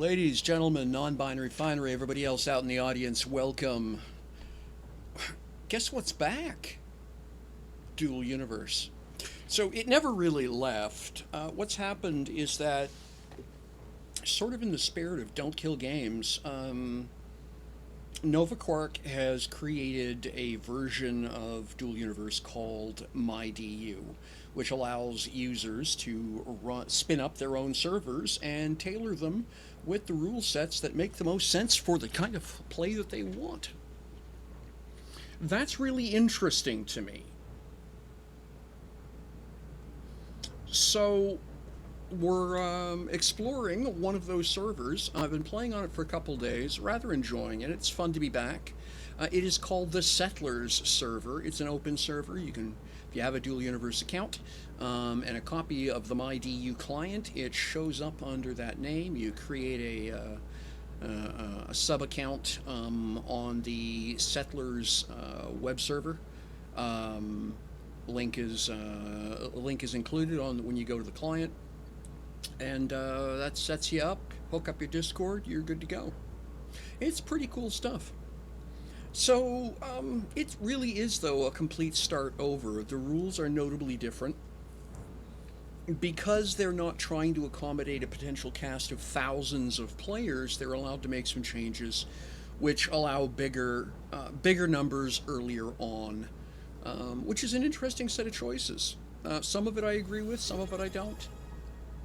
Ladies, gentlemen, non-binary, finery, everybody else out in the audience, welcome. Guess what's back? Dual Universe. So it never really left. What's happened is that, sort of in the spirit of Don't Kill Games, Nova Quark has created a version of Dual Universe called myDU, which allows users to spin up their own servers and tailor them with the rule sets that make the most sense for the kind of play that they want. That's really interesting to me. So we're exploring one of those servers. I've been playing on it for a couple days, rather enjoying it. It's fun to be back. It is called the Settlers server. It's an open server. You can, if you have a Dual Universe account and a copy of the myDU client, it shows up under that name. You create a sub account on the Settlers web server. Link is included on when you go to the client, and that sets you up. Hook up your Discord, you're good to go. It's pretty cool stuff. So it really is, though, a complete start over. The rules are notably different because they're not trying to accommodate a potential cast of thousands of players. They're allowed to make some changes which allow bigger numbers earlier on. Which is an interesting set of choices. Some of it I agree with, some of it I don't.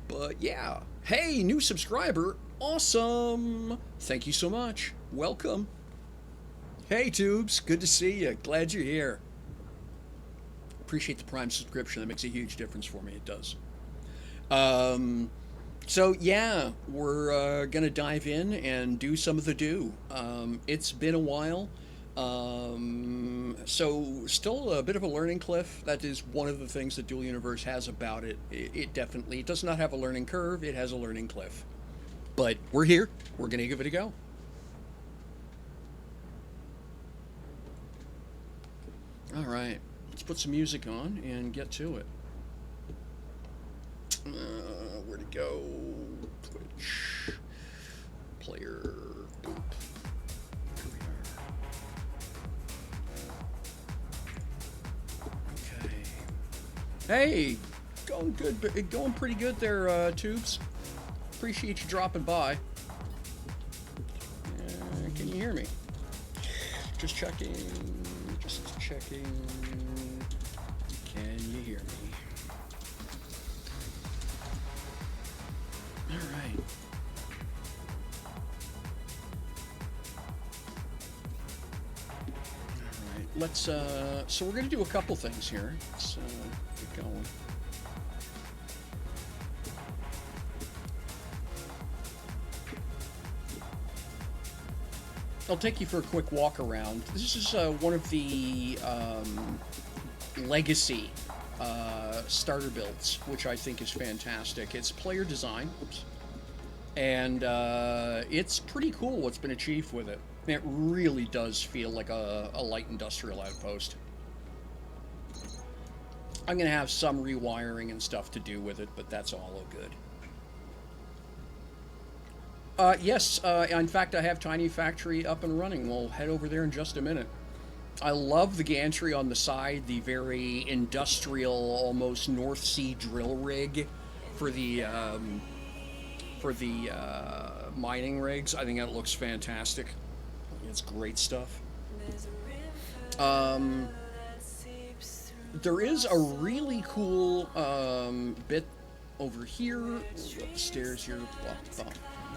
But yeah. Hey, new subscriber. Awesome. Thank you so much. Welcome. Hey, Tubes. Good to see you. Glad you're here. Appreciate the Prime subscription. That makes a huge difference for me. It does. So yeah, we're going to dive in and do some of the do. It's been a while. So still a bit of a learning cliff. That is one of the things that Dual Universe has about it. It definitely does not have a learning curve. It has a learning cliff. But we're here. We're going to give it a go. All right. Let's put some music on and get to it. Where to go? Twitch. Player. Boop. Hey, going good, going pretty good there, Tubes. Appreciate you dropping by. Can you hear me? Just checking. Can you hear me? All right. Let's, so we're going to do a couple things here. Let's get going. I'll take you for a quick walk around. This is one of the legacy starter builds, which I think is fantastic. It's player design, and it's pretty cool what's been achieved with it. It really does feel like a light industrial outpost. I'm going to have some rewiring and stuff to do with it, but that's all good. Yes, in fact, I have Tiny Factory up and running. We'll head over there in just a minute. I love the gantry on the side, the very industrial, almost North Sea drill rig for the mining rigs. I think that looks fantastic. It's great stuff. There is a really cool bit over here. Upstairs here.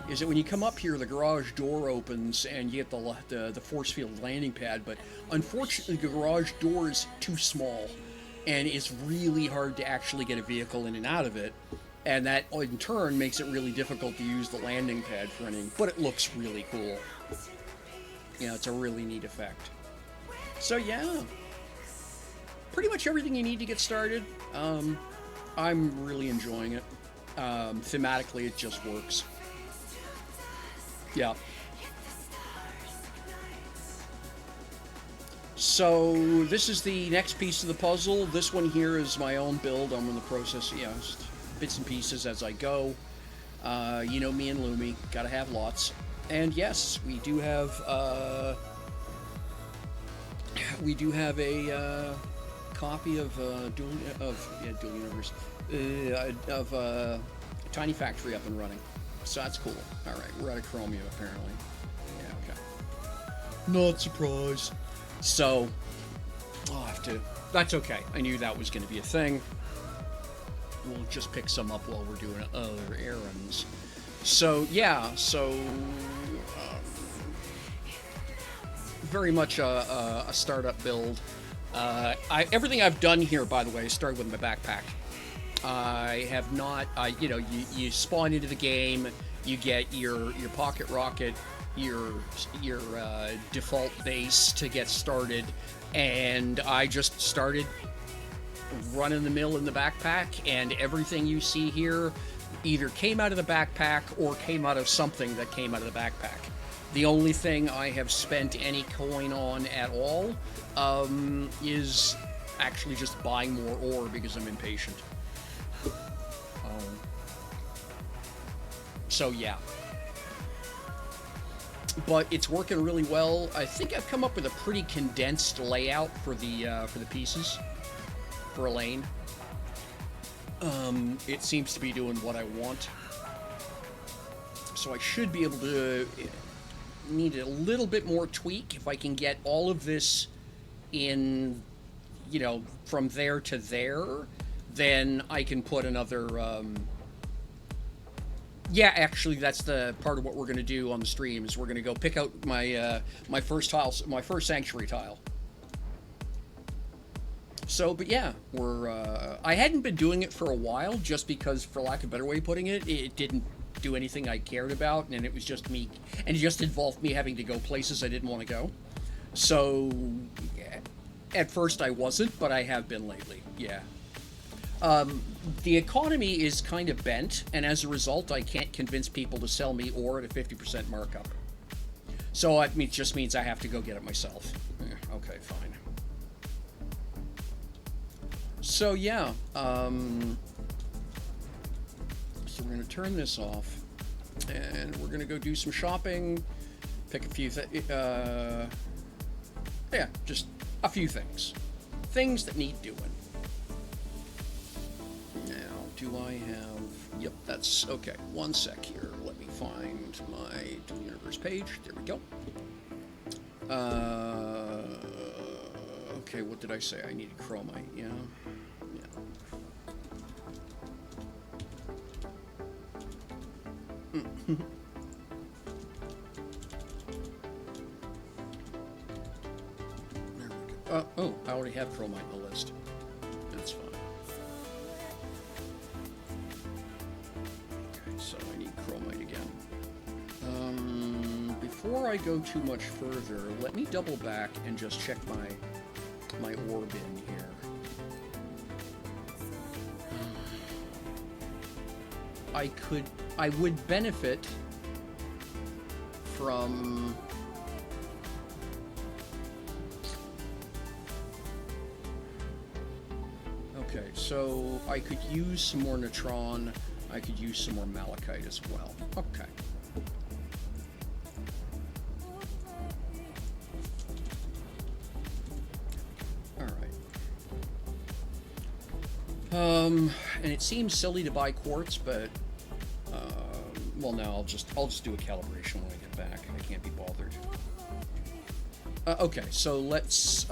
Is that when you come up here, the garage door opens and you get the force field landing pad, but unfortunately the garage door is too small and it's really hard to actually get a vehicle in and out of it, and that in turn makes it really difficult to use the landing pad for anything, but it looks really cool. Yeah, it's a really neat effect. So yeah, pretty much everything you need to get started. I'm really enjoying it. Thematically, it just works. Yeah. So this is the next piece of the puzzle. This one here is my own build. I'm in the process, just bits and pieces as I go. You know me and Lumi, gotta have lots. And yes, we do have a copy of Dual Universe of Tiny Factory up and running. So that's cool. All right, we're out of Chromium apparently. Yeah, okay. Not surprised. So I'll have to. That's okay. I knew that was going to be a thing. We'll just pick some up while we're doing other errands. So yeah, very much a startup build. Everything I've done here, by the way, started with my backpack. I have not. You spawn into the game, you get your pocket rocket, your default base to get started, and I just started running the mill in the backpack, and everything you see here either came out of the backpack or came out of something that came out of the backpack. The only thing I have spent any coin on at all is actually just buying more ore because I'm impatient. So yeah. But it's working really well. I think I've come up with a pretty condensed layout for the pieces for a lane. It seems to be doing what I want. So I should be able to need a little bit more tweak if I can get all of this in, from there to there, then I can put another, yeah, actually, that's the part of what we're going to do on the stream, is we're going to go pick out my, my first sanctuary tile. So, but yeah, I hadn't been doing it for a while, just because, for lack of a better way of putting it, it didn't do anything I cared about, and it was just me, and it just involved me having to go places I didn't want to go. So, at first I wasn't, but I have been lately, yeah. The economy is kind of bent, and as a result, I can't convince people to sell me ore at a 50% markup. So it just means I have to go get it myself. Okay, fine. So yeah, so we're going to turn this off, and we're going to go do some shopping, pick a few yeah, just a few things. Things that need doing. Now, do I have... Yep, that's... Okay, one sec here. Let me find my Dual Universe page. There we go. Okay, what did I say? I needed chromite, yeah. Yeah. There we go. Oh, I already have chromite in the list. That's fine. Okay, so I need chromite again. Before I go too much further, let me double back and just check my ore bin here. I would benefit from... Okay, so I could use some more Natron, I could use some more Malachite as well. Okay. And it seems silly to buy quartz, but, well, no, I'll just do a calibration when I get back. I can't be bothered. Okay, so let's,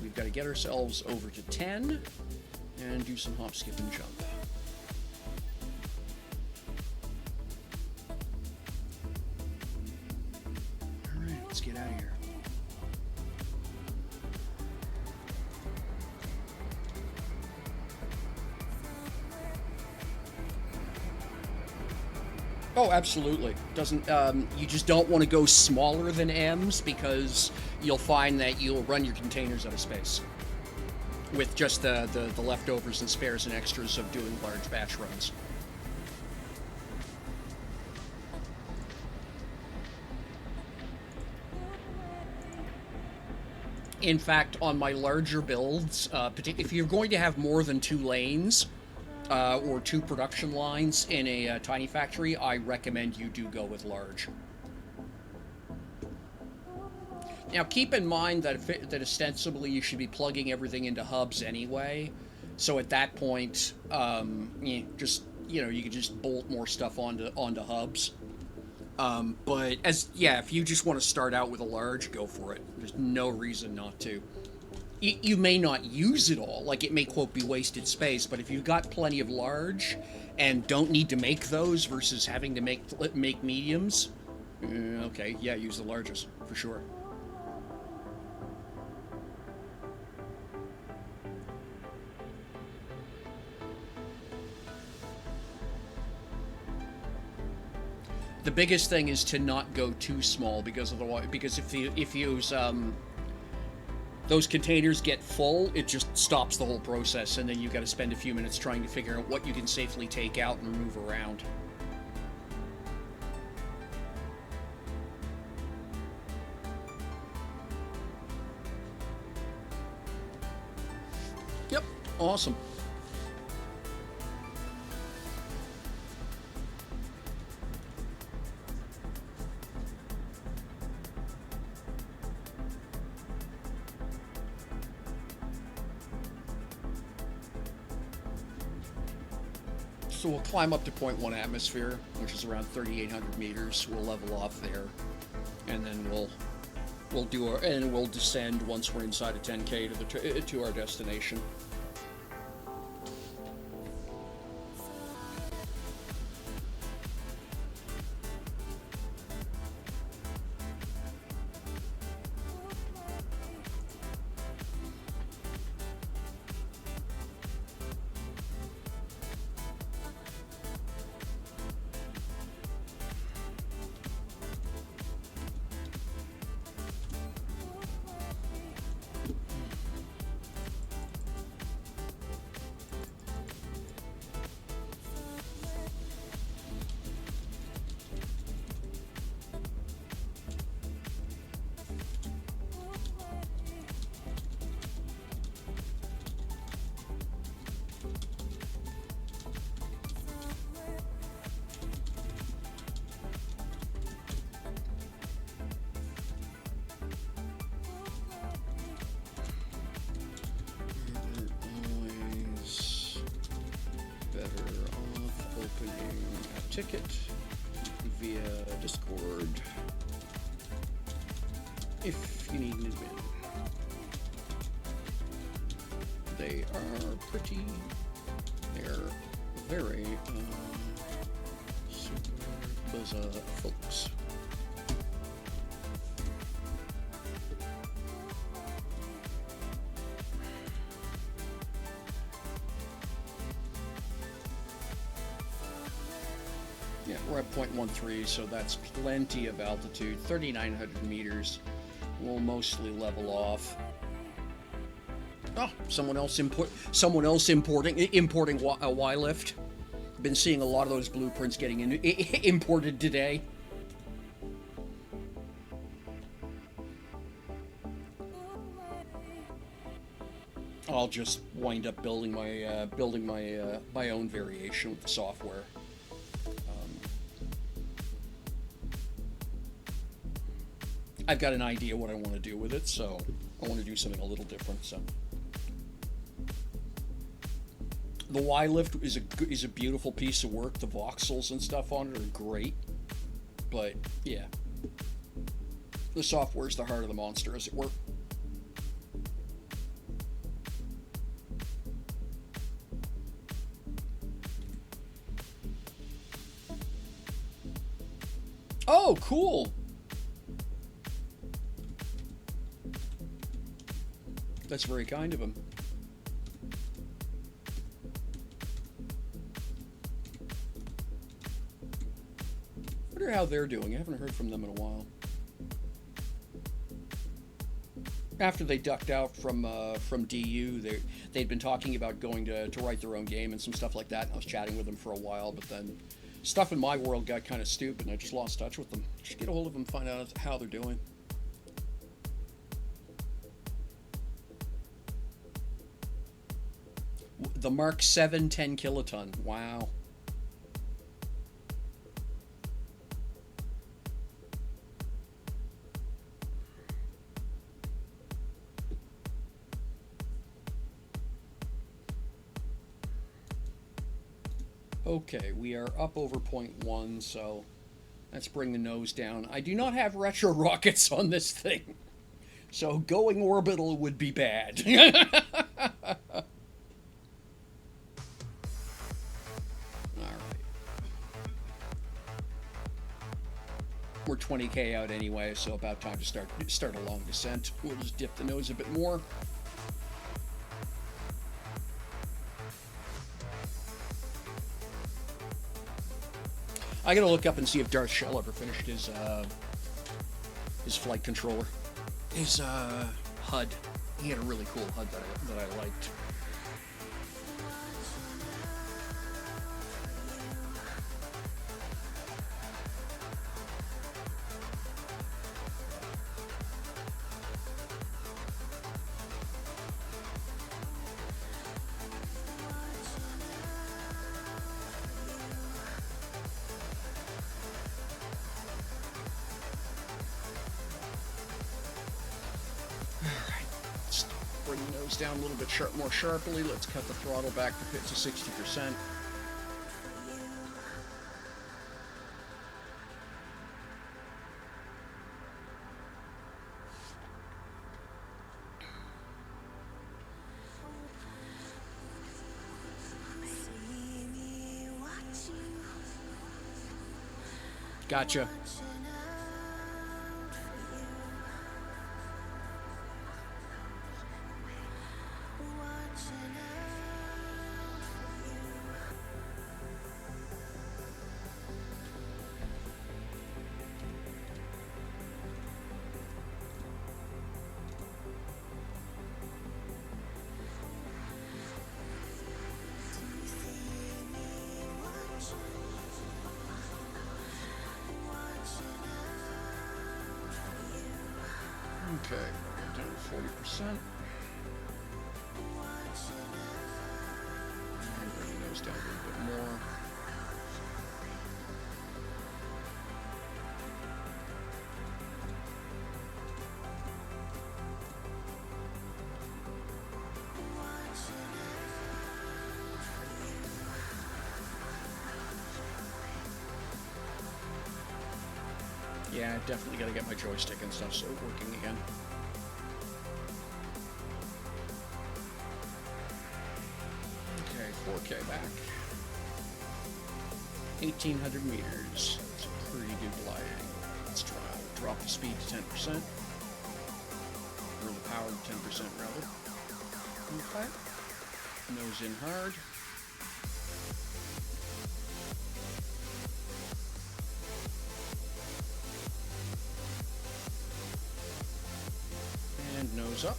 we've got to get ourselves over to 10 and do some hop, skip, and jump. All right, let's get out of here. Oh, absolutely. Doesn't you just don't want to go smaller than M's, because you'll find that you'll run your containers out of space with just the leftovers and spares and extras of doing large batch runs. In fact, on my larger builds, if you're going to have more than 2 lanes, or 2 production lines in a tiny factory, I recommend you do go with large. Now, keep in mind that ostensibly you should be plugging everything into hubs anyway. So at that point, just you can just bolt more stuff onto hubs. But if you just want to start out with a large, go for it. There's no reason not to. You may not use it all, like it may quote be wasted space. But if you've got plenty of large and don't need to make those versus having to make mediums, okay, yeah, use the largest for sure. The biggest thing is to not go too small because if you use those containers get full, it just stops the whole process, and then you've got to spend a few minutes trying to figure out what you can safely take out and move around. Yep, awesome. So we'll climb up to 0.1 atmosphere, which is around 3,800 meters. We'll level off there, and then we'll descend once we're inside of 10K to our destination. Ticket via Discord if you need an admin. They are pretty. They're very super buzza folks. Yeah, we're at 0.13, so that's plenty of altitude. 3,900 meters. We'll mostly level off. Oh, someone else importing a Y lift. Been seeing a lot of those blueprints getting imported today. I'll just wind up building my own variation with the software. I've got an idea what I want to do with it, so I want to do something a little different. So the Y lift is a beautiful piece of work. The voxels and stuff on it are great, but yeah, the software is the heart of the monster, as it were. Oh, cool. That's very kind of him. I wonder how they're doing. I haven't heard from them in a while. After they ducked out from DU, they'd been talking about going to write their own game and some stuff like that. And I was chatting with them for a while, but then stuff in my world got kind of stupid, and I just lost touch with them. Just get a hold of them, find out how they're doing. The Mark 7 10 kiloton. Wow. Okay, we are up over 0.1, so let's bring the nose down. I do not have retro rockets on this thing, so going orbital would be bad. Alright. We're 20k out anyway, so about time to start a long descent. We'll just dip the nose a bit more. I gotta look up and see if Darth Shell ever finished his flight controller, his HUD. He had a really cool HUD that I liked. Bring the nose down a little bit more sharply. Let's cut the throttle back to 60%. Gotcha. Okay, down to 40%. And bring the nose down a little bit more. Yeah, definitely got to get my joystick and stuff so working again. Okay, 4K back. 1,800 meters. That's pretty good gliding. Let's drop the speed to 10%. Or the power to 10% rather. Okay. Nose in hard. Nose up,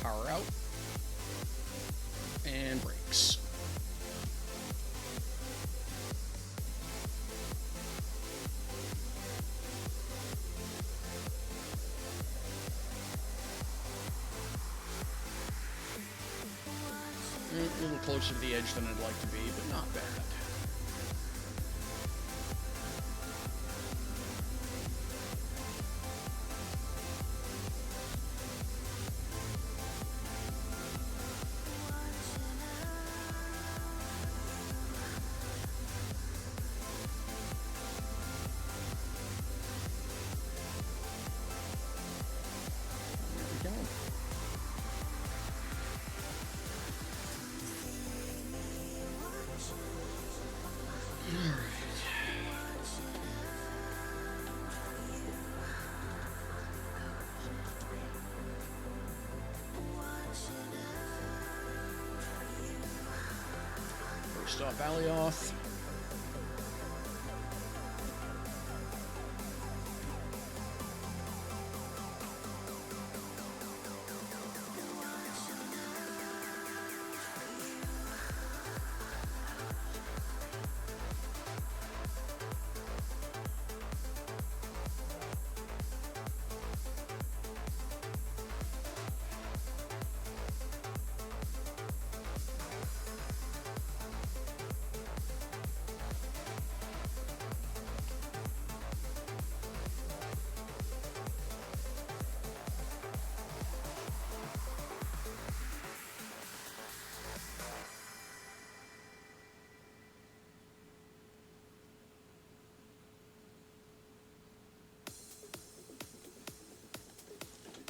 power out, and brakes. A little closer to the edge than I'd like to be, but not bad. First off, Alioth.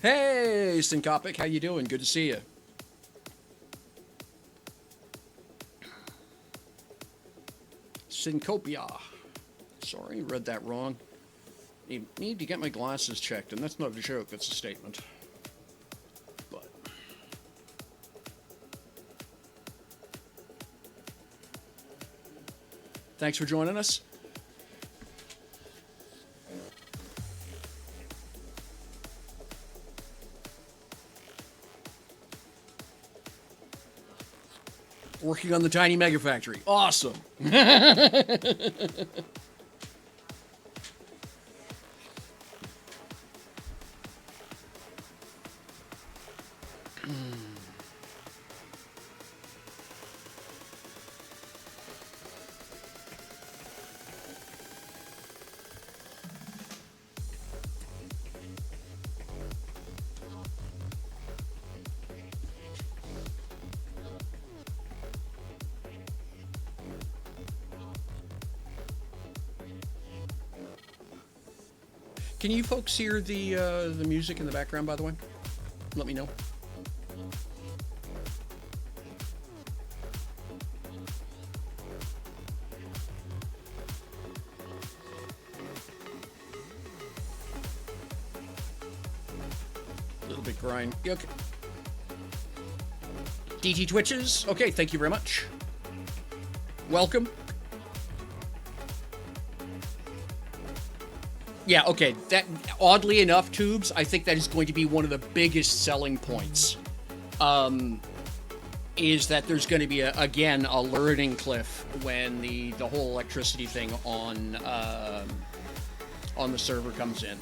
Hey, Syncopic, how you doing? Good to see you. Syncopia. Sorry, read that wrong. Need to get my glasses checked, and that's not a joke, that's a statement. But thanks for joining us. Working on the tiny mega factory. Awesome. Can you folks hear the music in the background, by the way? Let me know. A little bit grind. Okay. DT Twitches. Okay, thank you very much. Welcome. Yeah, okay, that, oddly enough, Tubes, I think that is going to be one of the biggest selling points, is that there's going to be, again, a learning cliff when the whole electricity thing on the server comes in.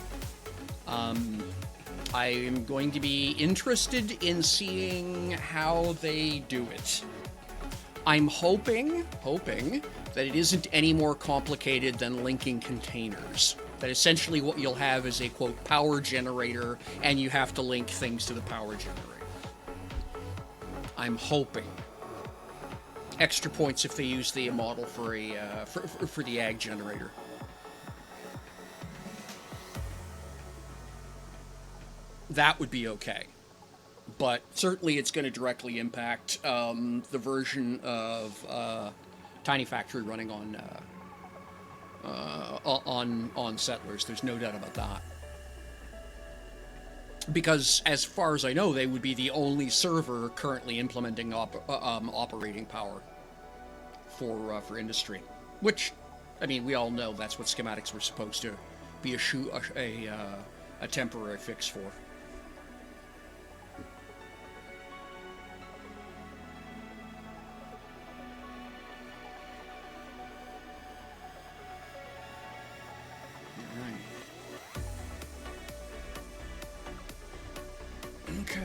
I am going to be interested in seeing how they do it. I'm hoping that it isn't any more complicated than linking containers. That essentially what you'll have is a, quote, power generator, and you have to link things to the power generator. I'm hoping. Extra points if they use the model for a for the ag generator. That would be okay. But certainly it's going to directly impact the version of Tiny Factory running on Settlers. There's no doubt about that. Because as far as I know, they would be the only server currently implementing operating power for industry. Which, I mean, we all know that's what schematics were supposed to be a temporary fix for. Okay.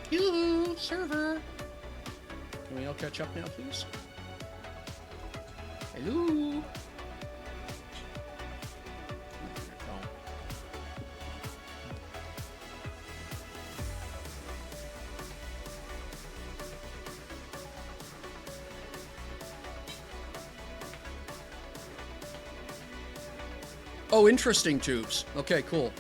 Hello, server. Can we all catch up now, please? Hello. Oh, interesting, Tubes. Okay, cool.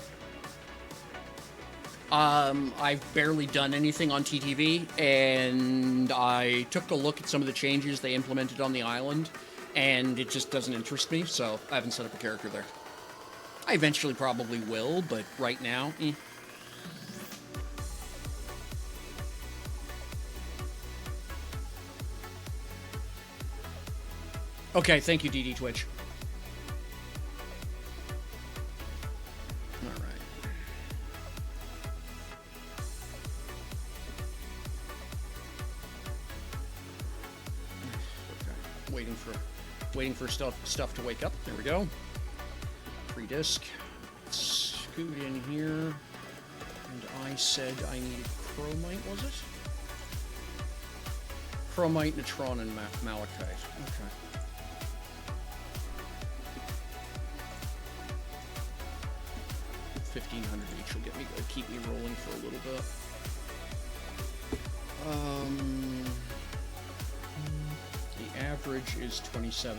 I've barely done anything on TTV, and I took a look at some of the changes they implemented on the island, and it just doesn't interest me, so I haven't set up a character there. I eventually probably will, but right now, Okay, thank you, DD Twitch. Waiting for stuff to wake up. There we go. Free disk. Let's scoot in here. And I said I needed chromite, was it? Chromite, Neutron, and malachite. Okay. $1,500 each will keep me rolling for a little bit. Um, the average is 27.5.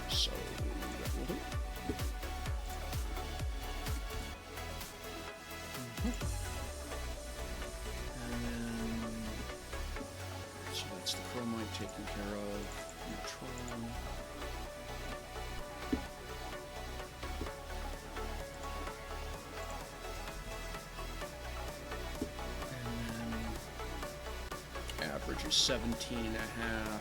So that will do. So that's the chromite taken care of. Neutron. And then average is 17.5.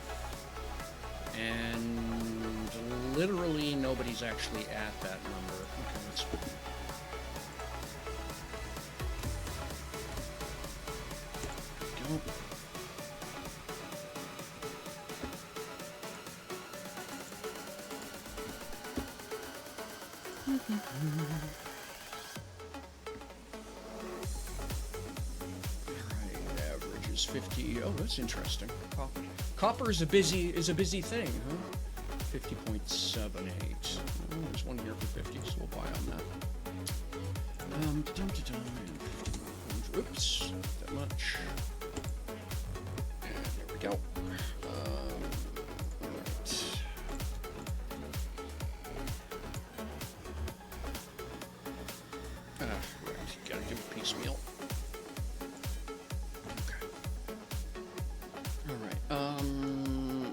And literally nobody's actually at that number. Okay, that's fine. Go. Alright, average is 50. Oh, that's interesting. Copper is a busy thing, huh? 50.78. Oh, there's one here for 50, so we'll buy on that. Oops, not that much. And there we go. Alright. Right, gotta do it piecemeal. Okay. Alright,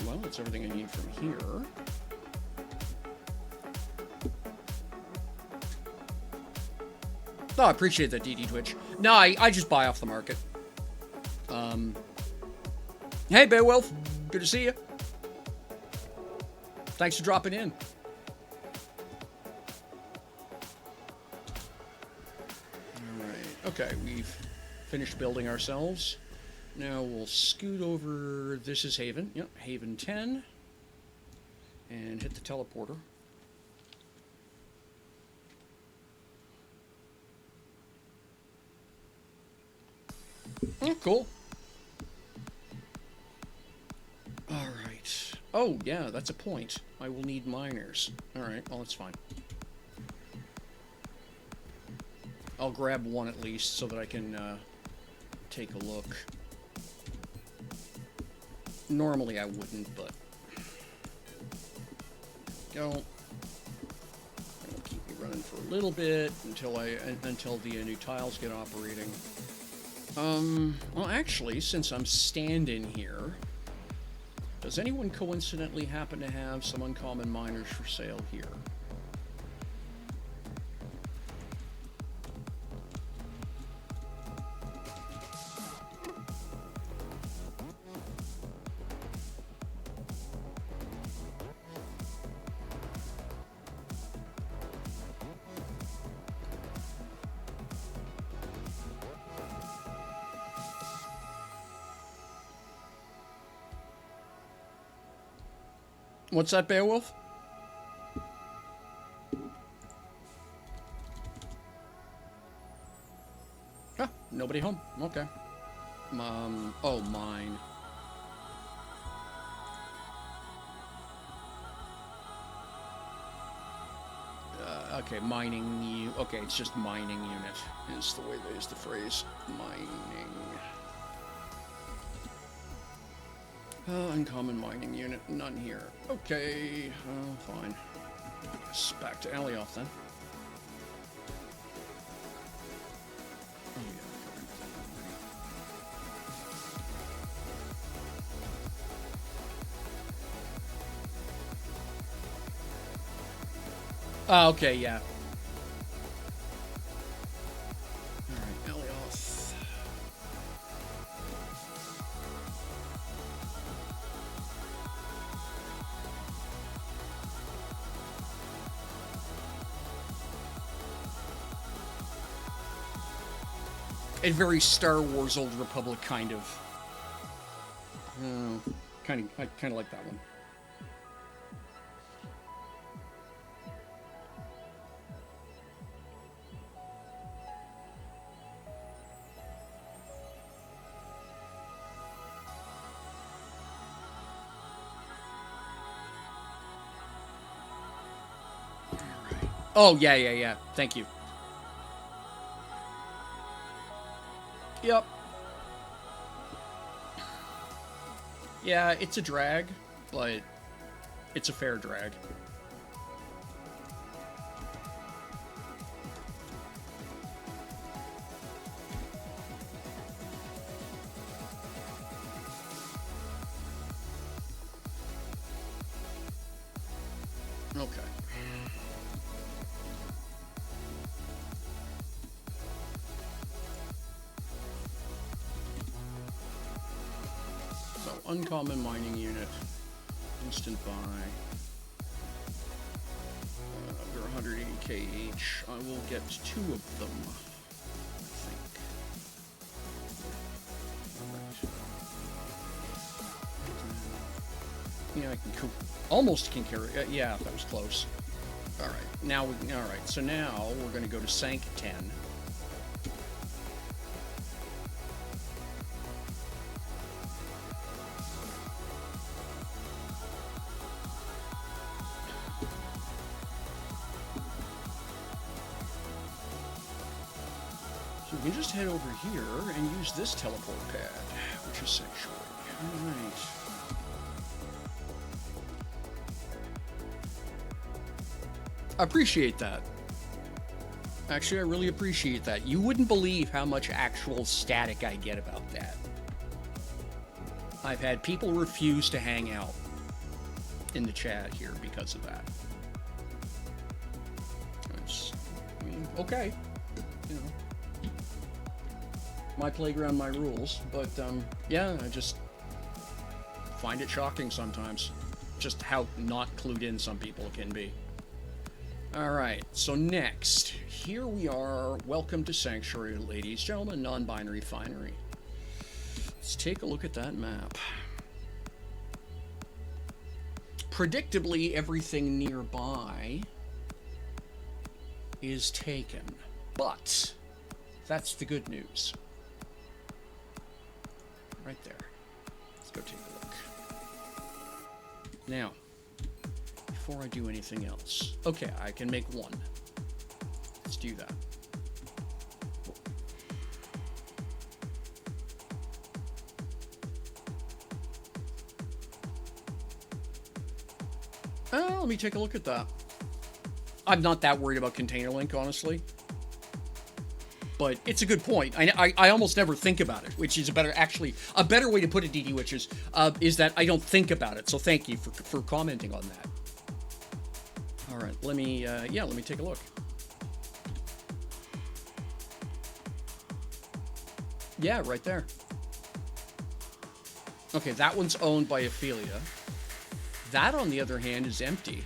well, that's everything I need from here. Oh, I appreciate that, DD Twitch. No, I just buy off the market. Hey, Beowulf. Good to see you. Thanks for dropping in. Alright, okay, we've finished building ourselves. Now we'll scoot over. This is Haven. Yep, Haven 10. And hit the teleporter. Oh, cool. Alright. Oh, yeah, that's a point. I will need miners. Alright, well, that's fine. I'll grab one at least so that I can take a look. Normally I wouldn't, but... Go. That'll keep me running for a little bit until the new tiles get operating. Well, actually, since I'm standing here, does anyone coincidentally happen to have some uncommon miners for sale here? What's that, Beowulf? Ah, nobody home. Okay. Oh, mine. Okay, mining. Okay, it's just mining unit is the way they use the phrase. Mining. Uncommon mining unit, none here. Okay, fine. Guess back to Alioth then. Oh yeah. Okay, yeah. Alright, Alioth. A very Star Wars Old Republic kind of. I kind of like that one. Oh, yeah. Thank you. Yep. Yeah, it's a drag, but it's a fair drag. Okay. So, uncommon mining unit. Instant buy. They're 180k each. I will get 2 of them, I think. Right. Yeah, I can almost can carry. Yeah, that was close. All right, now we. All right, so now we're going to go to Sank 10. So we can just head over here and use this teleport pad, which is Sanctuary. All right. I appreciate that. Actually, I really appreciate that. You wouldn't believe how much actual static I get about that. I've had people refuse to hang out in the chat here because of that. I mean, okay. You know. My playground, my rules. But, yeah, I just find it shocking sometimes. Just how not clued in some people can be. Alright, so next, here we are. Welcome to Sanctuary, ladies, gentlemen, non-binary finery. Let's take a look at that map. Predictably, everything nearby is taken, but that's the good news. Right there. Let's go take a look. Now, before I do anything else. Okay, I can make 1. Let's do that. Let me take a look at that. I'm not that worried about container link, honestly. But it's a good point. I almost never think about it, which is a better way to put it, DD, which is that I don't think about it. So thank you for commenting on that. All right, let me take a look. Yeah, right there. Okay, that one's owned by Ophelia. That, on the other hand, is empty.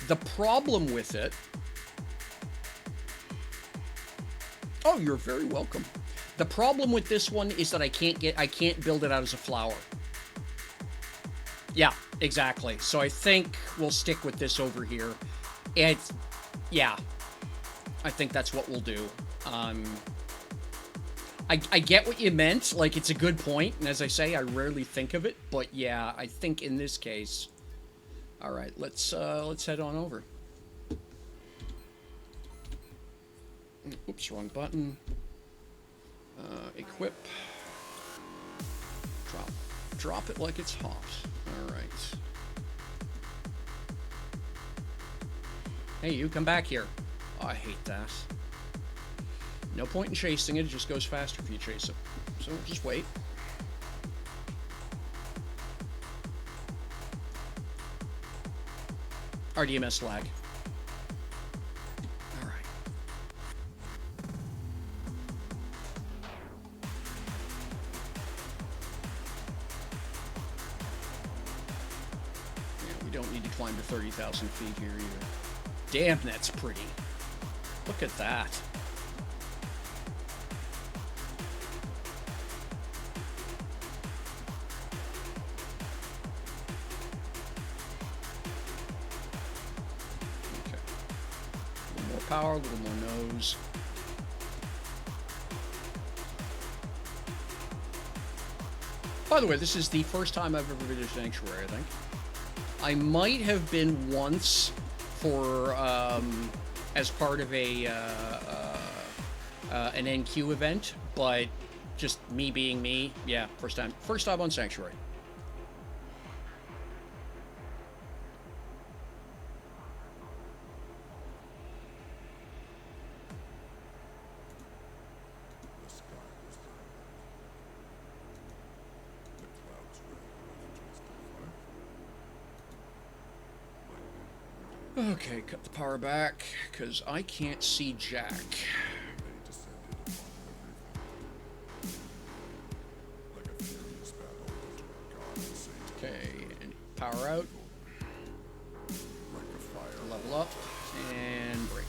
The problem with it... Oh, you're very welcome. The problem with this one is that I can't build it out as a flower. Yeah, exactly. So I think we'll stick with this over here. Yeah, I think that's what we'll do. I get what you meant. Like, it's a good point, and as I say, I rarely think of it. But yeah, I think in this case, all right, let's head on over. Oops, wrong button. Equip. Drop it like it's hot. All right. Hey, you come back here. Oh, I hate that. No point in chasing it. It just goes faster if you chase it. So just wait. RDMS lag. All right. Yeah, we don't need to climb to 30,000 feet here either. Damn, that's pretty. Look at that. Okay. A little more power, a little more nose. By the way, this is the first time I've ever been to Sanctuary, I think. I might have been once for as part of a an NQ event, but just me being me, yeah, first time on Sanctuary. Okay, cut the power back, because I can't see jack. Okay, and power out. Level up, and break.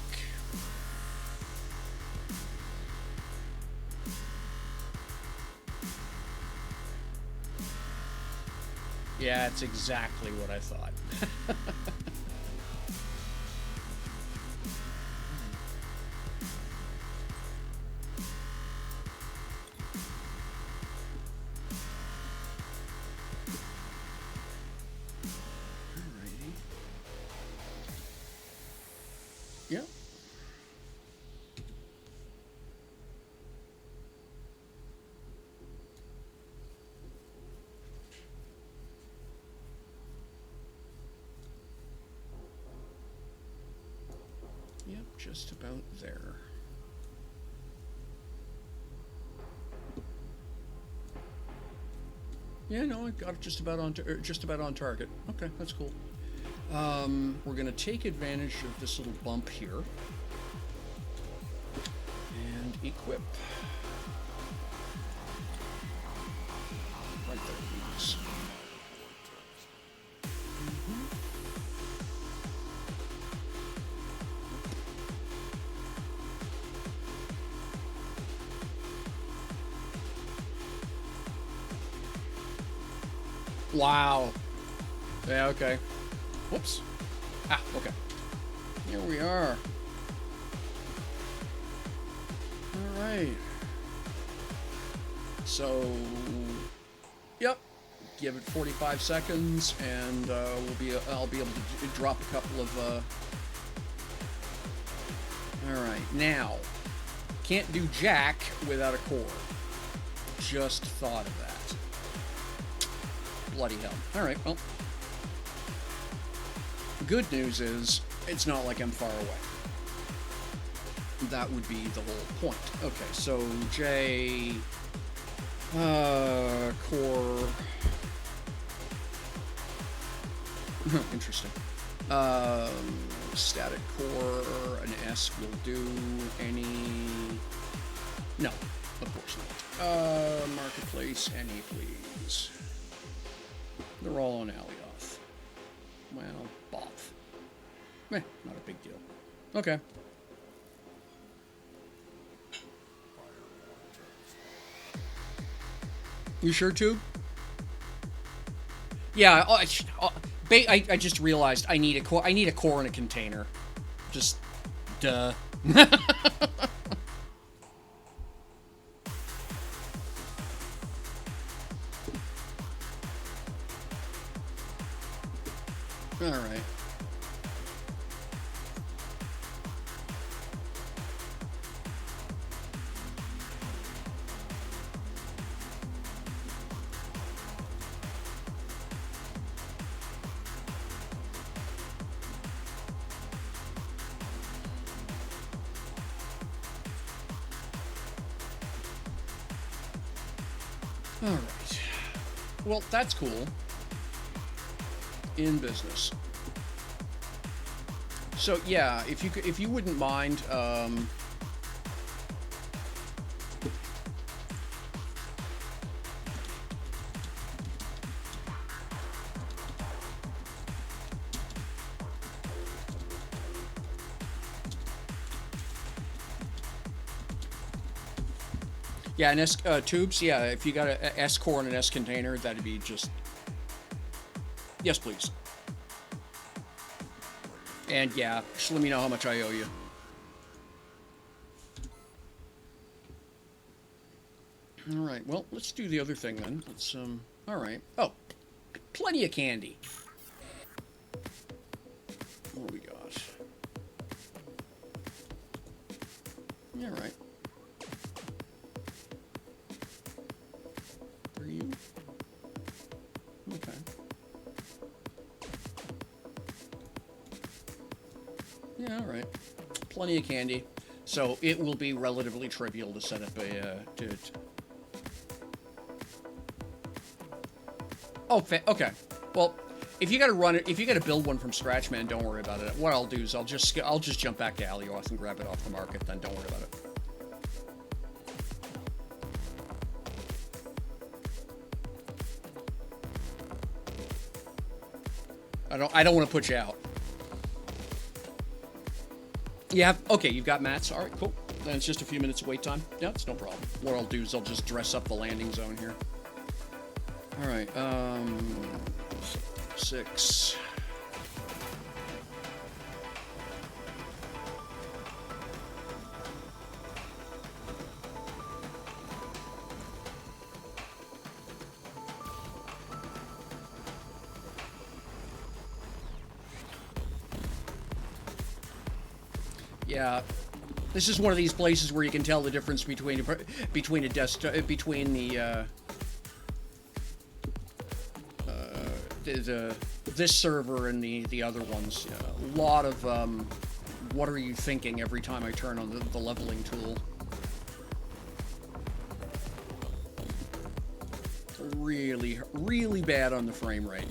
Yeah, it's exactly what I thought. Alrighty. Yep. Yep, just about there. Yeah, no, I got it just about on target. Okay, that's cool. We're gonna take advantage of this little bump here and equip. Right there, please. Wow. Yeah, okay. Whoops. Ah, okay. Here we are. Alright. So, yep. Give it 45 seconds, and I'll be able to drop a couple of. Alright, now, can't do jack without a core. Just thought of that. Bloody hell. Alright, well. The good news is, it's not like I'm far away. That would be the whole point. Okay, so J... core... Interesting. Static core, an S will do any... No, of course not. Marketplace, any, please. They're all on Alioth. Well, both. Not a big deal. Okay. You sure, Tube? Yeah, I just realized I need a core. I need a core in a container. Just, duh. All right. All right. Well, that's cool. In business. So yeah, if you wouldn't mind, yeah, and S tubes. Yeah, if you got a S core and an S container, that'd be just yes, please. And yeah, just let me know how much I owe you. All right. Well, let's do the other thing then. Let's All right. Oh, plenty of candy. What do we got? All right. For you. Okay. Yeah. All right. Plenty of candy. So it will be relatively trivial to set up a. Oh, okay. Well, If you gotta run it, if you gotta build one from scratch, man, don't worry about it. What I'll do is I'll just jump back to LUA and grab it off the market. Then don't worry about it. I don't want to put you out. Yeah. Okay, you've got mats. All right, cool. Then it's just a few minutes of wait time. Yeah, it's no problem. What I'll do is I'll just dress up the landing zone here. All right. 6. Yeah, this is one of these places where you can tell the difference between a desktop this server and the other ones. A lot of what are you thinking every time I turn on the leveling tool. Really, really bad on the frame rate.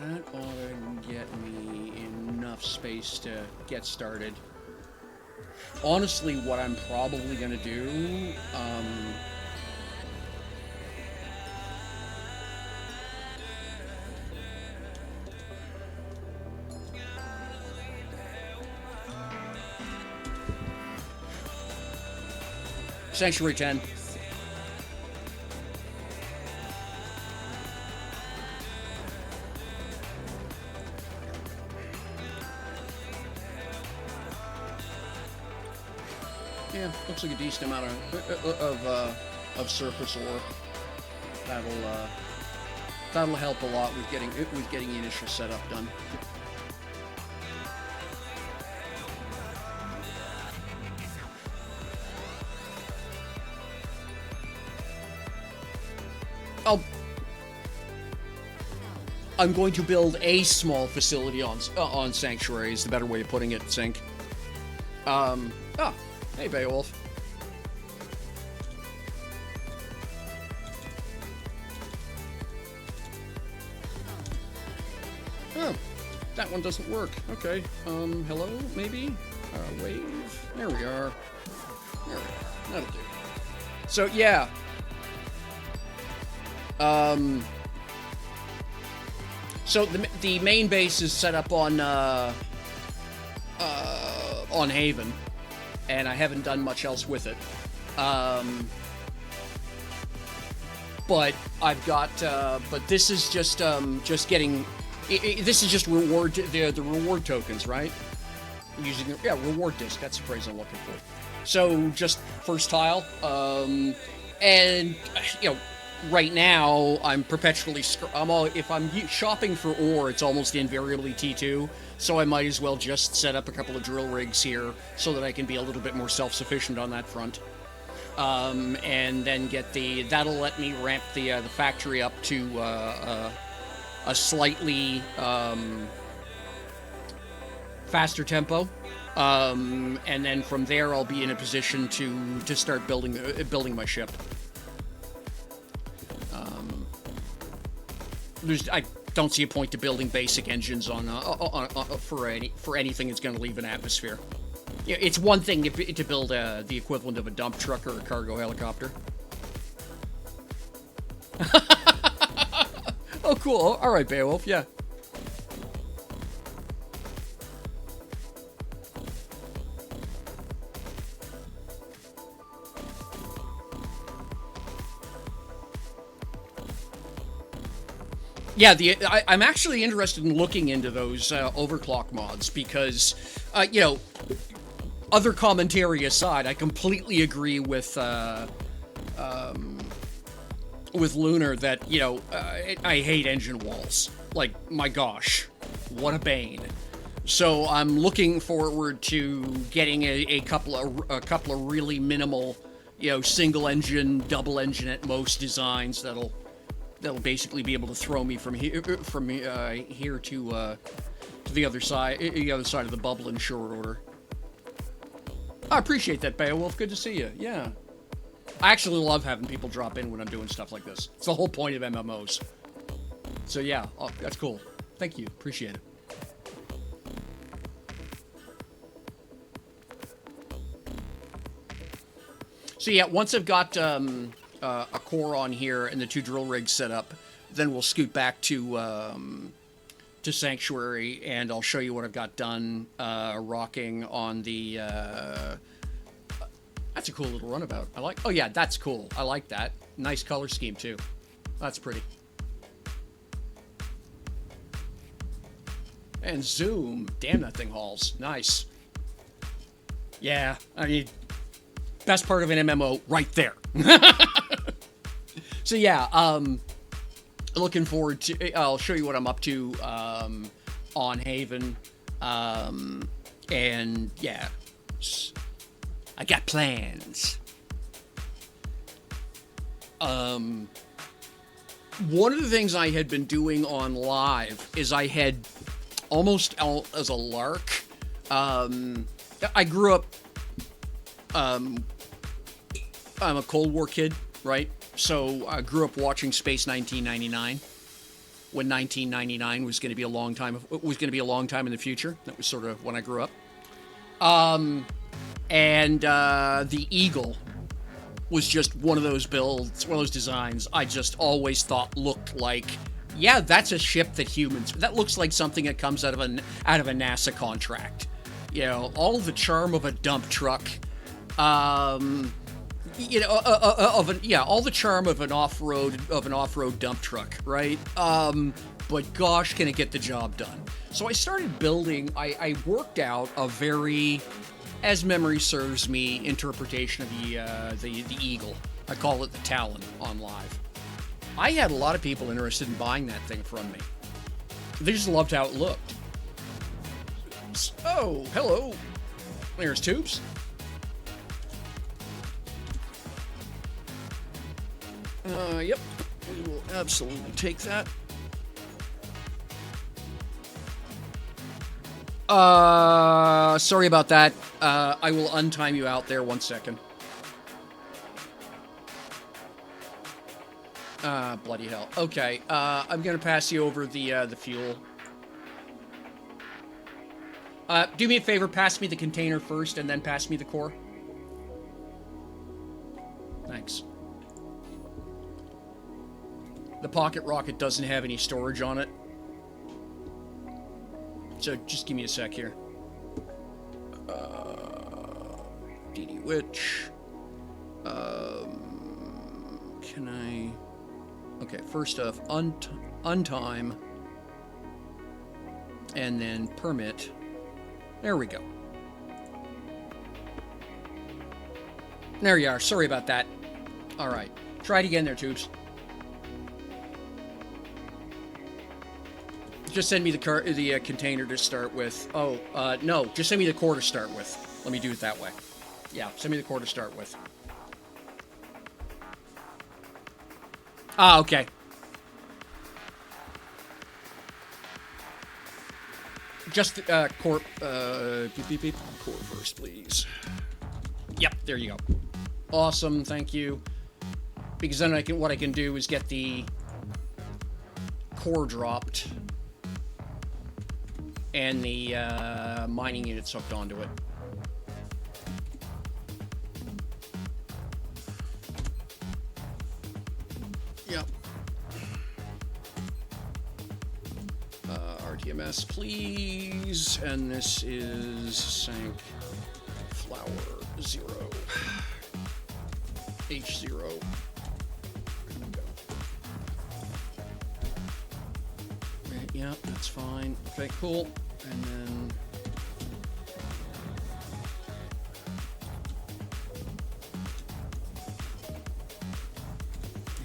That ought to get me enough space to get started. Honestly, what I'm probably going to do, Sanctuary 10. Yeah, looks like a decent amount of surface ore. That'll help a lot with getting the initial setup done. I'm going to build a small facility on Sanctuary is the better way of putting it, Sync. Hey, Beowulf. Oh, that one doesn't work. Okay. Hello, maybe? Wave. There we are. There we are. That'll do. So, yeah. So the main base is set up on Haven, and I haven't done much else with it. But I've got, but this is just getting, this is just reward, the reward tokens, right? Using, yeah, reward disc, that's the phrase I'm looking for. So, just first tile, and, you know, right now, I'm perpetually, if I'm shopping for ore, it's almost invariably T2, so I might as well just set up a couple of drill rigs here so that I can be a little bit more self-sufficient on that front. And then get that'll let me ramp the factory up to a slightly faster tempo. And then from there, I'll be in a position to start building my ship. I don't see a point to building basic engines on for anything that's going to leave an atmosphere. Yeah, it's one thing to build the equivalent of a dump truck or a cargo helicopter. Oh, cool. All right, Beowulf. Yeah. Yeah, I'm actually interested in looking into those overclock mods because, you know, other commentary aside, I completely agree with Lunar that, you know, I hate engine walls. Like, my gosh, what a bane. So I'm looking forward to getting a couple of really minimal, you know, single engine, double engine at most designs that'll basically be able to throw me from here to the other side of the bubble in short order. I appreciate that, Beowulf. Good to see you. Yeah. I actually love having people drop in when I'm doing stuff like this. It's the whole point of MMOs. So yeah, that's cool. Thank you. Appreciate it. So yeah, once I've got a core on here and the 2 drill rigs set up, then we'll scoot back to Sanctuary, and I'll show you what I've got done rocking on the... that's a cool little runabout. Oh yeah, that's cool. I like that. Nice color scheme too. That's pretty. And zoom. Damn, that thing hauls. Nice. Yeah, I mean, best part of an MMO right there. So yeah, looking forward to... I'll show you what I'm up to on Haven. And yeah, I got plans. One of the things I had been doing on live is I had almost as a lark. I grew up... I'm a Cold War kid, right? So I grew up watching Space 1999. When 1999 was going to be a long time in the future. That was sort of when I grew up. And the Eagle was just one of those builds, one of those designs I just always thought looked like, yeah, that's a ship that humans... That looks like something that comes out of a NASA contract. You know, all the charm of a dump truck. You know, all the charm of an off-road dump truck, right? But gosh, can it get the job done? So I started building. I worked out a very, as memory serves me, interpretation of the Eagle. I call it the Talon on live. I had a lot of people interested in buying that thing from me. They just loved how it looked. Oh, hello. There's Tubes. Yep, we will absolutely take that. Sorry about that. I will untime you out there 1 second. Bloody hell. Okay, I'm gonna pass you over the fuel. Do me a favor, pass me the container first and then pass me the core. Thanks. The pocket rocket doesn't have any storage on it. So just give me a sec here. DD Witch. Can I... Okay, first off, untime. And then permit. There we go. There you are. Sorry about that. Alright. Try it again there, Tubes. Just send me the container to start with. Oh, no. Just send me the core to start with. Let me do it that way. Yeah, send me the core to start with. Ah, okay. Just core. Beep, beep, beep. Core first, please. Yep, there you go. Awesome, thank you. Because then what I can do is get the core dropped. And the mining units hooked onto it. Yep. RTMS, please. And this is Sank Flower 0. H0. Yeah, that's fine. Okay, cool. And then...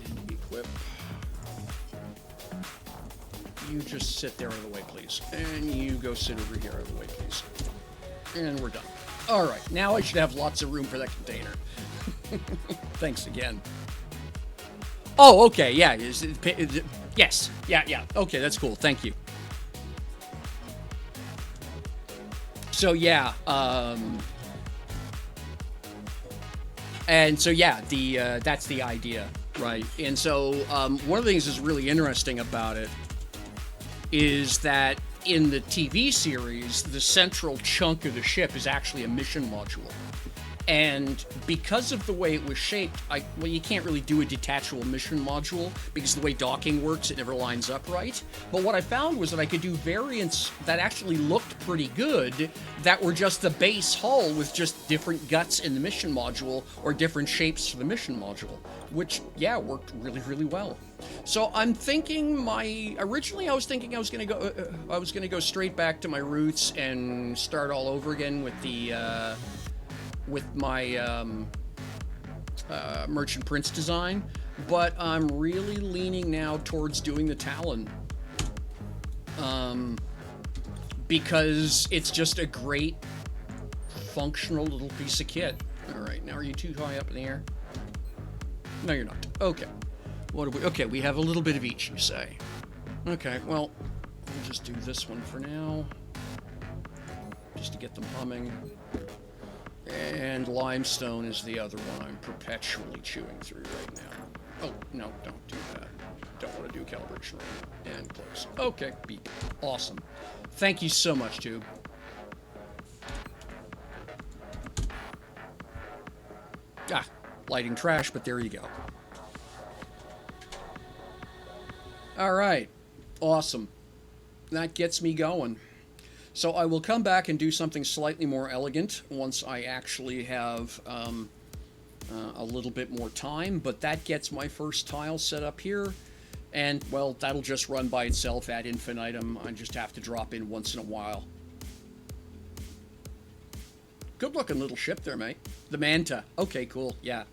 and equip. You just sit there out of the way, please. And you go sit over here out of the way, please. And we're done. All right, now I should have lots of room for that container. Thanks again. Oh, okay, yeah. Yes, yeah. Okay, that's cool. Thank you. So, yeah, and so, yeah, that's the idea, right? And so, one of the things that's really interesting about it is that in the TV series, the central chunk of the ship is actually a mission module. And because of the way it was shaped, well, you can't really do a detachable mission module because of the way docking works, it never lines up right. But what I found was that I could do variants that actually looked pretty good that were just the base hull with just different guts in the mission module or different shapes for the mission module, which, yeah, worked really, really well. So I'm thinking originally I was thinking I was going to go straight back to my roots and start all over again with with my Merchant Prince design, but I'm really leaning now towards doing the Talon, because it's just a great functional little piece of kit. All right, now are you too high up in the air? No, you're not. Okay. What do we? Okay, we have a little bit of each, you say. Okay, well, we'll just do this one for now, just to get them humming. And limestone is the other one I'm perpetually chewing through right now. Oh, no, don't do that. Don't want to do calibration right now. And close. Okay, beep. Awesome. Thank you so much, Tube. Ah, lighting trash, but there you go. All right. Awesome. That gets me going. So I will come back and do something slightly more elegant once I actually have a little bit more time, but that gets my first tile set up here, and, well, that'll just run by itself ad infinitum. I just have to drop in once in a while. Good looking little ship there, mate. The Manta. Okay, cool. Yeah.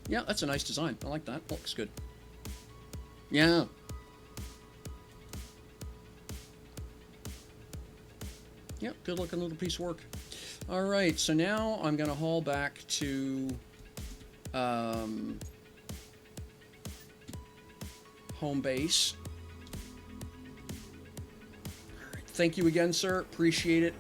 Yeah, that's a nice design. I like that. Looks good. Yeah. Yep, good looking little piece of work. All right, so now I'm going to haul back to home base. All right, thank you again, sir. Appreciate it.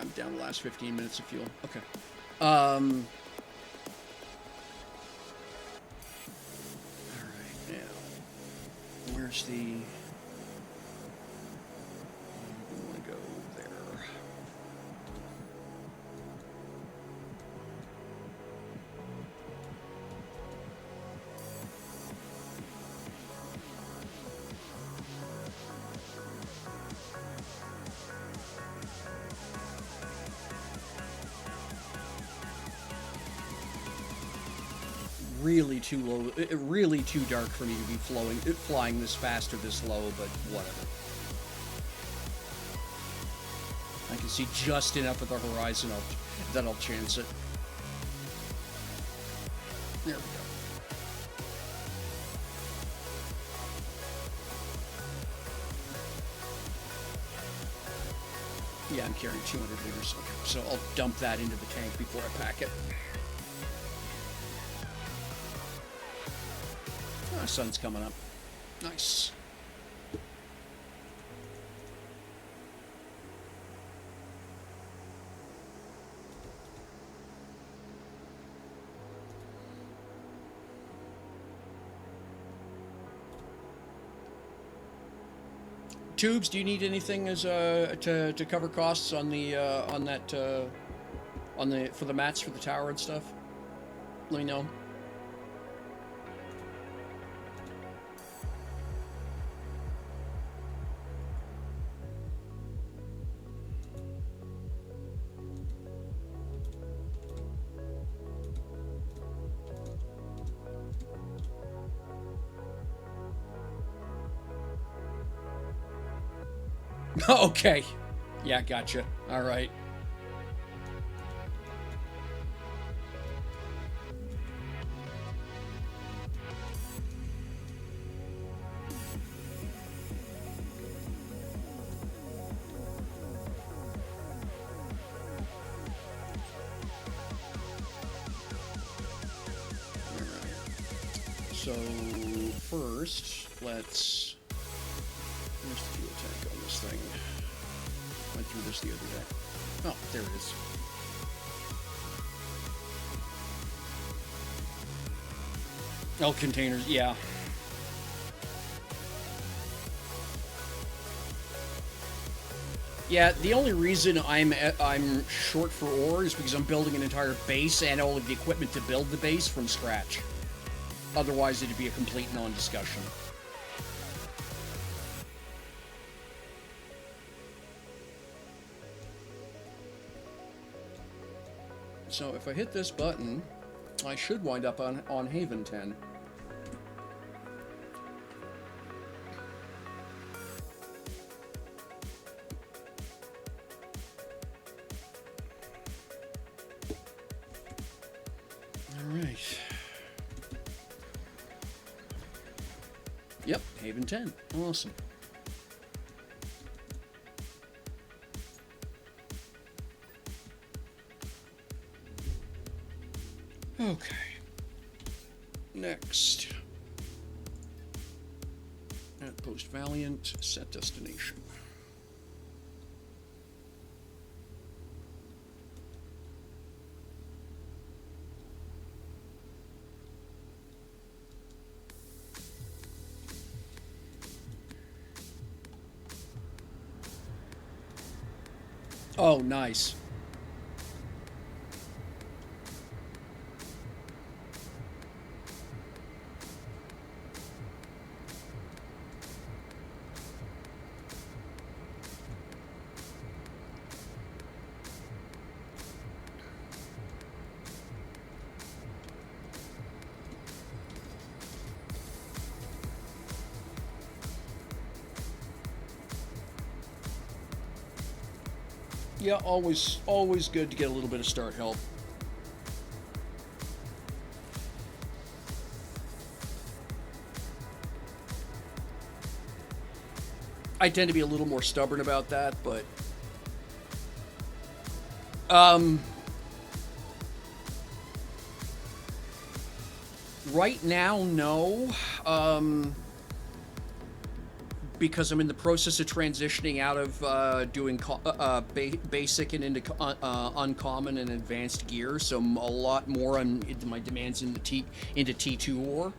I'm down the last 15 minutes of fuel. Okay. All right, now, where's the... I want to go there. Really too low, really too dark for me to be flying this fast or this low, but whatever. I can see just enough of the horizon that I'll chance it. There we go. Yeah, I'm carrying 200 liters, okay, so I'll dump that into the tank before I pack it. Oh, sun's coming up. Nice. Tubes, do you need anything as to cover costs on the for the mats for the tower and stuff? Let me know. Okay. Yeah, gotcha. All right. So first, let's. Where's the fuel tank on this thing? Went through this the other day. Oh, there it is. Oh, containers, yeah. Yeah, the only reason I'm short for ore is because I'm building an entire base and all of the equipment to build the base from scratch. Otherwise, it'd be a complete non-discussion. So if I hit this button, I should wind up on Haven 10. Alright. Yep, Haven 10. Awesome. Okay. Next. Outpost Valiant, set destination. Oh, nice. Yeah, always good to get a little bit of start help. I tend to be a little more stubborn about that, but right now, no. Because I'm in the process of transitioning out of doing basic and into uncommon and advanced gear, so a lot more on my demands into T2 ore.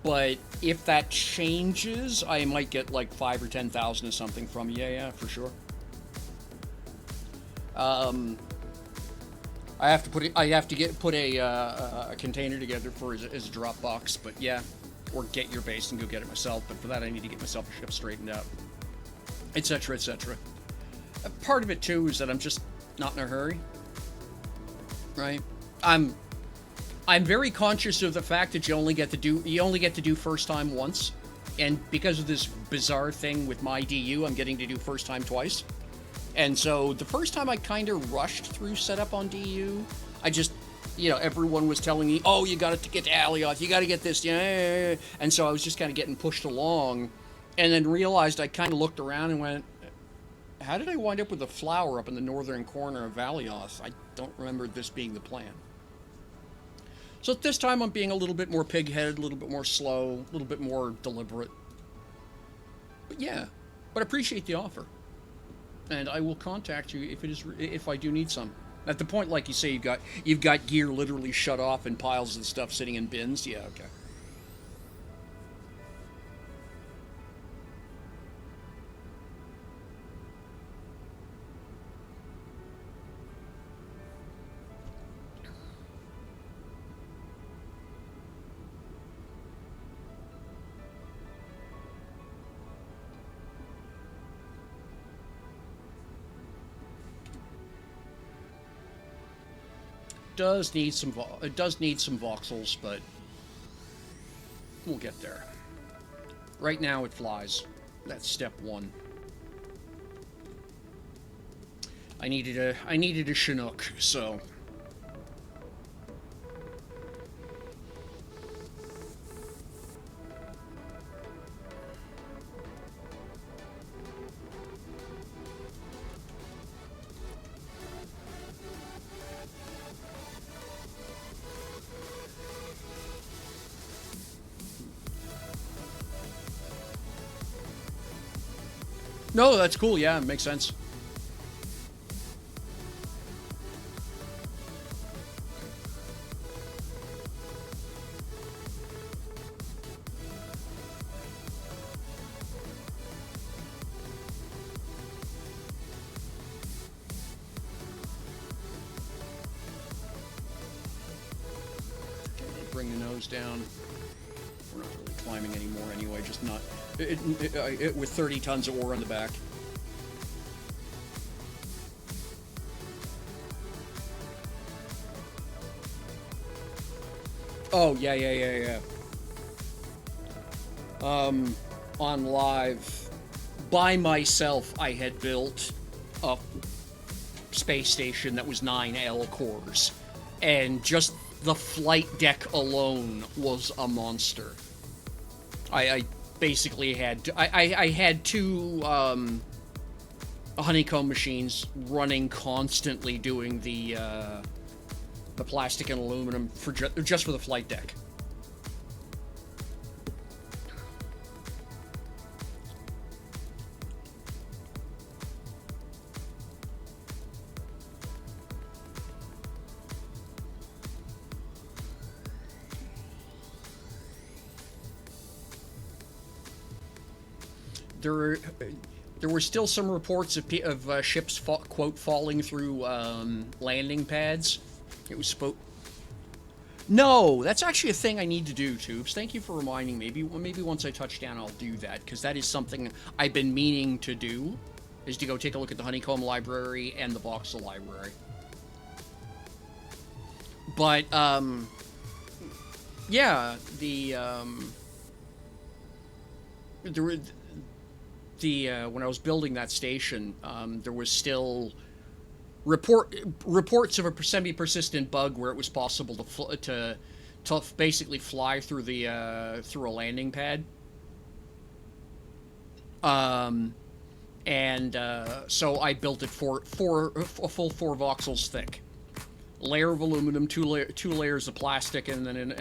But if that changes, I might get like 5 or 10,000 or something from you. Yeah, for sure. I have to put a container together for as a drop box, but yeah. Or get your base and go get it myself, but for that I need to get myself a ship straightened out, etc., etc. Part of it too is that I'm just not in a hurry, right? I'm very conscious of the fact that you only get to do first time once, and because of this bizarre thing with myDU, I'm getting to do first time twice, and so the first time I kind of rushed through setup on DU. I just everyone was telling me, oh, you got to get to Alioth, you got to get this, yeah. And so I was just kind of getting pushed along, and then realized I kind of looked around and went, how did I wind up with a flower up in the northern corner of Alioth? I don't remember this being the plan. So this time I'm being a little bit more pig-headed, a little bit more slow, a little bit more deliberate. But yeah, but appreciate the offer. And I will contact you if I do need some. At the point, like you say, you've got gear literally shut off and piles of stuff sitting in bins. Yeah, okay. It does need some voxels, but we'll get there. Right now it flies. That's step one. I needed a Chinook, so. No, that's cool. Yeah, makes sense. Bring the nose down. We're not really climbing anymore anyway, just not... with 30 tons of ore on the back. Oh, yeah. On live, by myself, I had built a space station that was 9 L cores, and just the flight deck alone was a monster. I basically had I had two honeycomb machines running constantly, doing the plastic and aluminum for just for the flight deck. There were still some reports of ships quote falling through landing pads. It was No, that's actually a thing I need to do, Tubes. Thank you for reminding me. Maybe once I touch down, I'll do that, because that is something I've been meaning to do, is to go take a look at the Honeycomb Library and the Voxel Library. But, yeah, when I was building that station, there was still reports of a semi-persistent bug where it was possible to basically fly through through a landing pad. So I built it a full 4 voxels thick, layer of aluminum, two layers of plastic, and then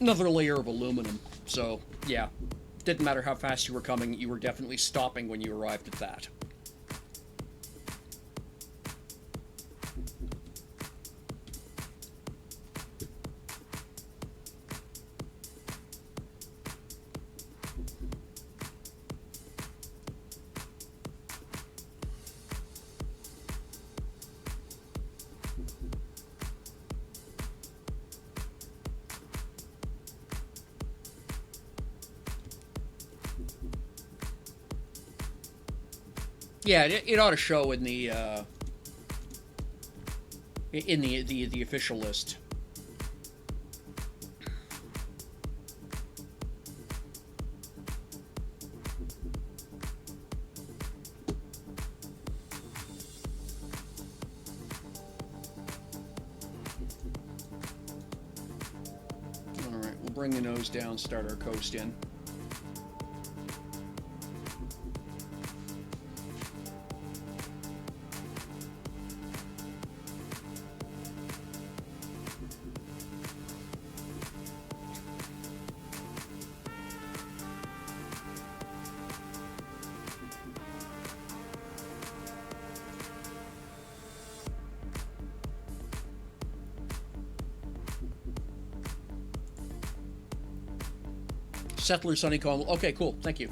another layer of aluminum. So yeah. Didn't matter how fast you were coming, you were definitely stopping when you arrived at that. Yeah, it ought to show in the official list. All right, we'll bring the nose down, start our coast in. Settlers Honeycomb. Okay, cool. Thank you.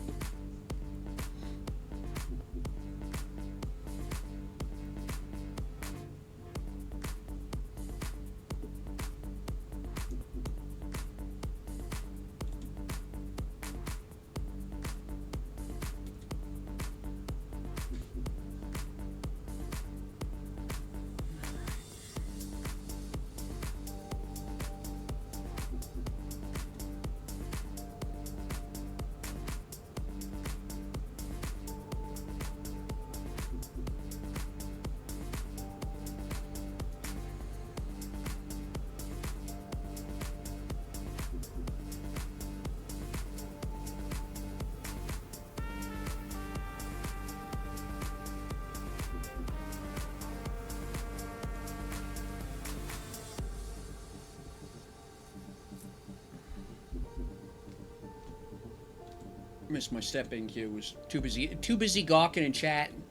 Missed my stepping cue. Was too busy gawking and chatting.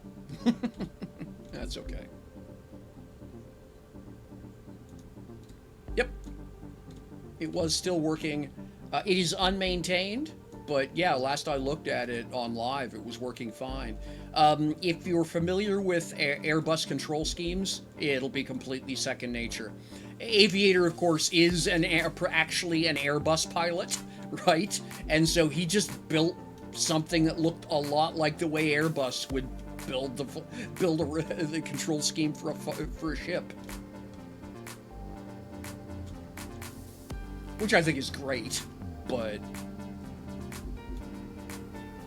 That's okay. Yep. It was still working. It is unmaintained, but yeah, last I looked at it on live, it was working fine. If you're familiar with Airbus control schemes, it'll be completely second nature. Aviator, of course, is actually an Airbus pilot, right? And so he just built something that looked a lot like the way Airbus would build the control scheme for a ship, which I think is great. But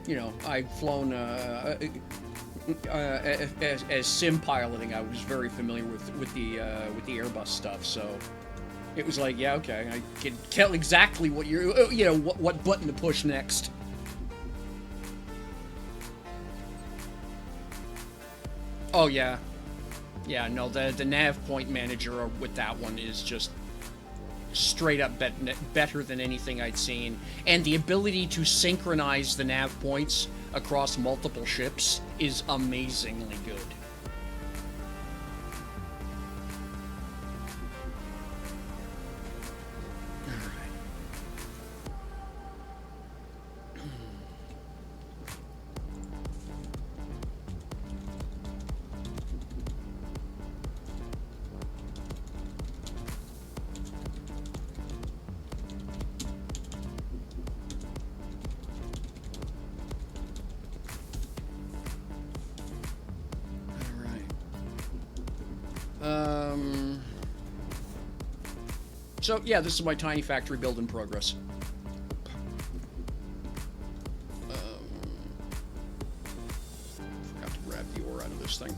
you know, I've flown as sim piloting. I was very familiar with the Airbus stuff, so it was like, yeah, okay, I can tell exactly what what button to push next. Oh yeah, yeah. No, the nav point manager with that one is just straight up better than anything I'd seen, and the ability to synchronize the nav points across multiple ships is amazingly good. So yeah, this is my tiny factory build in progress. Forgot to grab the ore out of this thing.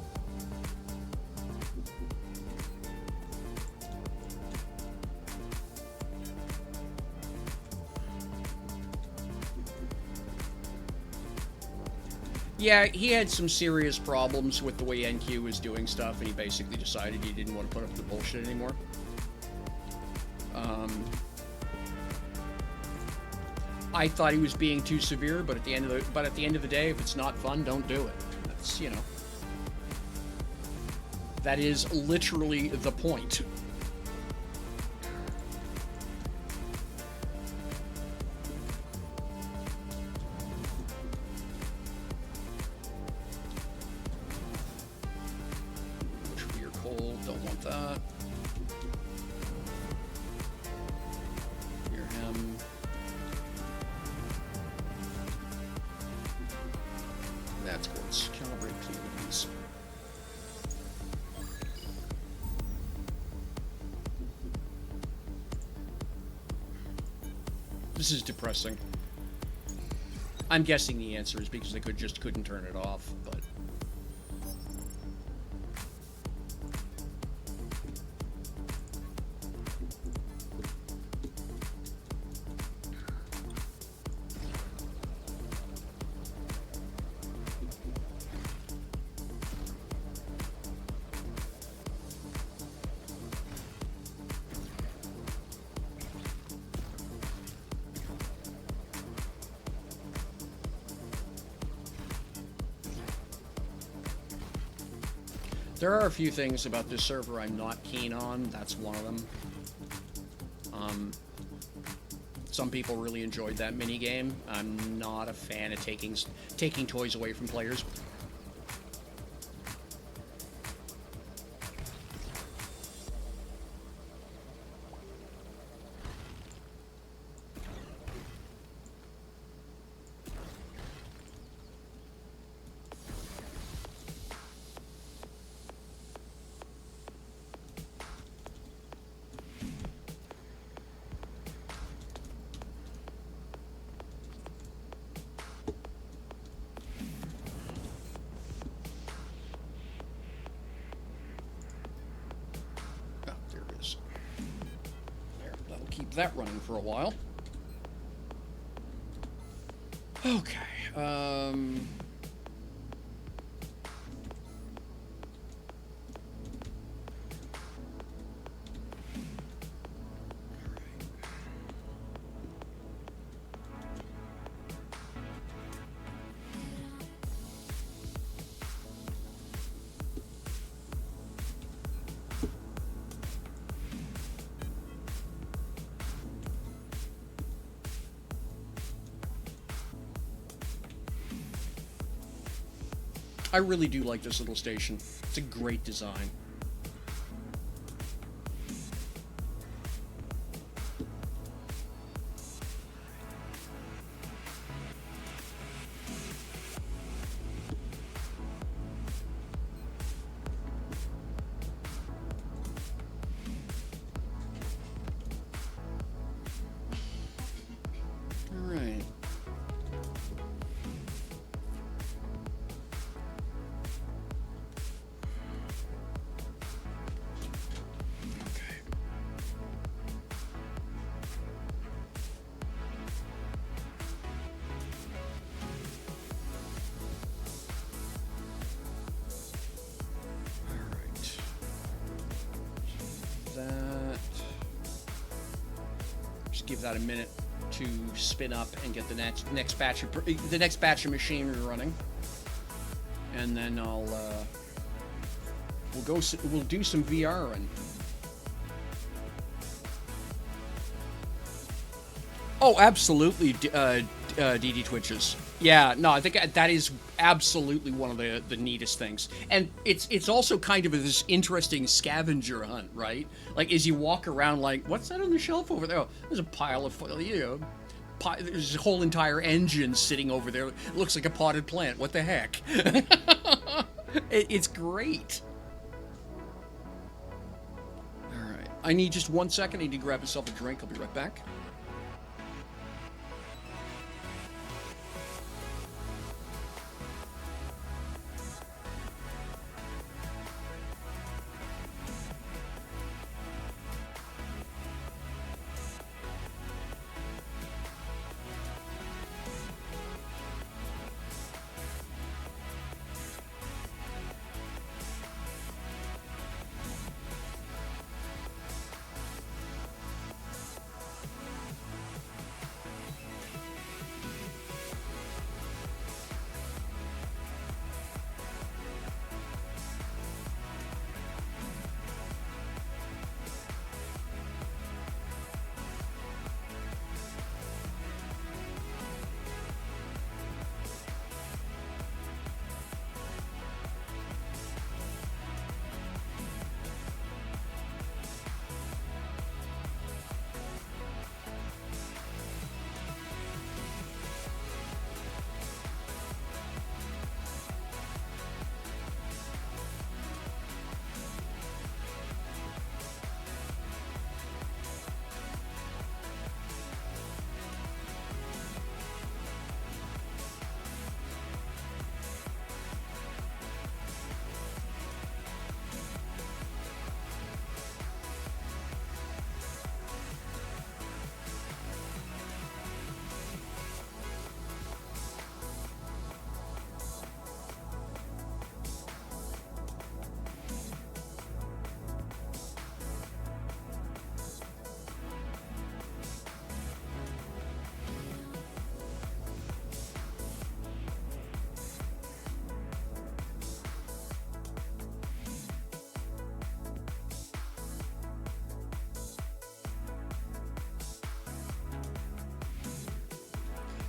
Yeah, he had some serious problems with the way NQ was doing stuff, and he basically decided he didn't want to put up with the bullshit anymore. I thought he was being too severe, but at the end of the day, if it's not fun, don't do it. That's, you know, that is literally the point. Your coal, don't want that. Your hem. That's quartz. Calibrate, please. This is depressing. I'm guessing the answer is because they couldn't turn it off, but there are a few things about this server I'm not keen on. That's one of them. Some people really enjoyed that minigame. I'm not a fan of taking toys away from players. That running for a while. Okay. I really do like this little station. It's a great design. Give that a minute to spin up and get the next batch of machinery running, and then we'll do some VRing. Oh, absolutely, DD Twitches. Yeah, no, I think that is absolutely one of the neatest things. And it's also kind of this interesting scavenger hunt, right? Like, as you walk around, like, what's that on the shelf over there? Oh, there's a pile of, there's a whole entire engine sitting over there. It looks like a potted plant. What the heck? It's great. All right. I need just 1 second. I need to grab myself a drink. I'll be right back.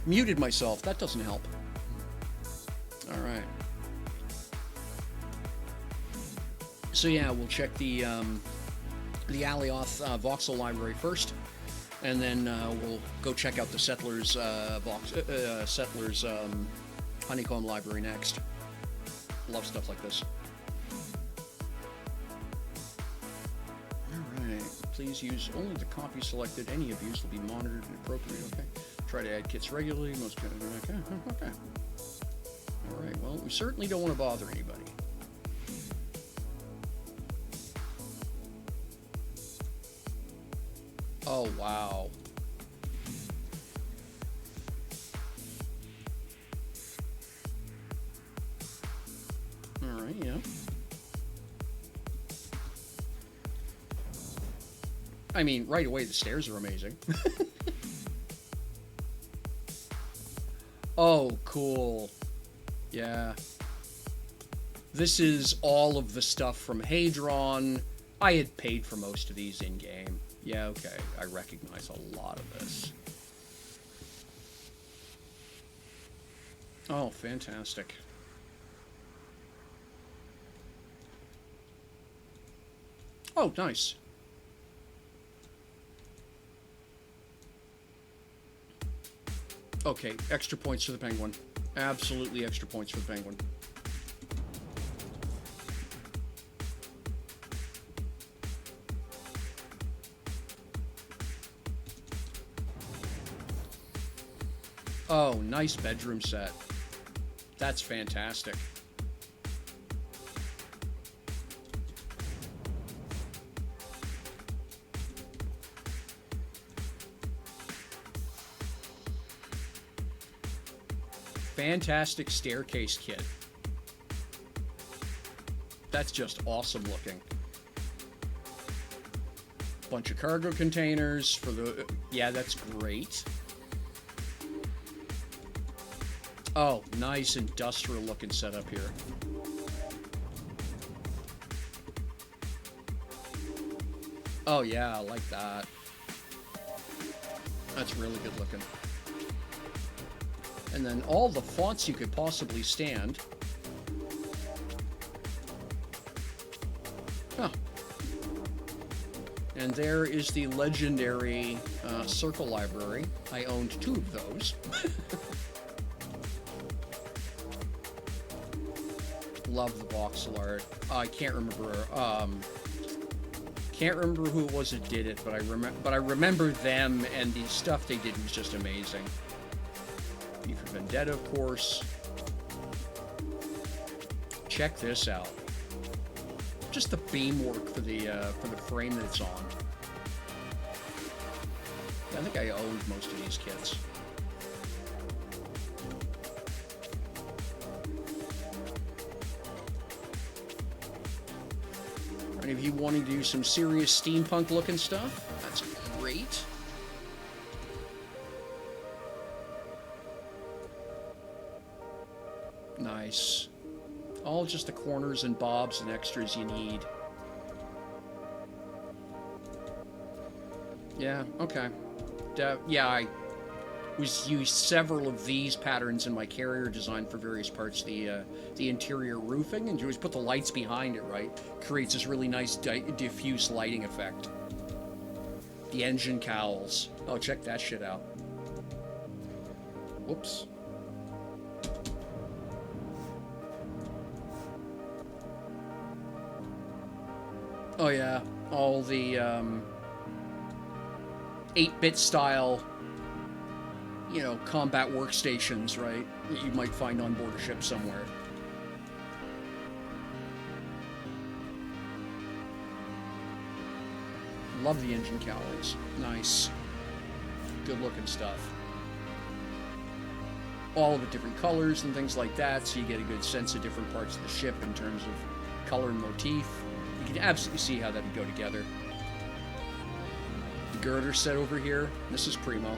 Muted myself. That doesn't help. All right. So yeah, we'll check the Alioth voxel library first, and then we'll go check out the Settlers honeycomb library next. Love stuff like this. All right. Please use only the copy selected. Any abuse will be monitored and appropriate. Okay. Try to add kits regularly. Most okay. Okay. All right. Well, we certainly don't want to bother anybody. Oh wow. All right. Yeah. I mean, right away the stairs are amazing. Oh, cool. Yeah. This is all of the stuff from Hadron. I had paid for most of these in-game. Yeah, okay. I recognize a lot of this. Oh, fantastic. Oh, nice. Okay, extra points for the penguin. Absolutely extra points for the penguin. Oh, nice bedroom set. That's fantastic. Fantastic staircase kit. That's just awesome looking. Bunch of cargo containers for the... Yeah, that's great. Oh, nice industrial looking setup here. Oh yeah, I like that. That's really good looking. And then all the fonts you could possibly stand. Huh. And there is the legendary Circle Library. I owned 2 of those. Love the voxel art. I can't remember. Can't remember who it was that did it, but I remember them, and the stuff they did was just amazing. V for Vendetta, of course. Check this out. Just the beamwork for the frame that it's on. I think I owned most of these kits. Any of you wanting to do some serious steampunk looking stuff? That's great. Nice. All just the corners and bobs and extras you need. Yeah, okay. Yeah, I used several of these patterns in my carrier design for various parts of the interior roofing, and you always put the lights behind it, right? Creates this really nice diffuse lighting effect. The engine cowls. Oh, check that shit out. Whoops. Oh yeah, all the 8-bit style, you know, combat workstations, right? That you might find on board a ship somewhere. Love the engine cowlings. Nice. Good looking stuff. All of it different colors and things like that, so you get a good sense of different parts of the ship in terms of color and motif. You can absolutely see how that would go together. The girder set over here, this is primo.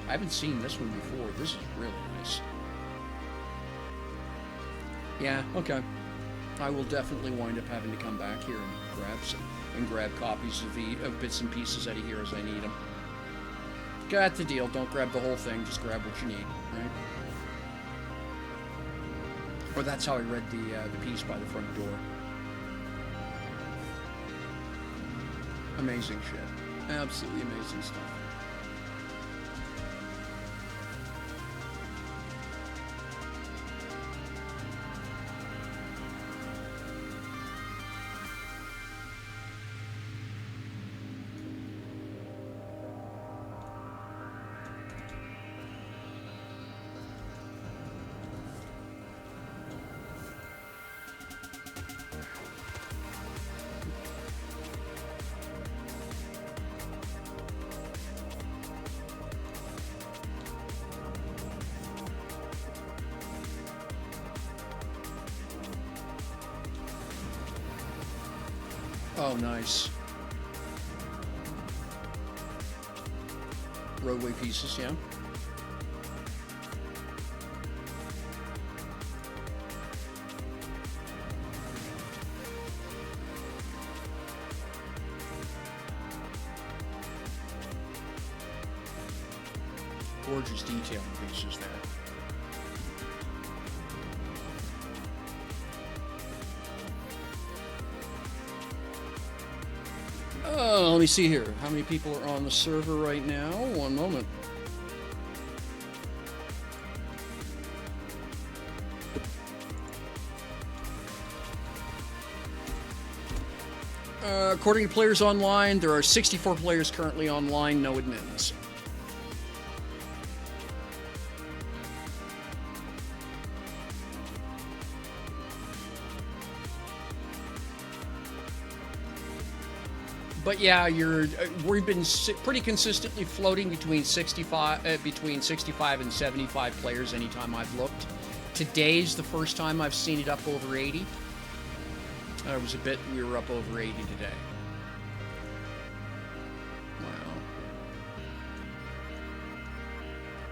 I haven't seen this one before. This is really nice. Yeah, okay. I will definitely wind up having to come back here and grab copies of bits and pieces out of here as I need them. Got the deal. Don't grab the whole thing. Just grab what you need, right? Or that's how I read the piece by the front door. Amazing shit. Absolutely amazing stuff. Oh, nice. Roadway pieces, yeah. Gorgeous detailing pieces there. Let me see here. How many people are on the server right now? One moment. According to Players Online, there are 64 players currently online, no admins. But yeah, we've been pretty consistently floating between 65 and 75 players anytime I've looked. Today's the first time I've seen it up over 80. It was a bit, we were up over 80 today. Wow.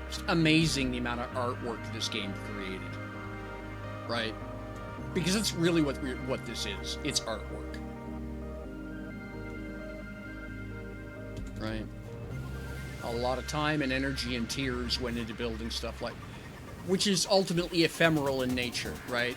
It's amazing the amount of artwork this game created. Right? Because that's really what this is. It's artwork. Right? A lot of time and energy and tears went into building stuff like, which is ultimately ephemeral in nature, right?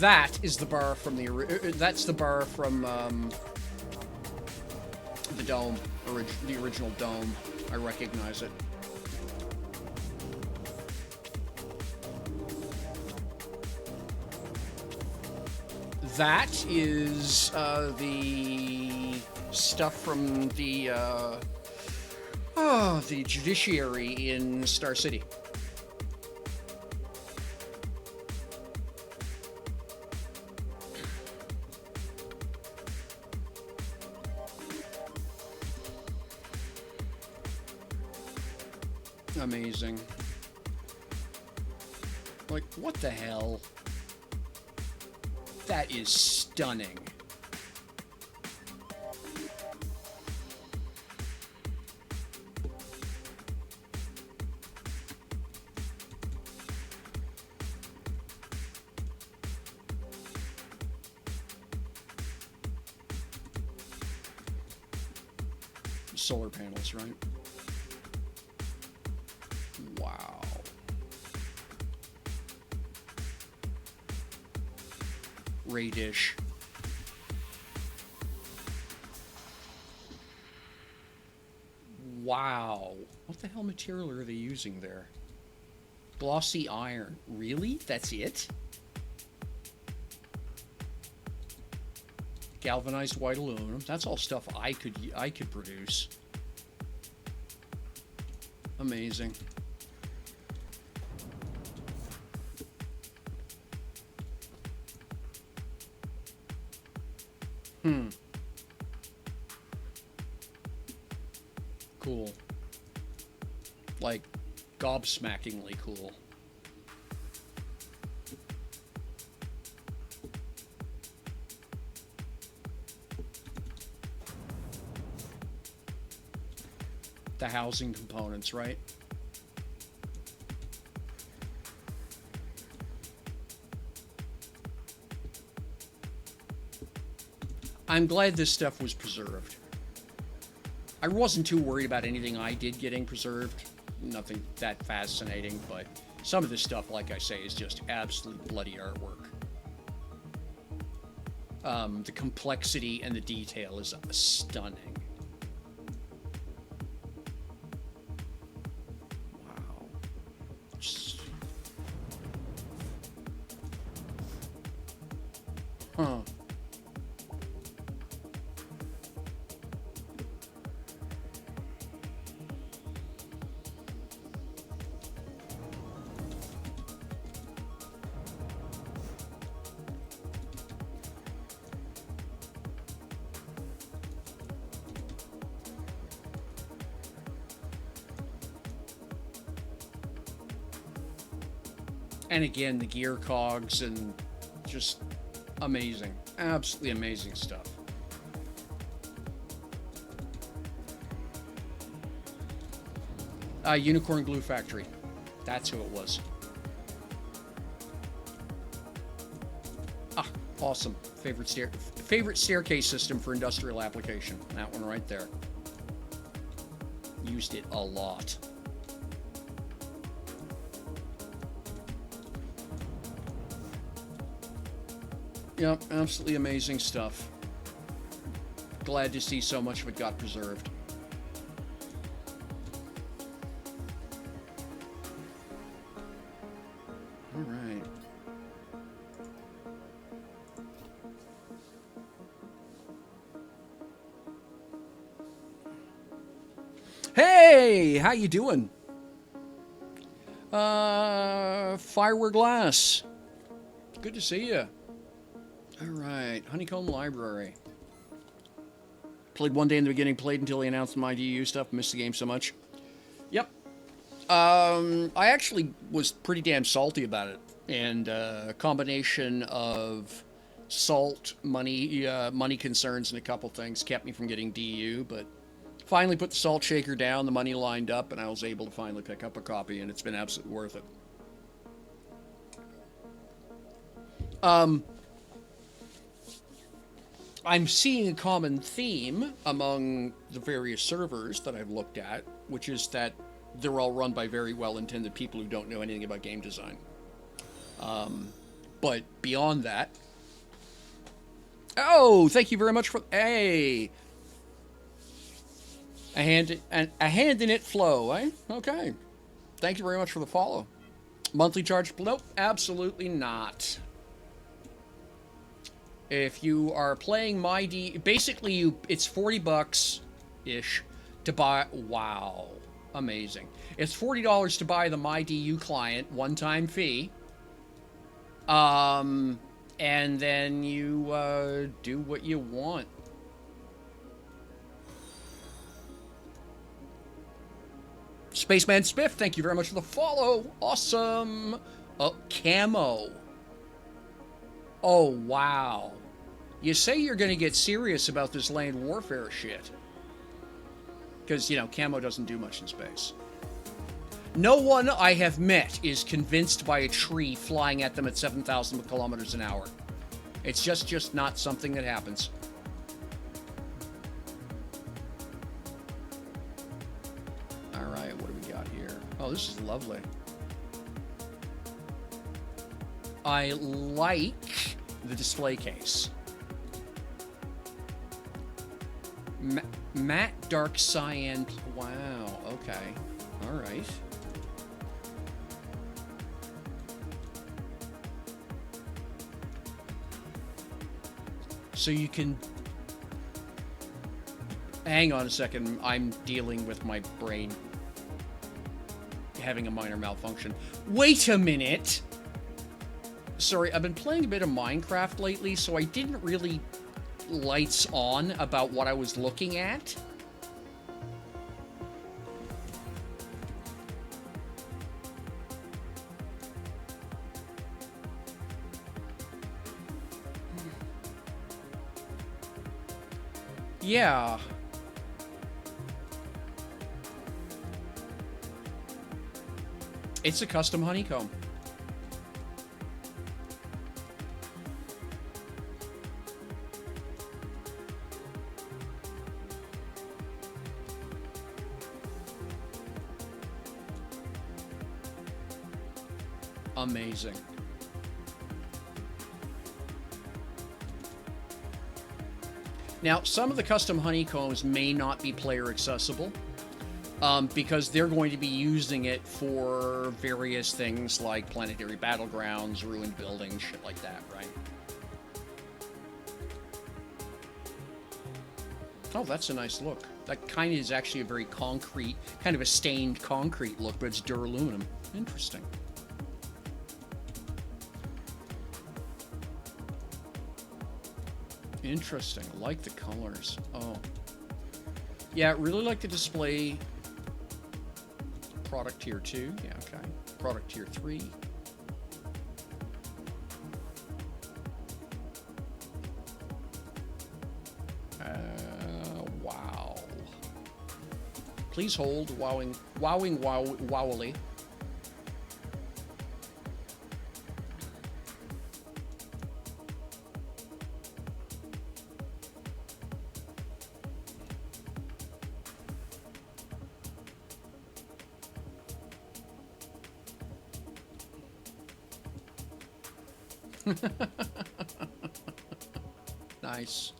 That is the bar from that's the bar from the dome, the original dome. I recognize it. That is the stuff from the judiciary in Star City. Amazing. Like, what the hell? That is stunning. Solar panels, right? Wow. Ray dish. Wow. What the hell material are they using there? Glossy iron. Really? That's it? Galvanized white aluminum. That's all stuff I could produce. Amazing. Cool. Like, gobsmackingly cool. The housing components, right? I'm glad this stuff was preserved. I wasn't too worried about anything I did getting preserved. Nothing that fascinating, but some of this stuff, like I say, is just absolute bloody artwork. The complexity and the detail is stunning. Wow. Huh. And again, the gear cogs and just amazing. Absolutely amazing stuff. Unicorn Glue Factory. That's who it was. Ah, awesome. Favorite staircase system for industrial application. That one right there. Used it a lot. Yep, absolutely amazing stuff. Glad to see so much of it got preserved. All right. Hey, how you doing? Fireware Glass. Good to see you. All right, Honeycomb Library. Played one day in the beginning, played until they announced myDU stuff, missed the game so much. Yep. I actually was pretty damn salty about it. And a combination of salt, money concerns, and a couple things kept me from getting DU, but finally put the salt shaker down, the money lined up, and I was able to finally pick up a copy, and it's been absolutely worth it. I'm seeing a common theme among the various servers that I've looked at, which is that they're all run by very well-intended people who don't know anything about game design. But beyond that... Oh, thank you very much for... Hey! A hand in it flow, eh? Okay. Thank you very much for the follow. Monthly charge? Nope, absolutely not. If you are playing myDU, basically it's $40-ish to buy. Wow, amazing! It's $40 to buy the myDU client, one-time fee. And then you do what you want. Spaceman Spiff, thank you very much for the follow. Awesome. Oh, camo. Oh, wow. You say you're going to get serious about this land warfare shit. Because, you know, camo doesn't do much in space. No one I have met is convinced by a tree flying at them at 7,000 kilometers an hour. It's just not something that happens. All right, what do we got here? Oh, this is lovely. I like the display case. Matte dark cyan. Wow, okay. All right. So you can... Hang on a second. I'm dealing with my brain having a minor malfunction. Wait a minute! Sorry, I've been playing a bit of Minecraft lately, so I didn't really lights on about what I was looking at. Yeah. It's a custom honeycomb. Amazing. Now, some of the custom honeycombs may not be player accessible because they're going to be using it for various things like planetary battlegrounds, ruined buildings, shit like that, right? Oh, that's a nice look. That kind of is actually a very concrete, kind of a stained concrete look, but it's duraluminum. Interesting. Interesting. I like the colors. Oh. Yeah, really like the display. Product tier 2. Yeah, okay. Product tier 3. Please hold. Wowing, wowily. Nice.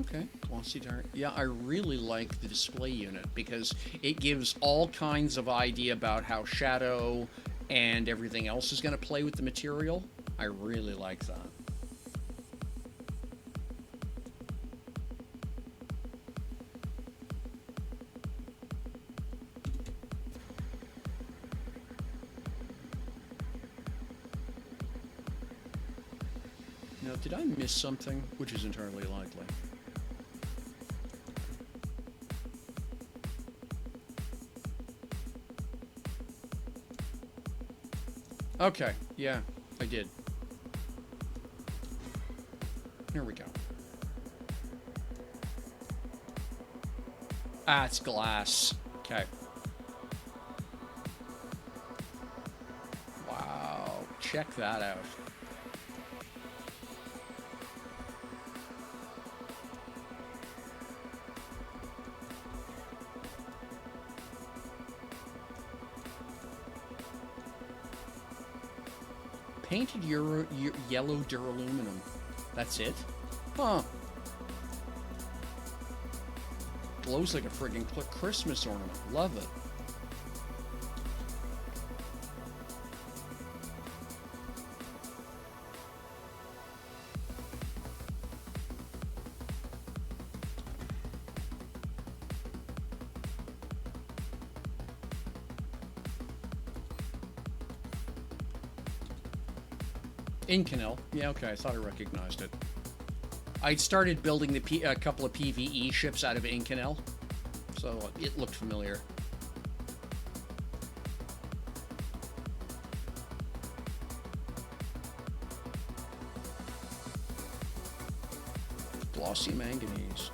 Okay, glossy dark. Yeah, I really like the display unit because it gives all kinds of idea about how shadow and everything else is going to play with the material. I really like that. Now, did I miss something? Which is entirely likely. Okay, yeah, I did. Here we go. Ah, it's glass. Okay. Wow, check that out. Painted yellow duraluminum. That's it? Huh. Glows like a friggin' Christmas ornament. Love it. Inconel. Yeah, okay, I thought I recognized it. I'd started building a couple of PvE ships out of Inconel, so it looked familiar. Glossy manganese.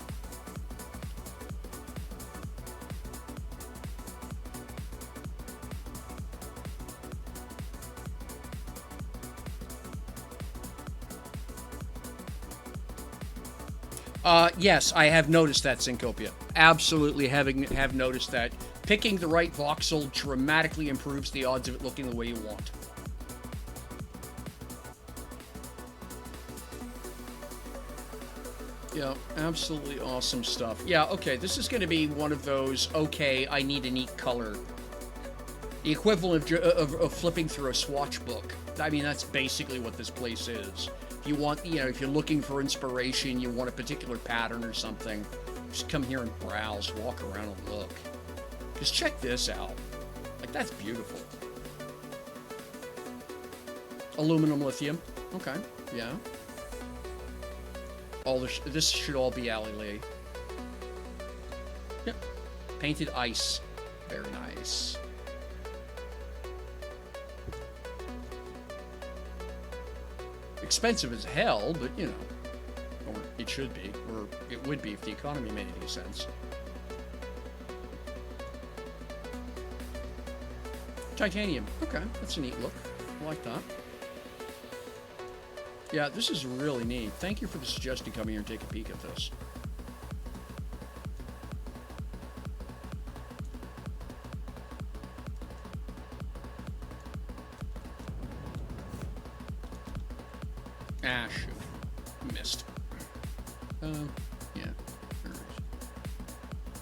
Yes, I have noticed that, Syncopia. Absolutely have noticed that. Picking the right voxel dramatically improves the odds of it looking the way you want. Yeah, absolutely awesome stuff. Yeah, okay, this is going to be one of those, okay, I need a neat color. The equivalent of flipping through a swatch book. I mean, that's basically what this place is. If you want, you know, if you're looking for inspiration, you want a particular pattern or something, just come here and browse, walk around and look. Just check this out. Like, that's beautiful. Aluminum lithium. Okay, yeah. All this should all be alley. Yep. Painted ice. Very nice. Expensive as hell, but you know, or it should be, or it would be if the economy made any sense. Titanium. Okay, that's a neat look. I like that. Yeah, this is really neat. Thank you for the suggestion to come here and take a peek at this. Ah, shoot. Missed. Yeah. There it is.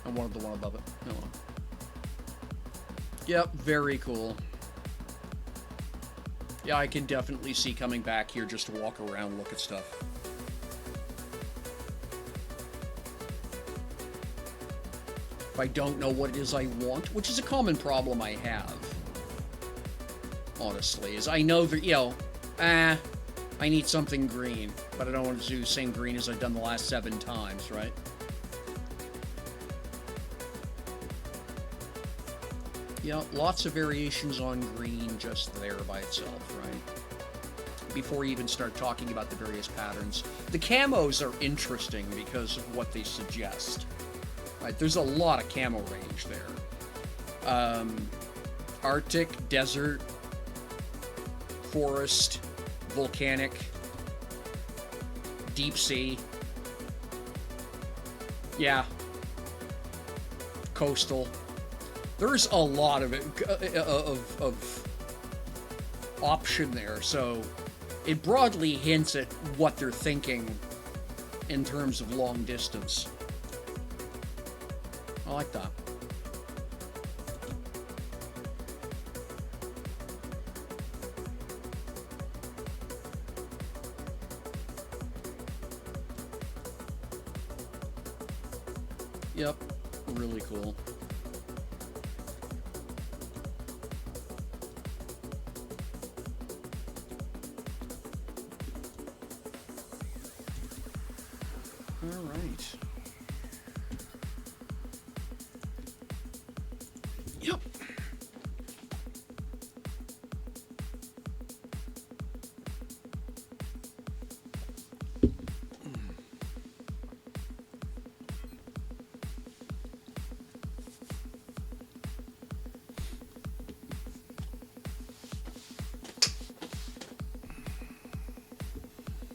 I wanted the one above it. Oh well. Yep, very cool. Yeah, I can definitely see coming back here just to walk around, look at stuff. If I don't know what it is I want, which is a common problem I have, honestly, is I know that, you know, I need something green, but I don't want to do the same green as I've done the last 7 times, right? Yeah, lots of variations on green just there by itself, right? Before you even start talking about the various patterns. The camos are interesting because of what they suggest. Right, there's a lot of camo range there. Arctic, desert, forest, volcanic, deep sea. Yeah. Coastal. There's a lot of it, of option there, so it broadly hints at what they're thinking in terms of long distance. I like that. Yep, really cool. All right. Yep.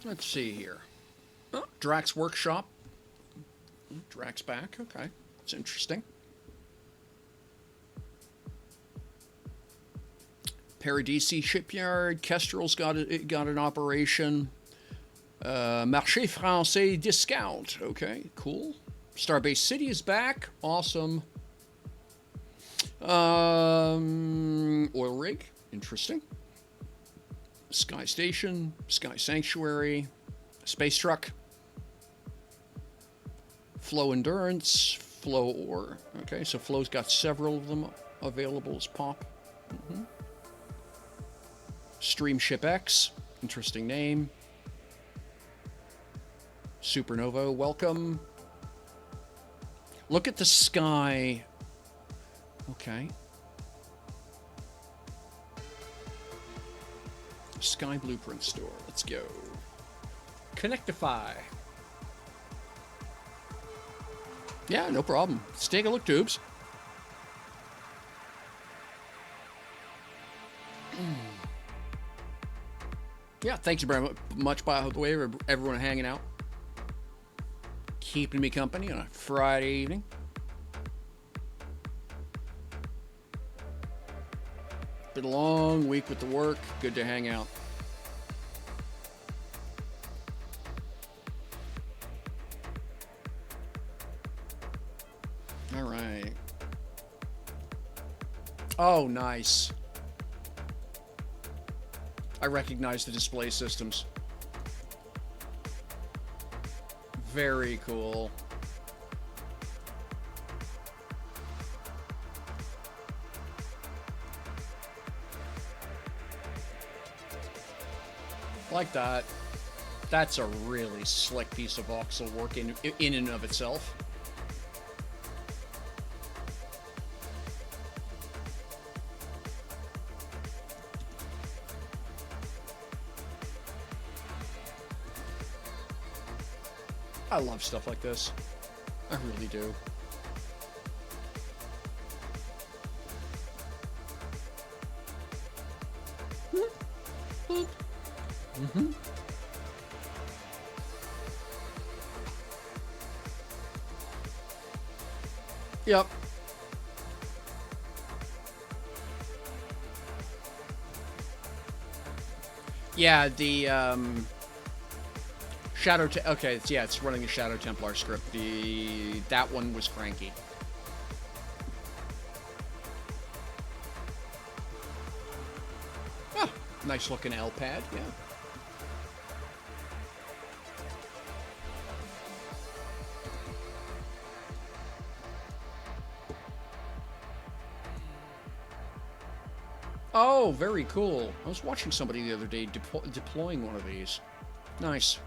Let's see here. Oh, Drax Workshop. Drax back. Okay, it's interesting. Paradisi Shipyard. Kestrel's got an operation. Marché Français Discount. Okay, cool. Starbase City is back. Awesome. Oil rig. Interesting. Sky Station. Sky Sanctuary. Space Truck. Flow Endurance. Flow Ore. Okay, so Flow's got several of them available as pop. Streamship X. Interesting name. Supernova, welcome. Look at the sky. Okay. Sky Blueprint Store. Let's go. Connectify. Yeah, no problem. Let's take a look, tubes. Yeah, thank you very much, by the way, everyone hanging out. Keeping me company on a Friday evening. Been a long week with the work. Good to hang out. All right. Oh, nice. I recognize the display systems. Very cool. Like that. That's a really slick piece of voxel work in and of itself. I love stuff like this. I really do. Mm-hmm. Yep. Yeah, the Shadow. Okay, yeah, it's running a Shadow Templar script. That one was cranky. Ah, nice looking L pad. Yeah. Oh, very cool. I was watching somebody the other day deploying one of these. Nice.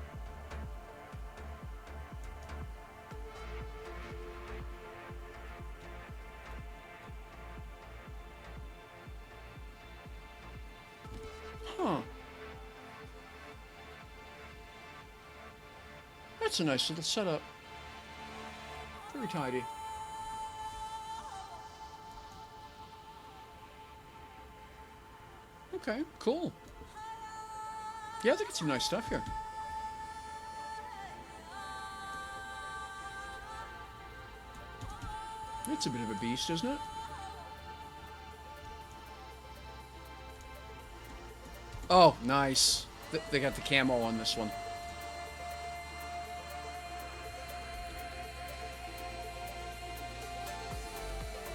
That's a nice little setup. Very tidy. Okay, cool. Yeah, I think it's some nice stuff here. It's a bit of a beast, isn't it? Oh, nice. They got the camo on this one.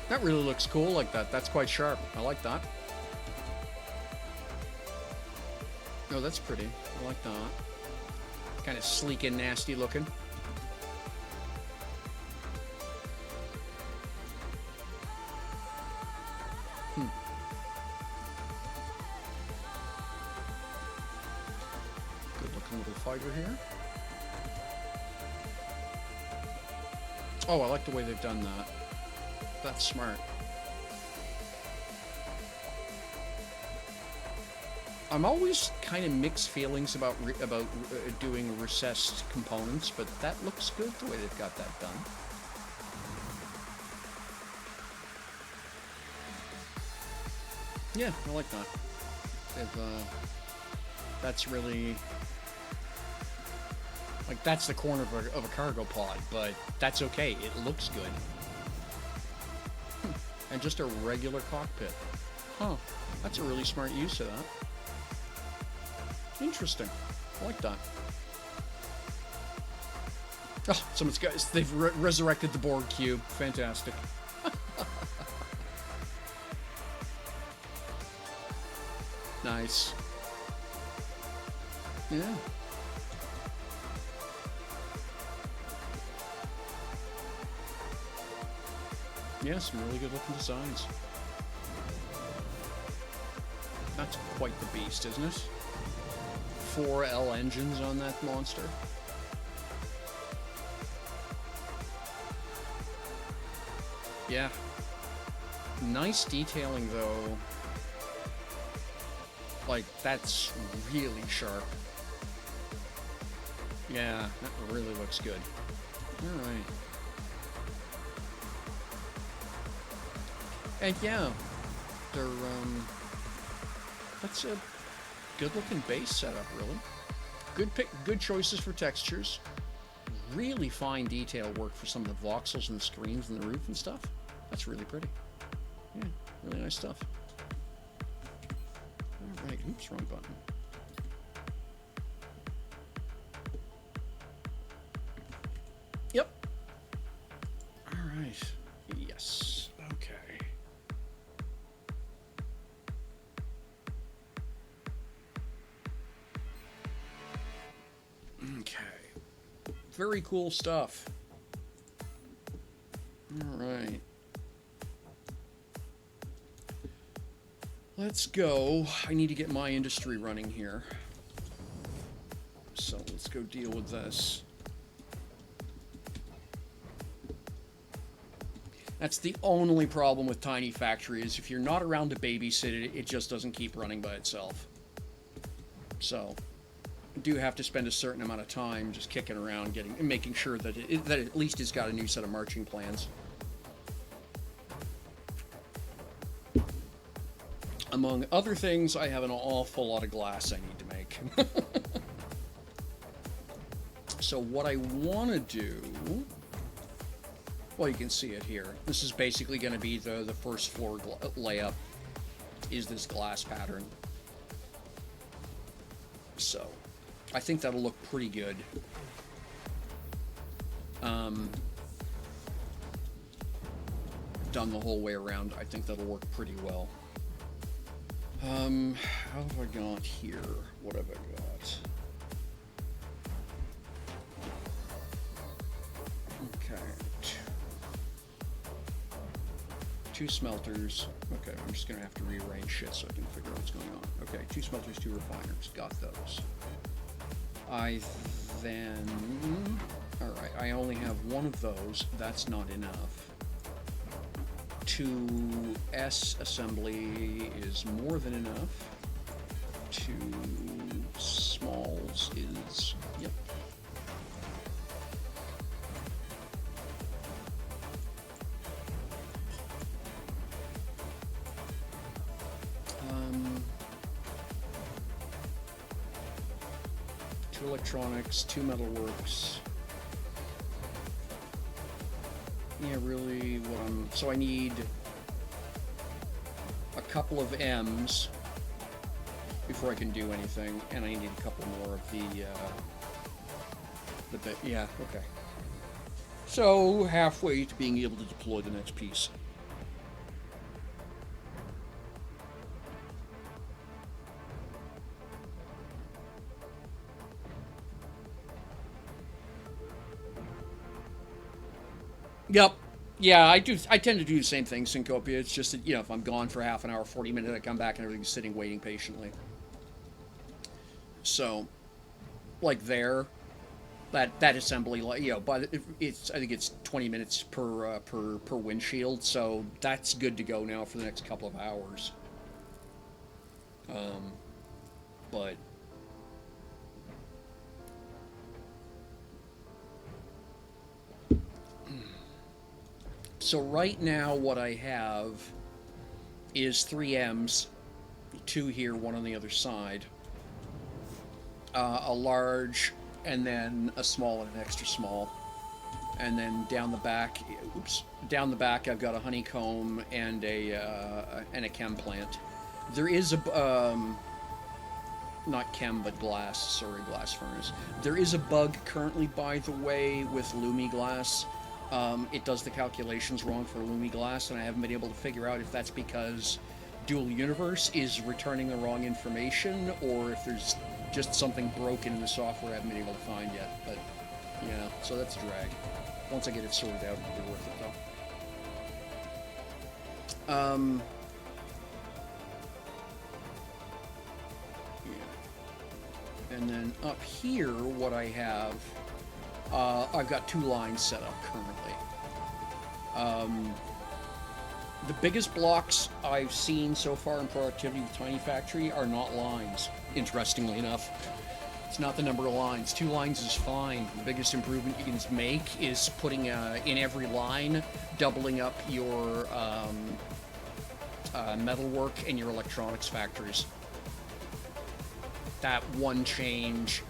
That really looks cool like that. That's quite sharp. I like that. Oh, that's pretty. I like that. Kind of sleek and nasty looking. Good looking little fighter here. Oh, I like the way they've done that. That's smart. I'm always kind of mixed feelings about doing recessed components, but that looks good the way they've got that done. Yeah, I like that. That's really like that's the corner of a cargo pod, but that's okay. It looks good. And just a regular cockpit. Huh. That's a really smart use of that. Interesting. I like that. Oh, they've resurrected the Borg cube. Fantastic. Nice. Yeah. Yeah, some really good looking designs. That's quite the beast, isn't it? 4 L engines on that monster. Yeah. Nice detailing, though. Like, that's really sharp. Yeah, that really looks good. Alright. And yeah, they're, that's a good-looking base setup, really. Good choices for textures. Really fine detail work for some of the voxels and the screens and the roof and stuff. That's really pretty. Yeah, really nice stuff. Alright, oops, wrong button. Yep. Alright. Yes. Okay. Okay. Very cool stuff. Alright. Let's go. I need to get my industry running here. So let's go deal with this. That's the only problem with Tiny Factory is if you're not around to babysit it, it just doesn't keep running by itself. So, I do have to spend a certain amount of time just kicking around, making sure that that at least it's got a new set of marching plans. Among other things, I have an awful lot of glass I need to make. So what I want to do... Well, you can see it here. This is basically going to be the first floor layup, is this glass pattern. So, I think that'll look pretty good. Done the whole way around, I think that'll work pretty well. How have I got here? What have I got? Okay. 2 smelters. Okay, I'm just gonna have to rearrange shit so I can figure out what's going on. Okay, 2 smelters, 2 refiners. Got those. Alright, I only have 1 of those. That's not enough. 2 S assembly is more than enough. 2 smalls is, yep. 2 electronics, 2 metalworks. Yeah, really, what I'm... So I need a couple of M's before I can do anything, and I need a couple more of the bit. Yeah, okay. So, halfway to being able to deploy the next piece. Yep. Yeah, I do. I tend to do the same thing, Syncopia. It's just that, you know, if I'm gone for half an hour, 40 minutes, I come back and everything's sitting waiting patiently. So, like there, that assembly, like, you know, but it's, I think it's 20 minutes per windshield, so that's good to go now for the next couple of hours. But so right now what I have is 3 M's, 2 here, 1 on the other side, a large, and then a small and an extra small. And then down the back, down the back I've got a honeycomb and a chem plant. There is a, not chem, but glass, sorry, glass furnace. There is a bug currently, by the way, with Lumi glass. It does the calculations wrong for Lumi glass, and I haven't been able to figure out if that's because Dual Universe is returning the wrong information, or if there's just something broken in the software I haven't been able to find yet. But yeah, so that's a drag. Once I get it sorted out, it'll be worth it, though. Yeah. And then up here, what I have, I've got 2 lines set up currently. The biggest blocks I've seen so far in productivity with Tiny Factory are not lines, interestingly enough. It's not the number of lines. 2 lines is fine. The biggest improvement you can make is putting in every line, doubling up your metalwork and your electronics factories. That one change,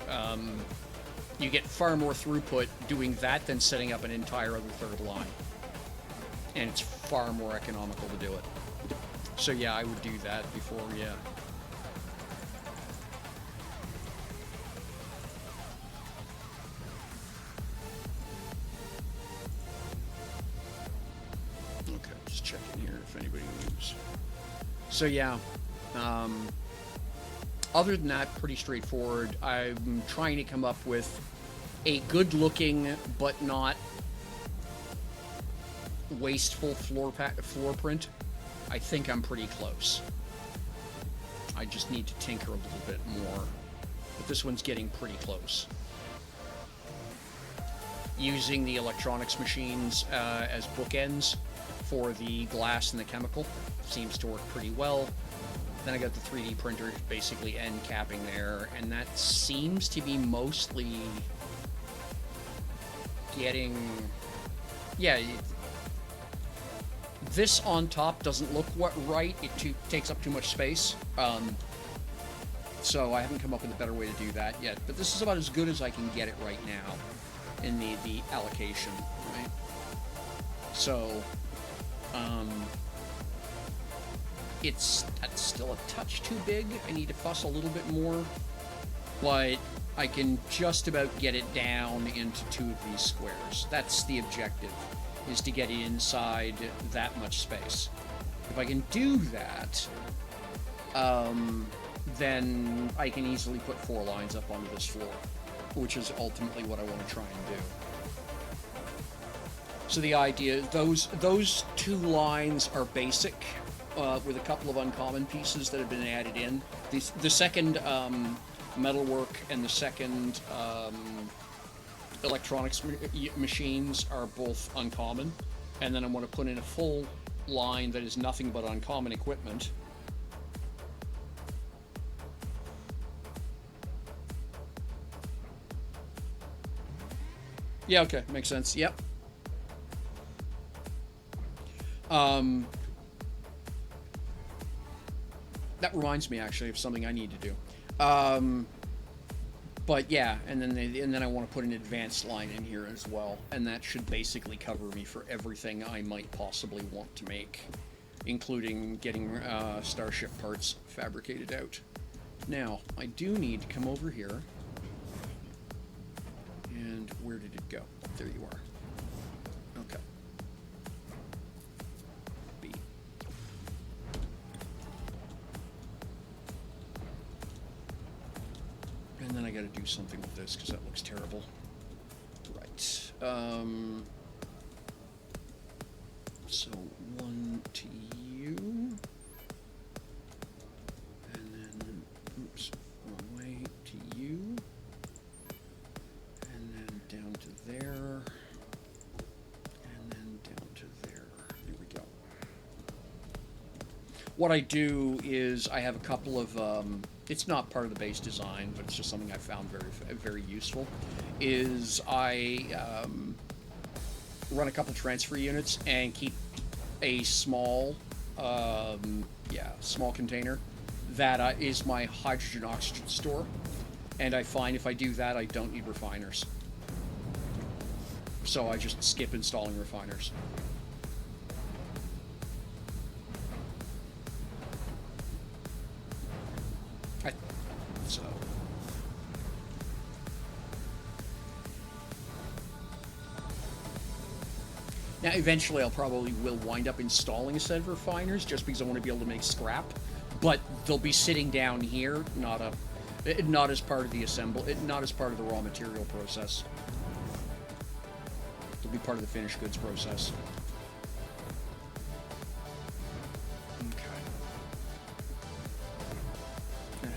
you get far more throughput doing that than setting up an entire other 3rd line. And it's far more economical to do it. So yeah, I would do that before, yeah. Okay, just checking here if anybody moves. So yeah, other than that, pretty straightforward. I'm trying to come up with a good-looking but not wasteful floor print. I think I'm pretty close. I just need to tinker a little bit more, but this one's getting pretty close. Using the electronics machines as bookends for the glass and the chemical seems to work pretty well. Then I got the 3D printer basically end capping there, and that seems to be mostly getting, yeah, this on top doesn't look right. It takes up too much space. So I haven't come up with a better way to do that yet. But this is about as good as I can get it right now in the allocation, right? So, that's still a touch too big. I need to fuss a little bit more. But I can just about get it down into 2 of these squares. That's the objective, is to get it inside that much space. If I can do that, then I can easily put 4 lines up onto this floor, which is ultimately what I want to try and do. So the idea, those 2 lines are basic, with a couple of uncommon pieces that have been added in. The second metalwork and the second electronics machines are both uncommon, and then I want to put in a full line that is nothing but uncommon equipment. Yeah, okay, makes sense. Yep. That reminds me, actually, of something I need to do. But yeah, and then I want to put an advanced line in here as well, and that should basically cover me for everything I might possibly want to make, including getting Starship parts fabricated out. Now, I do need to come over here, and where did it go? There you are. Okay. B. And then I gotta do something with this, because that looks terrible. Right. So, 1 to you. And then, oops, wrong way, to you. And then down to there. And then down to there. There we go. What I do is I have a couple of, it's not part of the base design, but it's just something I found very useful, is I run a couple transfer units and keep a small, small container that is my hydrogen oxygen store. And I find if I do that, I don't need refiners. So I just skip installing refiners. So. Now, eventually, I'll probably will wind up installing a set of refiners just because I want to be able to make scrap, but they'll be sitting down here, not as part of the not as part of the raw material process. They'll be part of the finished goods process.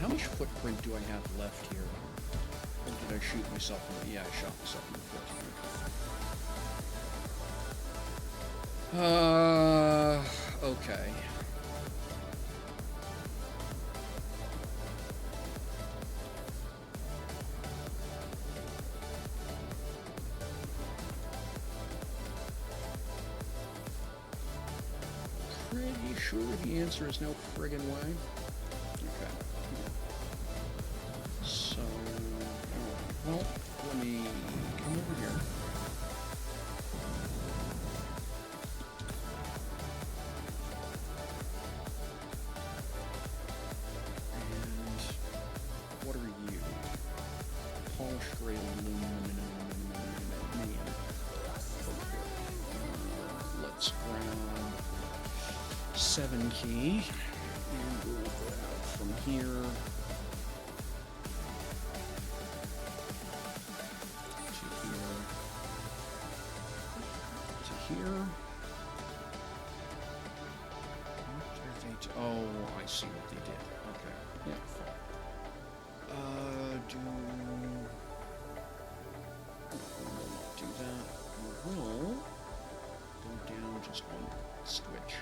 How much footprint do I have left here? Or did I shoot myself in the... Yeah, I shot myself in the foot. Okay. Pretty sure the answer is no friggin' way. Okay. So, well, let me come over here. And what are you? Polished gray aluminum. Let's grab 7 key, and we'll grab from here. Here. Oh, I see what they did. Okay. Yeah, do that. We'll go down just one switch.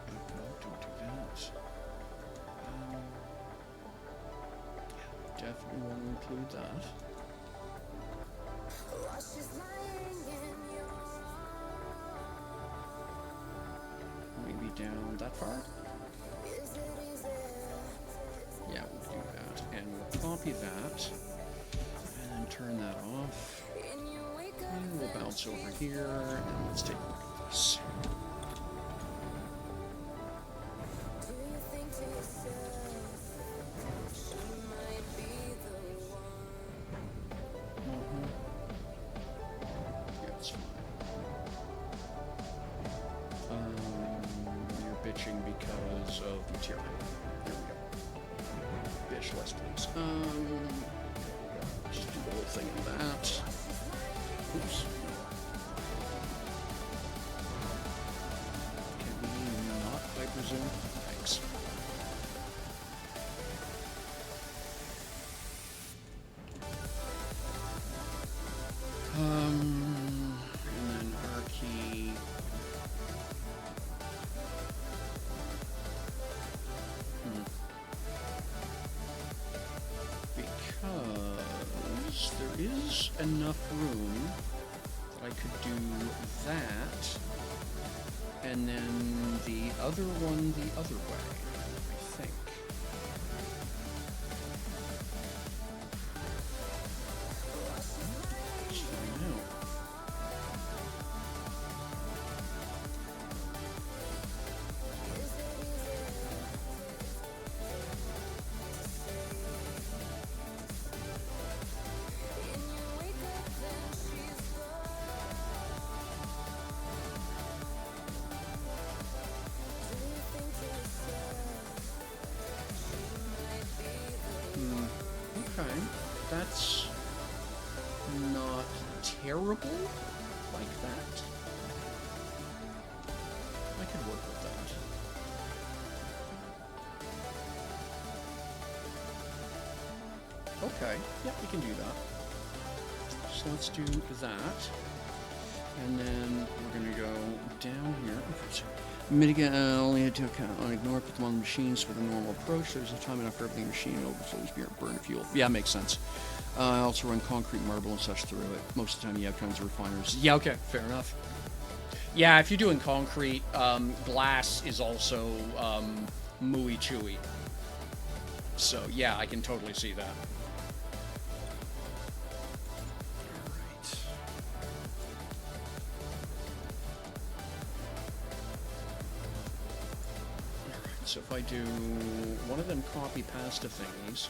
No, don't do that. Definitely want to include that. Maybe down that far? Yeah, we'll do that. And we'll copy that. And then turn that off. And we'll bounce over here. And let's take a look at this. Because of material. There we go. Bitch, less please. Just do the whole thing in that. Oops. Can we not, I presume? Thanks. And then our key. Because there is enough room that I could do that, and then the other one the other way, I think. Okay, that's not terrible like that. I could work with that. Okay, yep, we can do that. So let's do that. And then we're going to go down here. Mitigate only had to account on ignore, put them on the machines with a normal approach. There's a time enough for everything machine overflows, burn fuel. Yeah, makes sense. I also run concrete, marble, and such through it. Most of the time you have tons of refiners. Yeah, okay, fair enough. Yeah, if you're doing concrete, glass is also mooey chewy. So yeah, I can totally see that. So if I do one of them copy pasta thingies,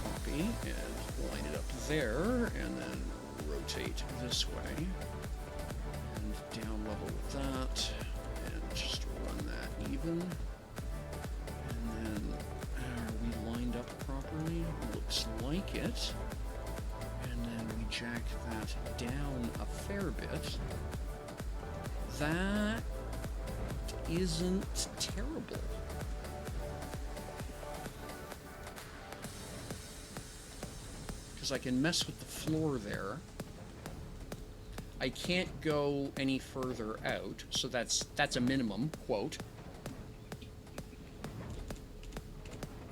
copy, and line it up there, and then rotate this way, and down level with that, and just run that even. And then, are we lined up properly? Looks like it. And then we jack that down a fair bit. That isn't terrible. Because I can mess with the floor there. I can't go any further out, so that's a minimum, quote.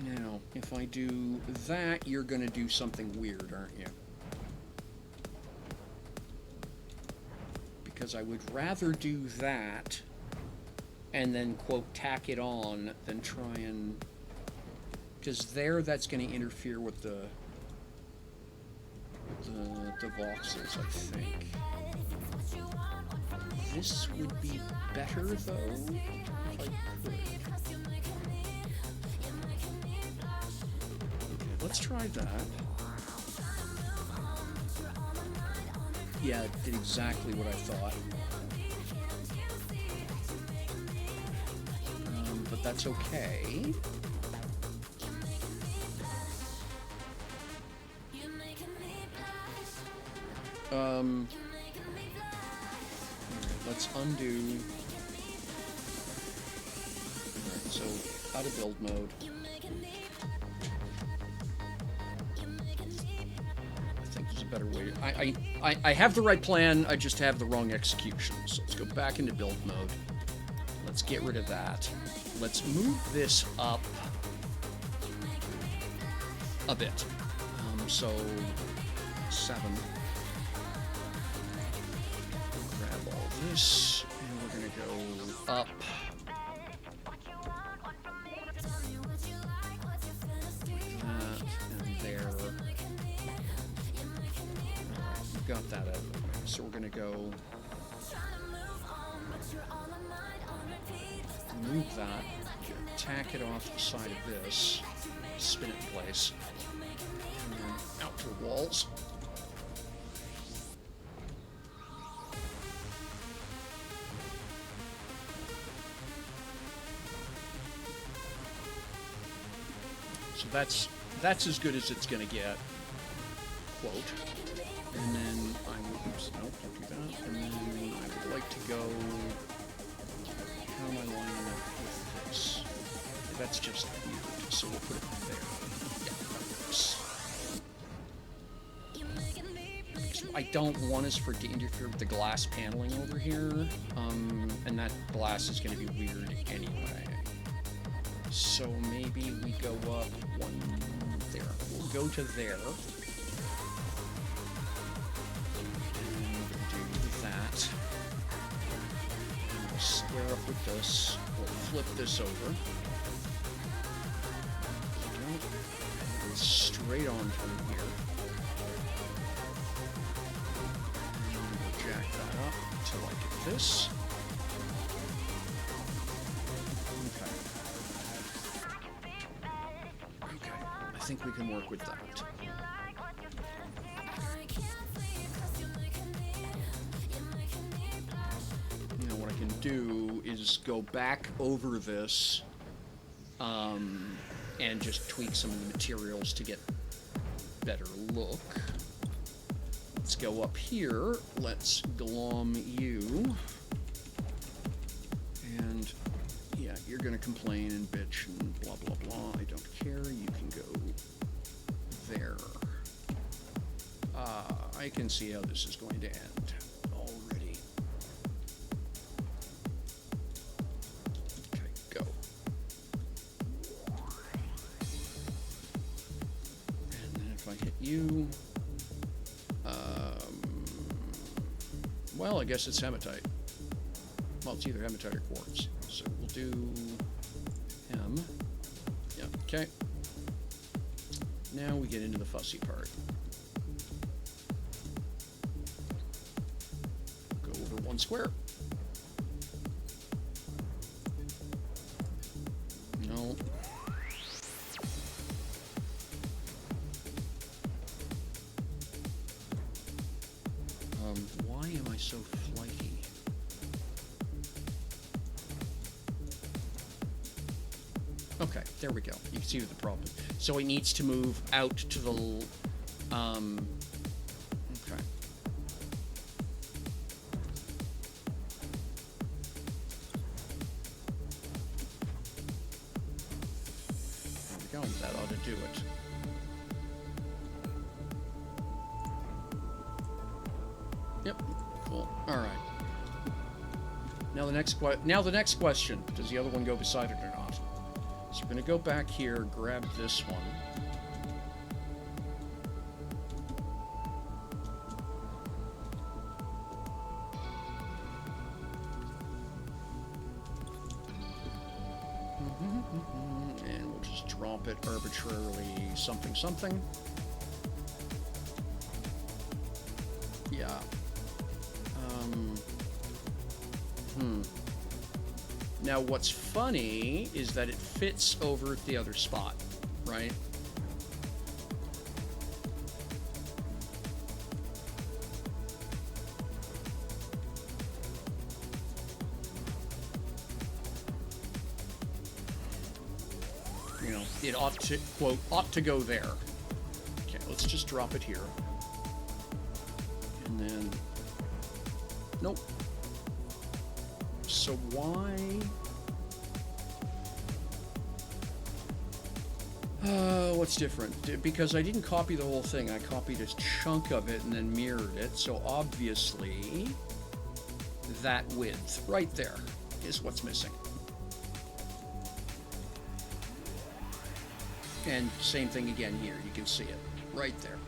Now, if I do that, you're going to do something weird, aren't you? Because I would rather do that and then, quote, tack it on, than try and... Because there, that's going to interfere with the voxels, I think. This would be better, though, if I could. Okay, let's try that. Yeah, it did exactly what I thought. But that's okay. Let's undo. Alright, so out of build mode. I think there's a better way. I have the right plan, I just have the wrong execution. So let's go back into build mode. Let's get rid of that. Let's move this up a bit. So 7. Grab all this, and we're gonna go up. That and there. Alright, we've got that out of the way. So we're gonna go move that, tack it off the side of this, spin it in place, and then out to the walls. So that's as good as it's gonna get, quote. And then I would, oops, nope, don't do that. And then I would like to go, how am I lining up with this? That's just weird, so we'll put it there. Yeah, that works. What I don't want is for it to interfere with the glass paneling over here, and that glass is going to be weird anyway. So maybe we go up one there. We'll go to there. And do that. And we'll square up with this. We'll flip this over. Go straight on from here. And we'll jack that up to like this. I think we can work with that. Now what I can do is go back over this and just tweak some of the materials to get better look. Let's go up here. Let's glom you. And yeah, you're gonna complain and bitch and blah blah blah. I don't care. You can go there. I can see how this is going to end already. Okay, go. And then if I hit you, well, I guess it's hematite. Well, it's either hematite or quartz. So we'll do hem. Yeah, okay. Now we get into the fussy part. Go over one square. No. Why am I so flighty? Okay, there we go. You can see the problem. So it needs to move out to the, okay. There we go. That ought to do it. Yep. Cool. All right. Now the next question: does the other one go beside it or not? So we're going to go back here, grab this one. And we'll just drop it arbitrarily something something. Yeah. Now what's funny is that it fits over at the other spot, right? You know, it ought to, quote, ought to go there. Okay, let's just drop it here. And then, nope. So why? What's different? Because I didn't copy the whole thing. I copied a chunk of it and then mirrored it. So obviously, that width right there is what's missing. And same thing again here. You can see it right there.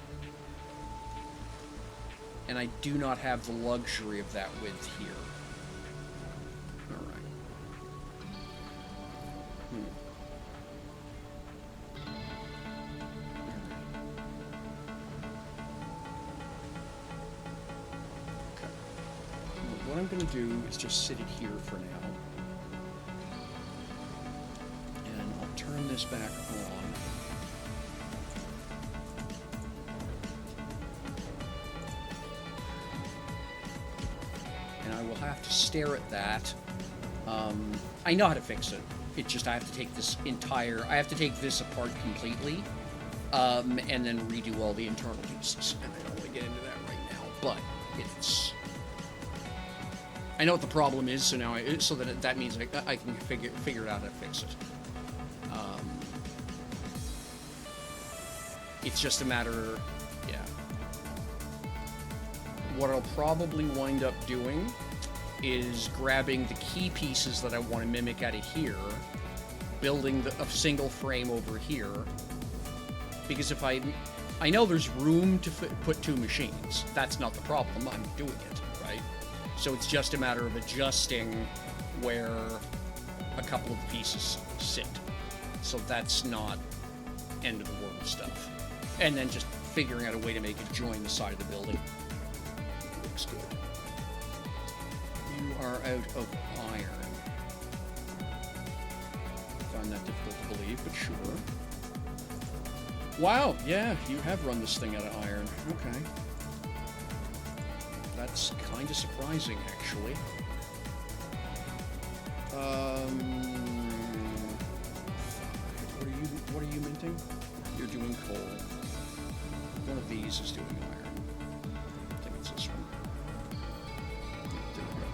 And I do not have the luxury of that width here. What I'm going to do is just sit it here for now. And I'll turn this back on. And I will have to stare at that. I know how to fix it. It's just I have to take this apart completely. And then redo all the internal pieces. And I don't want to get into that right now. But it's... I know what the problem is, so now that means I can figure out how to fix it. It's just a matter, yeah. What I'll probably wind up doing is grabbing the key pieces that I want to mimic out of here, building a single frame over here, because if I know there's room to put two machines. That's not the problem. I'm doing it, right? So it's just a matter of adjusting where a couple of pieces sit. So that's not end of the world stuff. And then just figuring out a way to make it join the side of the building. Looks good. You are out of iron. I find that difficult to believe, but sure. Wow, yeah, you have run this thing out of iron. Okay. That's kind of surprising, actually. What are you minting? You're doing coal. One of these is doing iron. I think it's this one. There we go.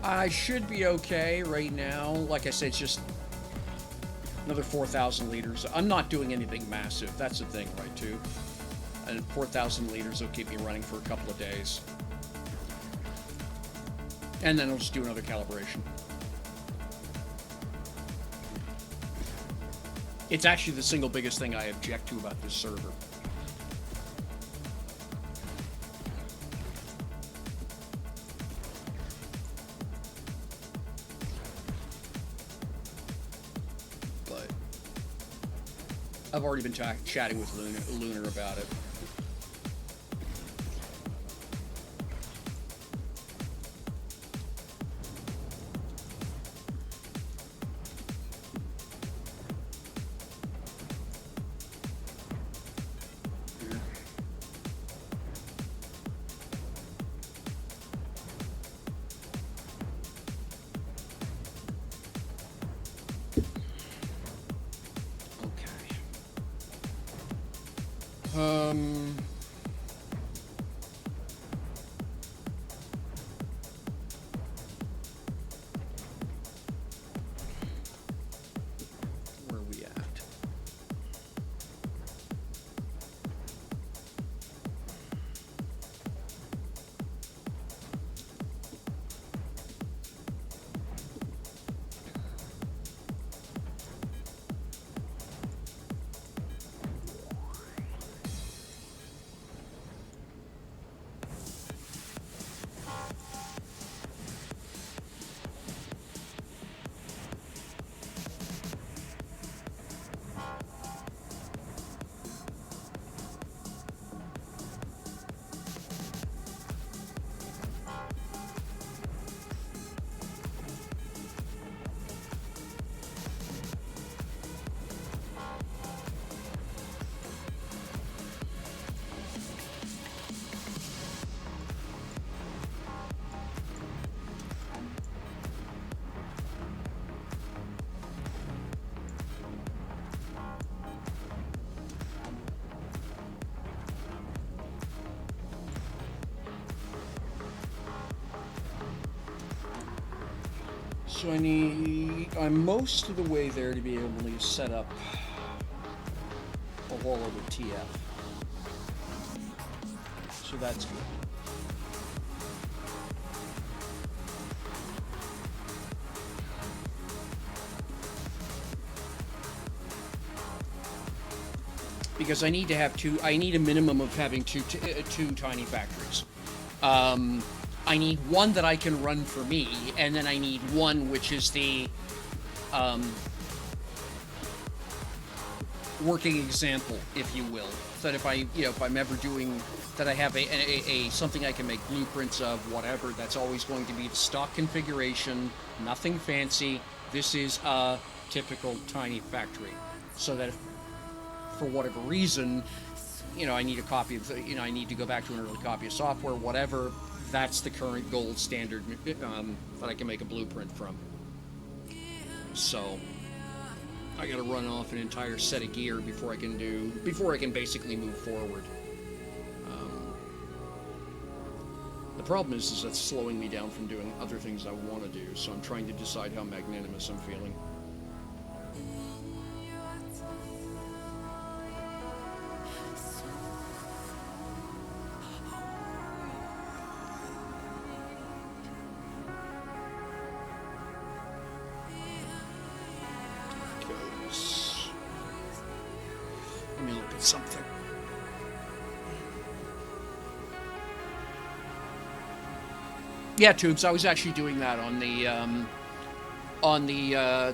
I should be okay right now. Like I said, it's just another 4,000 liters. I'm not doing anything massive. That's the thing, right, too? And 4,000 liters will keep me running for a couple of days. And then I'll just do another calibration. It's actually the single biggest thing I object to about this server. I've already been chatting with Lunar about it. Where are we at? So I'm most of the way there to be able to set up a wall over TF. So that's good. Because I need to have I need a minimum of having two tiny factories. I need one that I can run for me, and then I need one which is the working example, if you will. So that if I'm ever doing that, I have a something I can make blueprints of, whatever. That's always going to be the stock configuration, nothing fancy. This is a typical tiny factory, so that if, for whatever reason, I need a copy of, I need to go back to an early copy of software, whatever. That's the current gold standard that I can make a blueprint from. So I got to run off an entire set of gear before I can basically move forward. The problem is that's slowing me down from doing other things I want to do. So I'm trying to decide how magnanimous I'm feeling. Let me look at something. Yeah, tubes. I was actually doing that on the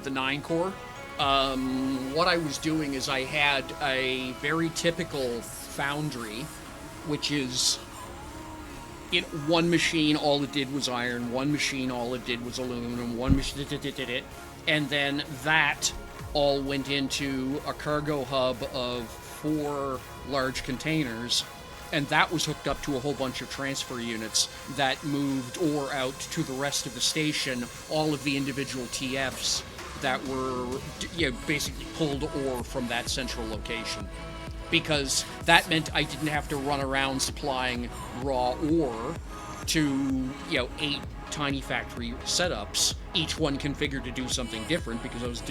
9 core. What I was doing is I had a very typical foundry, which is in one machine all it did was iron, one machine all it did was aluminum, one machine and then that all went into a cargo hub of 4 large containers, and that was hooked up to a whole bunch of transfer units that moved ore out to the rest of the station, all of the individual TFs that were, basically pulled ore from that central location. Because that meant I didn't have to run around supplying raw ore to, 8 tiny factory setups, each one configured to do something different, because I was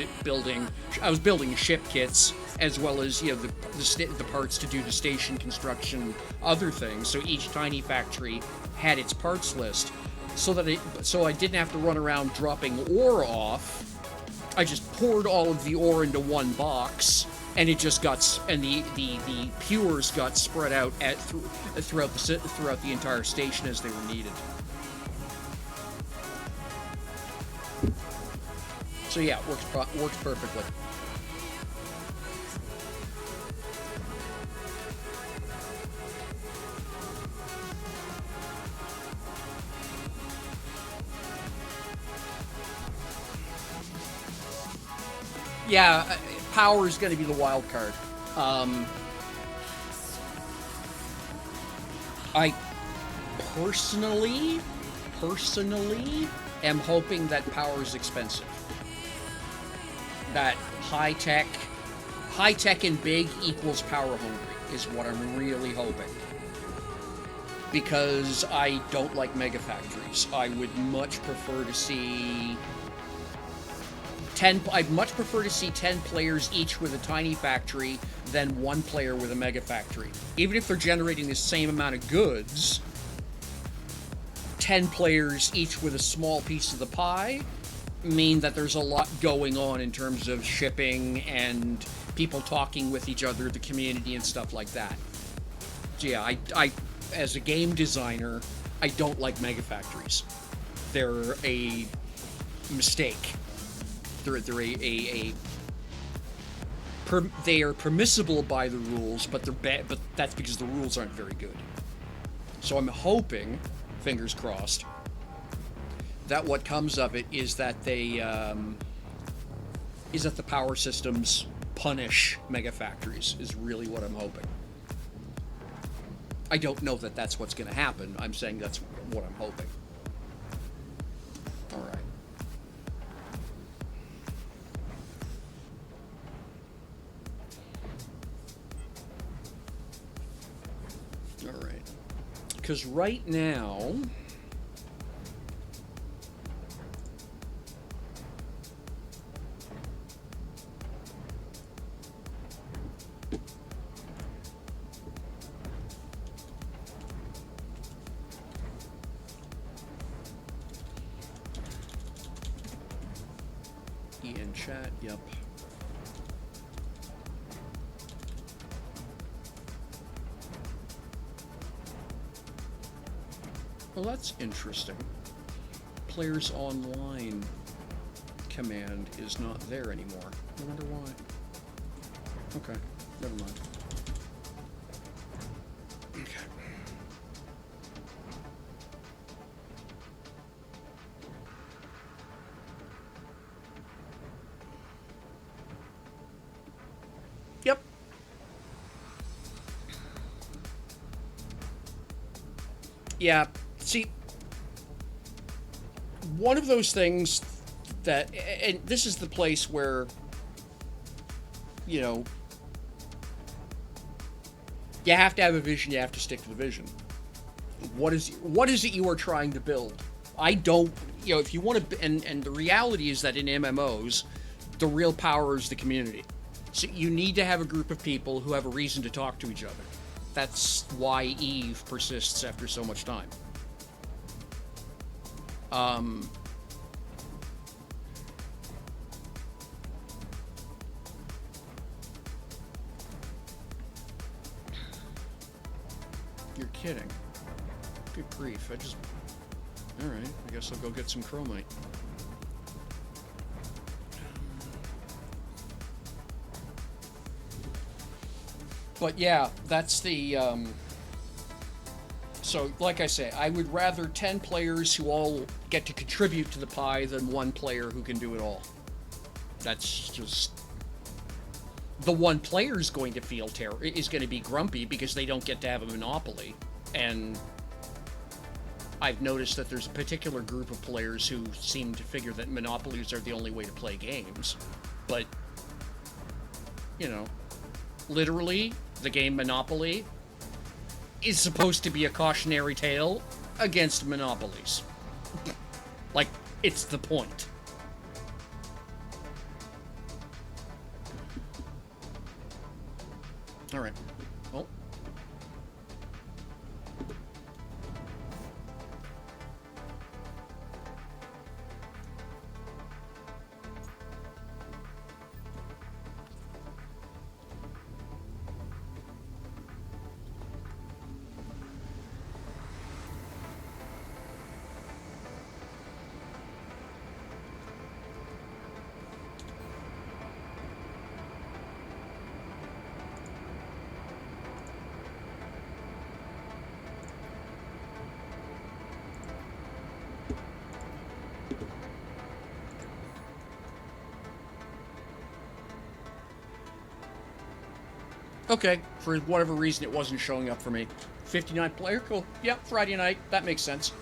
building ship kits as well as the parts to do the station construction, other things. So each tiny factory had its parts list, so I didn't have to run around dropping ore off. I just poured all of the ore into one box, and it just the pures got spread out throughout the entire station as they were needed. So yeah, it works perfectly. Yeah, power is going to be the wild card. I personally am hoping that power is expensive. That high tech and big equals power hungry is what I'm really hoping. Because I don't like mega factories. I would much prefer to see 10 players each with a tiny factory than 1 player with a mega factory. Even if they're generating the same amount of goods, 10 players each with a small piece of the pie mean that there's a lot going on in terms of shipping and people talking with each other, the community and stuff like that. So yeah, I as a game designer, I don't like mega factories. They're a mistake. They are permissible by the rules, but they're bad. But that's because the rules aren't very good. So I'm hoping, fingers crossed, that what comes of it is that the power systems punish mega factories. Is really what I'm hoping. I don't know that that's what's going to happen. I'm saying that's what I'm hoping. All right. All right. Because right now, in chat, yep. Well, that's interesting. Players online command is not there anymore. I wonder why. Okay, never mind. Okay. Yep. Yeah, see, one of those things that, and this is the place where, you have to have a vision, you have to stick to the vision. What is it you are trying to build? I don't, if you want to, and the reality is that in MMOs, the real power is the community. So you need to have a group of people who have a reason to talk to each other. That's why Eve persists after so much time. You're kidding. Good grief, I just Alright, I guess I'll go get some chromite. But yeah, that's the, so, like I say, I would rather 10 players who all get to contribute to the pie than one player who can do it all. That's just... The one player's going to feel is going to be grumpy because they don't get to have a monopoly. And I've noticed that there's a particular group of players who seem to figure that monopolies are the only way to play games. But, you know, literally, the game Monopoly is supposed to be a cautionary tale against monopolies. Like, it's the point. Alright. Oh. Okay, for whatever reason it wasn't showing up for me. 59 player, cool. Yep, Friday night, that makes sense.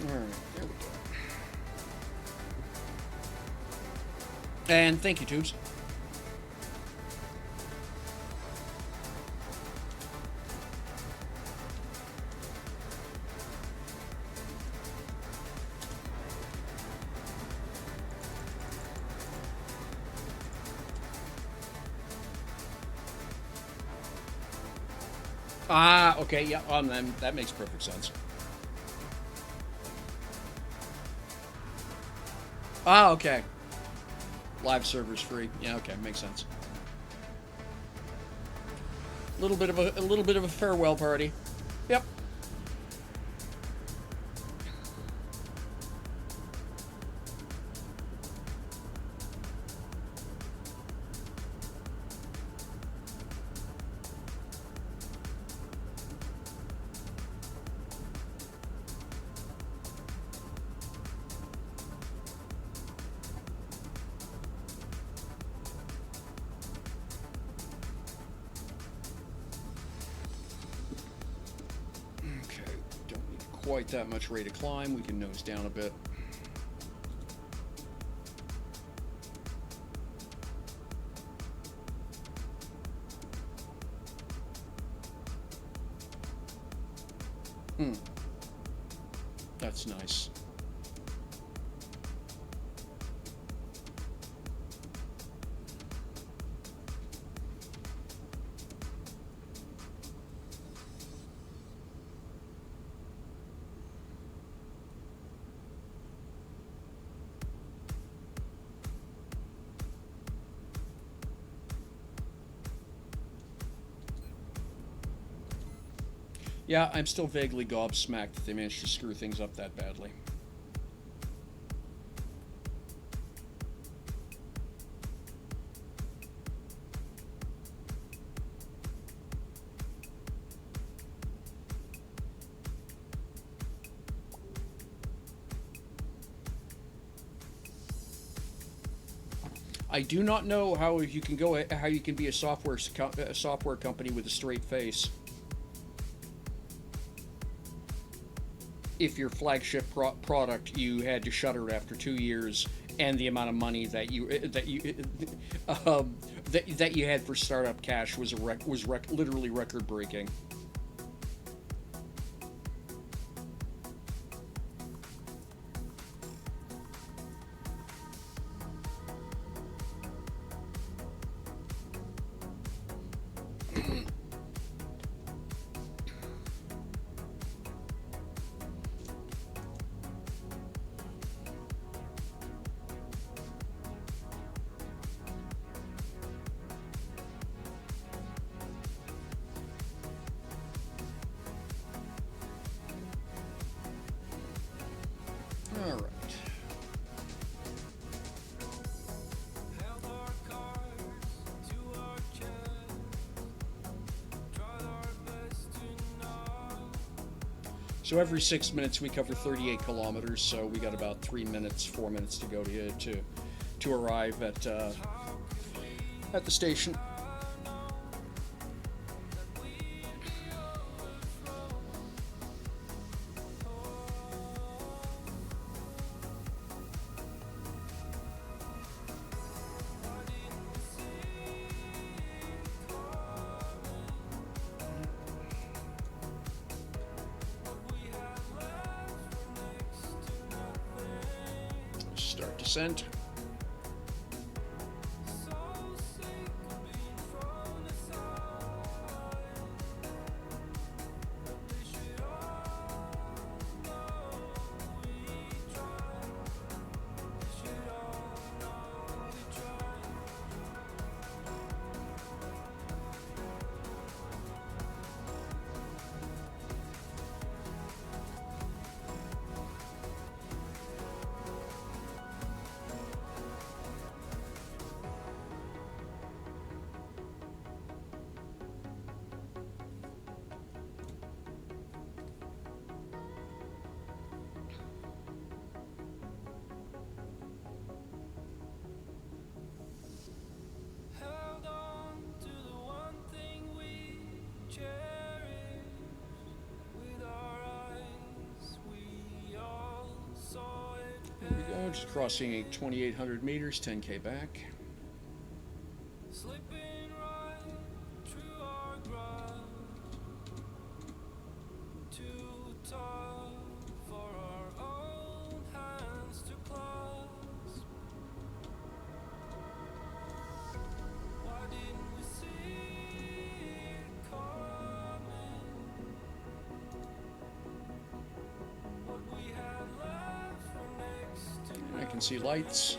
Alright, there we go. And thank you, Tubes. Ah, okay, yeah, then that makes perfect sense. Ah, okay. Live server's free. Yeah, okay, makes sense. A little bit of a farewell party. Yep. Quite that much rate of climb. We can nose down a bit. That's nice. Yeah, I'm still vaguely gobsmacked that they managed to screw things up that badly. I do not know how you can be a software company with a straight face if your flagship product you had to shutter after 2 years, and the amount of money that you had for startup cash was literally record breaking. All right. So every 6 minutes we cover 38 kilometers. So we got about 4 minutes to go to arrive at the station. Start descent. There we go, just crossing 2,800 meters, 10K back. I can see lights.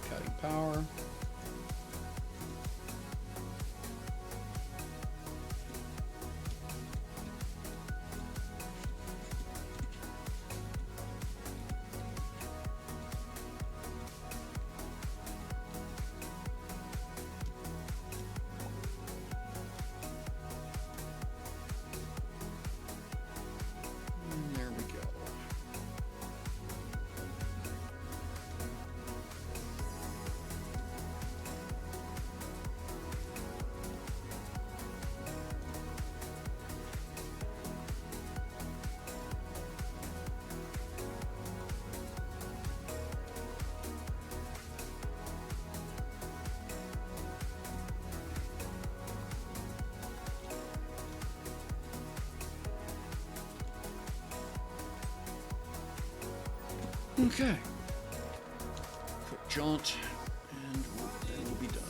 Cutting power. There we go. Okay. Quick jaunt, and then we'll be done.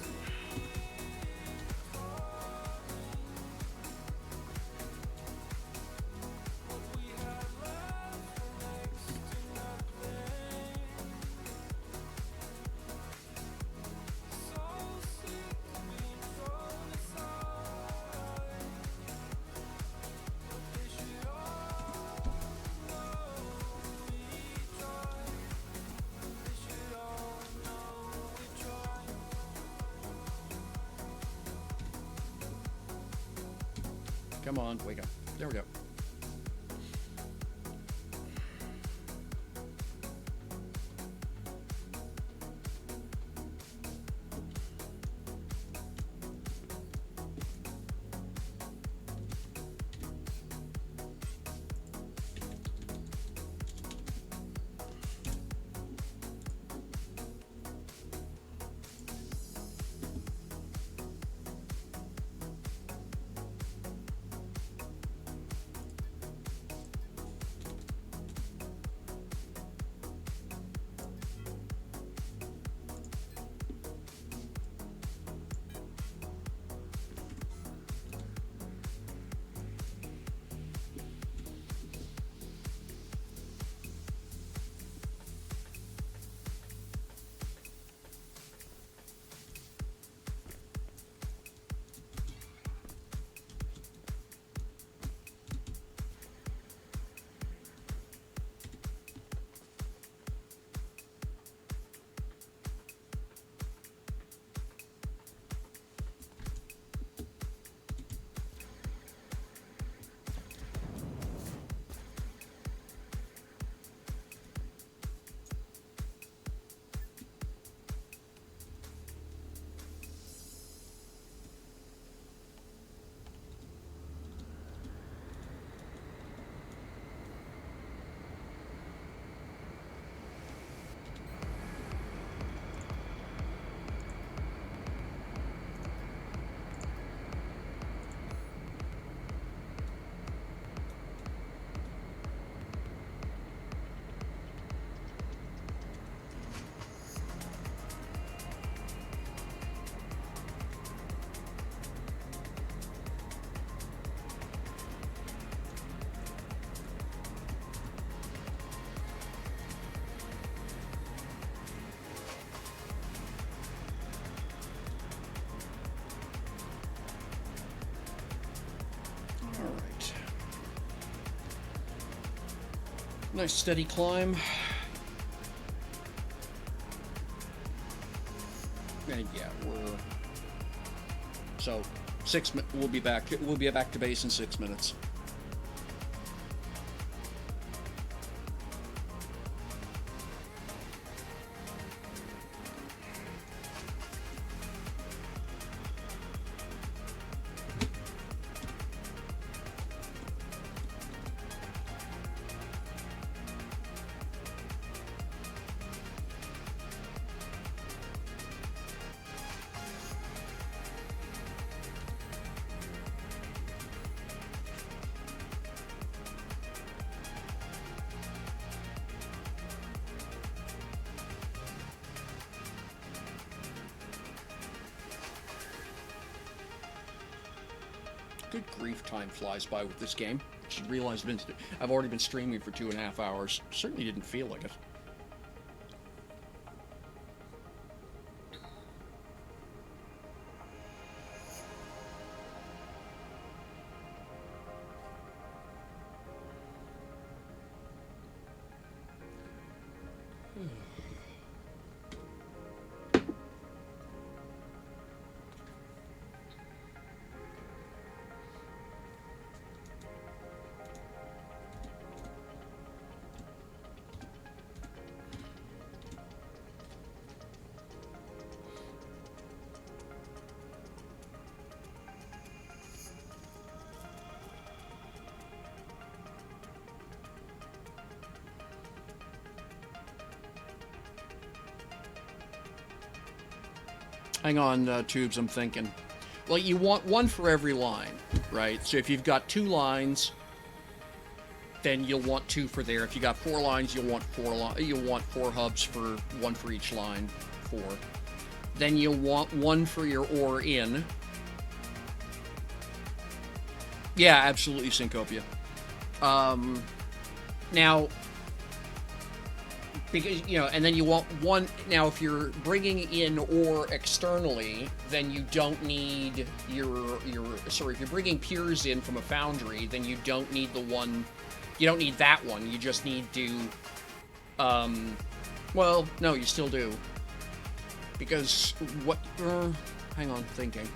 Come on, wake up. There we go. Nice steady climb. And yeah, so we'll be back to base in 6 minutes. Good grief, time flies by with this game. Just realized I've already been streaming for 2.5 hours. Certainly didn't feel like it. Hang on, Tubes, I'm thinking. Well, you want one for every line, right? So if you've got 2 lines, then you'll want 2 for there. If you got 4 lines, you'll want 4 hubs for 1 for each line, 4. Then you'll want 1 for your ore in. Yeah, absolutely, Syncopia. Now, because, you know, and then you want 1. Now, if you're bringing in ore externally, then you don't need sorry, if you're bringing pures in from a foundry, then you don't need you don't need that one. You just need to, well, no, you still do. Because hang on, thinking.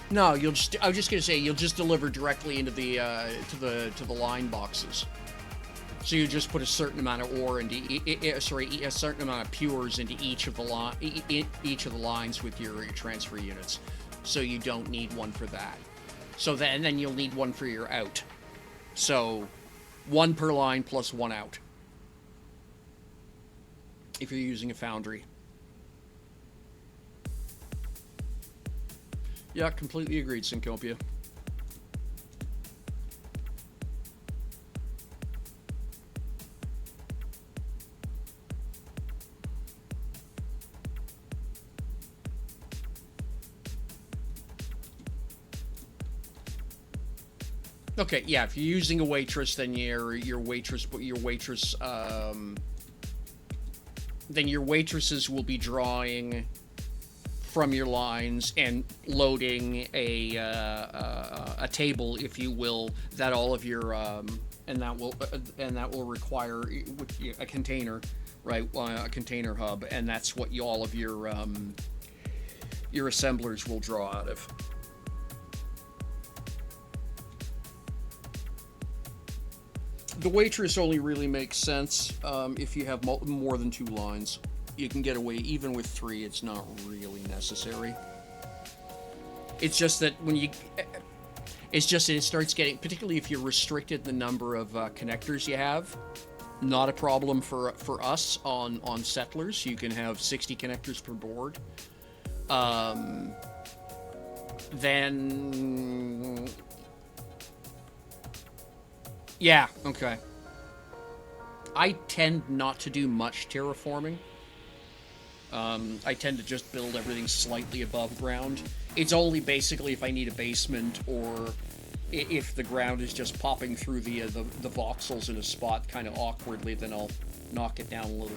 No, you'll just. I was just gonna say you'll just deliver directly into the to the line boxes. So you just put a certain amount of ore into, a certain amount of pures into each of the each of the lines with your transfer units. So you don't need one for that. So then you'll need one for your out. So one per line plus one out. If you're using a foundry. Yeah, completely agreed, Syncopia. Okay, yeah, if you're using a waitress, then your waitresses will be drawing from your lines and loading a table, if you will, that all of your and that will require a container, right? A container hub, and that's what all of your assemblers will draw out of. The waitress only really makes sense if you have more than 2 lines. You can get away even with 3. It's not really necessary. It's just that when you, it's just that it starts getting, particularly if you're restricted the number of connectors you have. Not a problem for us on settlers. You can have 60 connectors per board. Then. Yeah, okay. I tend not to do much terraforming. I tend to just build everything slightly above ground. It's only basically if I need a basement or if the ground is just popping through the voxels in a spot kind of awkwardly, then I'll knock it down a little.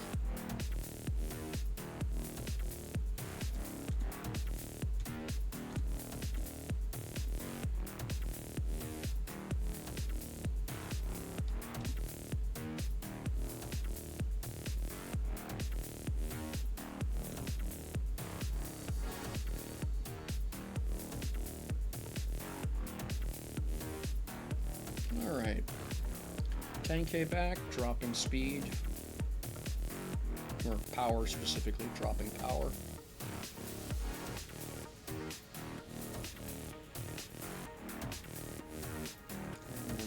Alright. 10k back, dropping speed. Or power specifically, dropping power.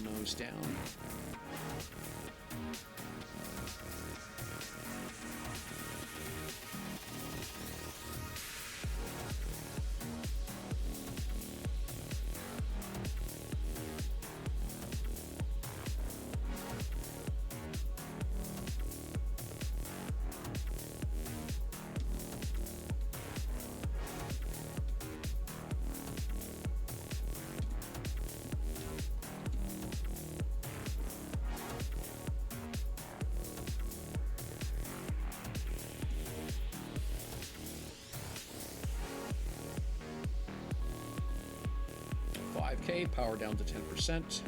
Nose down. Okay, power down to 10%.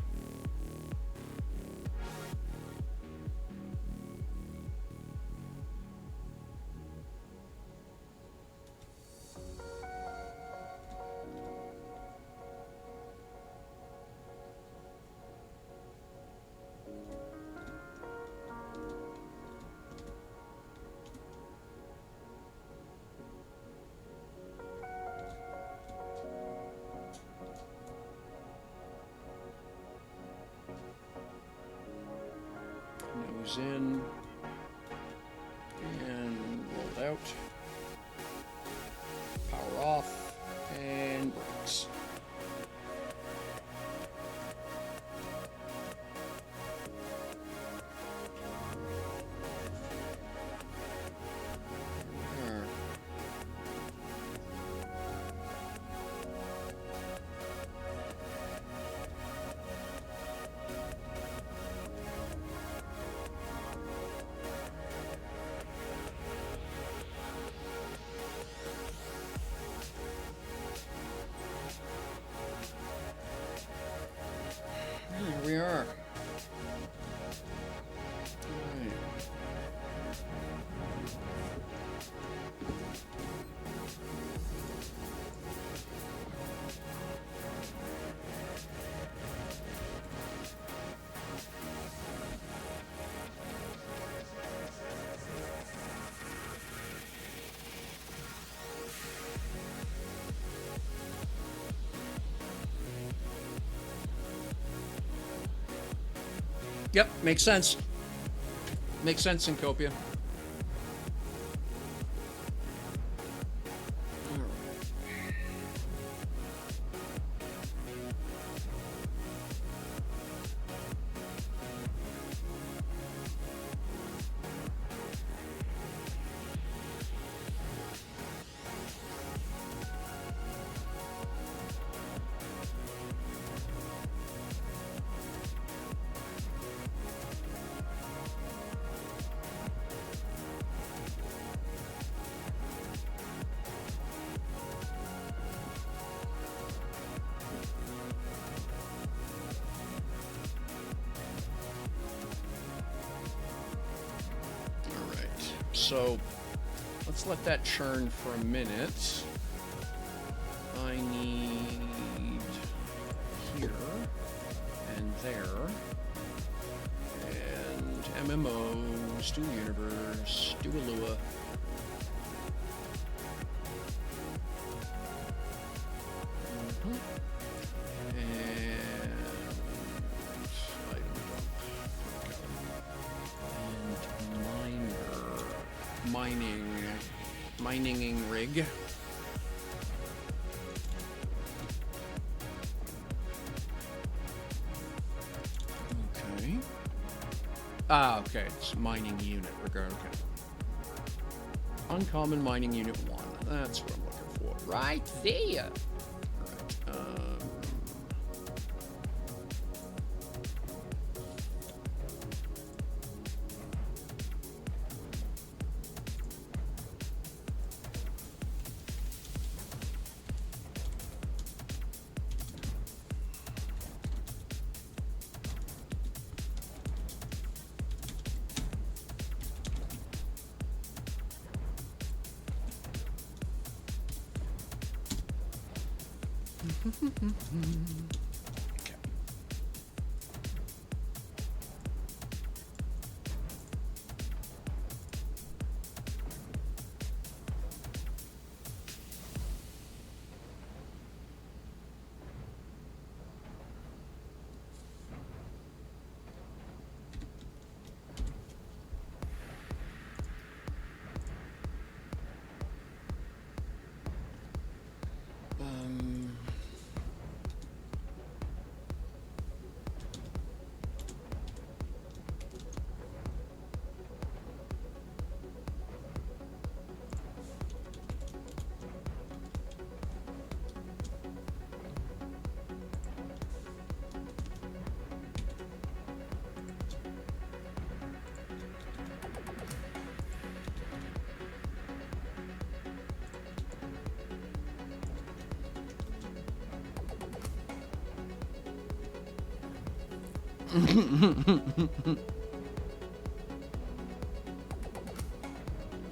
Nose in and rolled out. Power off and brakes. Yep, makes sense. Makes sense, Syncopia. So let's let that churn for a minute. I need here and there. And MMOs, do Universe, do a LUA. Mining rig. Okay. Okay. It's mining unit regard. Okay. Uncommon mining unit 1. That's what I'm looking for. Right there. All right.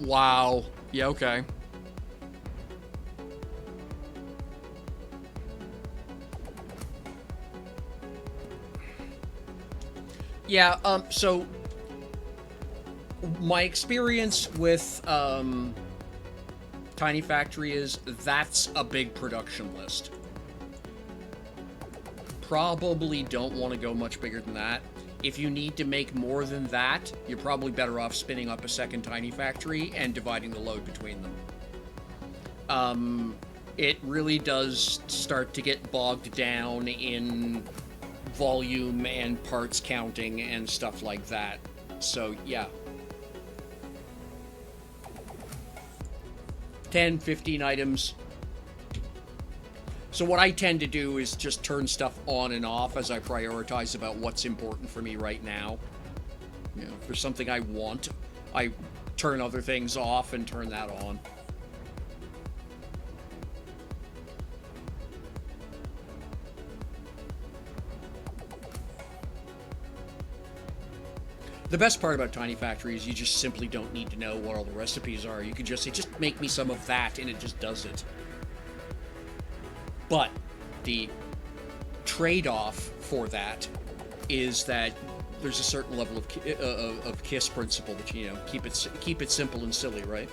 Wow. Yeah, okay. Yeah, so my experience with Tiny Factory is that's a big production list. Probably don't want to go much bigger than that. If you need to make more than that, you're probably better off spinning up a second Tiny Factory and dividing the load between them. It really does start to get bogged down in volume and parts counting and stuff like that. So, yeah. 10, 15 items. So what I tend to do is just turn stuff on and off as I prioritize about what's important for me right now. You know, if there's something I want, I turn other things off and turn that on. The best part about Tiny Factory is you just simply don't need to know what all the recipes are. You can just say, just make me some of that, and it just does it. But the trade-off for that is that there's a certain level of KISS principle that, you know, keep it simple and silly, right?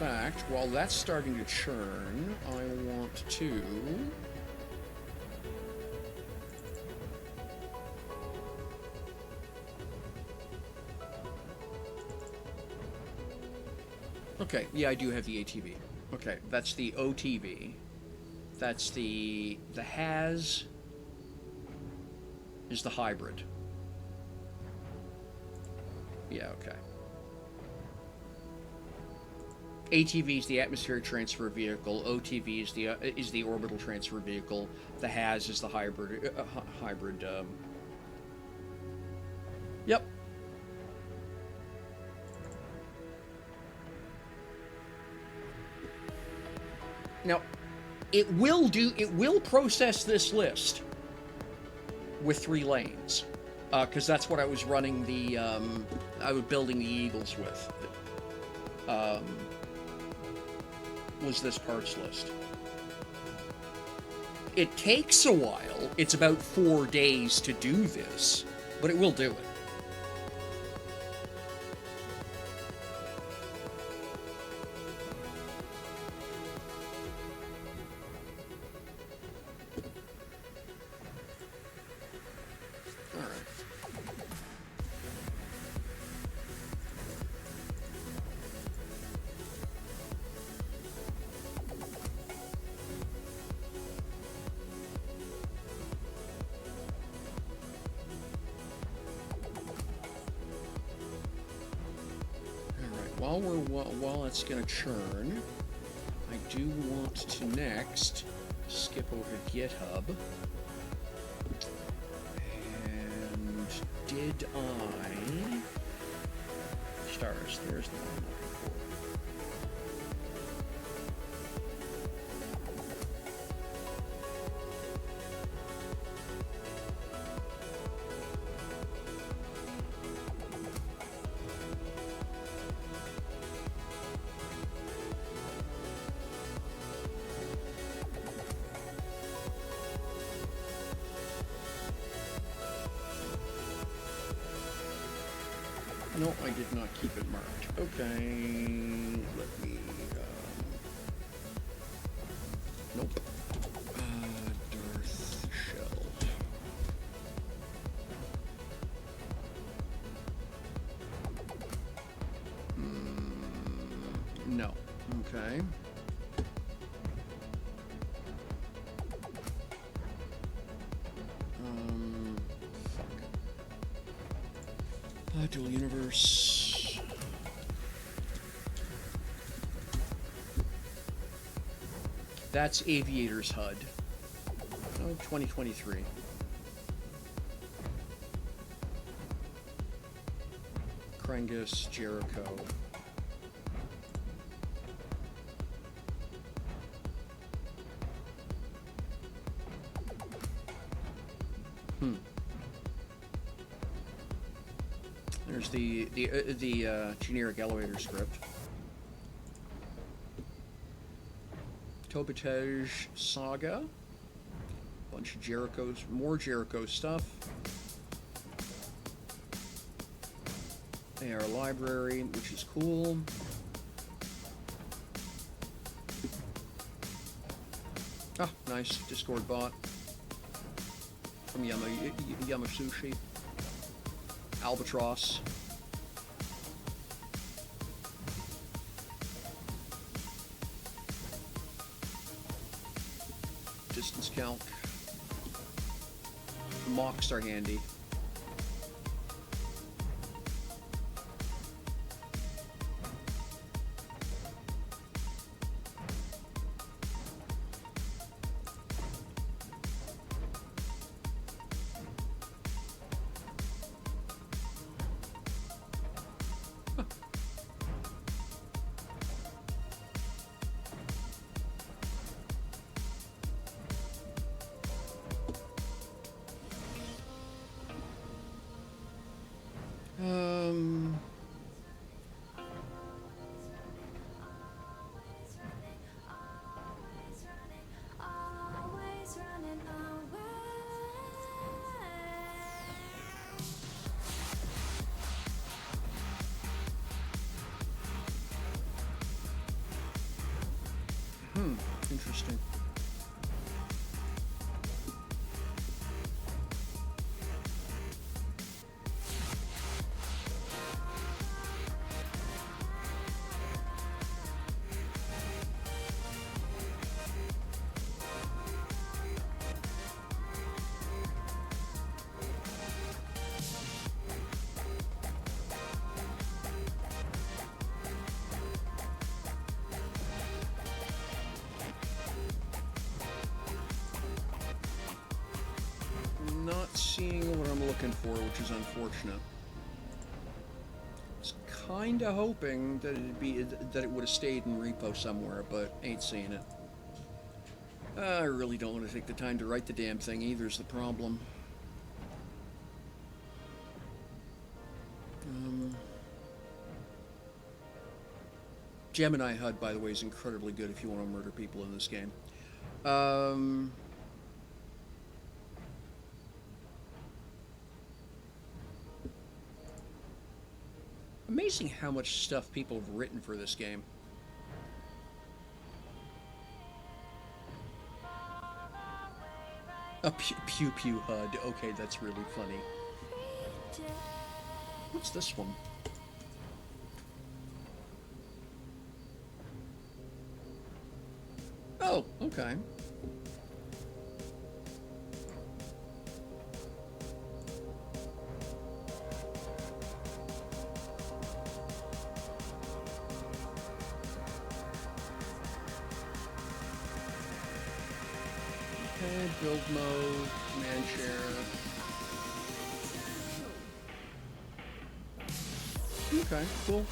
fact, while that's starting to churn, I want to... Okay, yeah, I do have the ATV. Okay, that's the OTV. That's the has is the hybrid. Yeah, okay. ATV is the atmospheric transfer vehicle. OTV is the orbital transfer vehicle. The has is the hybrid. Yep. Now, it will process this list with 3 lanes, because that's what I was running I was building the Eagles with, was this parts list. It takes a while. It's about 4 days to do this, but it will do it. While it's gonna churn, I do want to next skip over to GitHub. And did I... Stars, there's the one I'm looking for. No, I did not keep it marked. Okay, let me, nope. Darth Shell. No. Okay. Dual universe. That's Aviator's HUD. Oh, 2023. Krengus, Jericho. There's the generic elevator script. Tobitej Saga. Bunch of Jericho's, more Jericho stuff. AR library, which is cool. Ah, nice Discord bot from Yamasushi. Albatross. Distance calc. Mocks are handy. Interesting. Not seeing what I'm looking for, which is unfortunate. I was kind of hoping that it would have stayed in repo somewhere, but ain't seeing it. I really don't want to take the time to write the damn thing either, is the problem. Gemini HUD, by the way, is incredibly good if you want to murder people in this game. Amazing how much stuff people have written for this game. A pew pew HUD. Okay, that's really funny. What's this one? Oh, okay. Okay, build mode, command share. Okay, cool.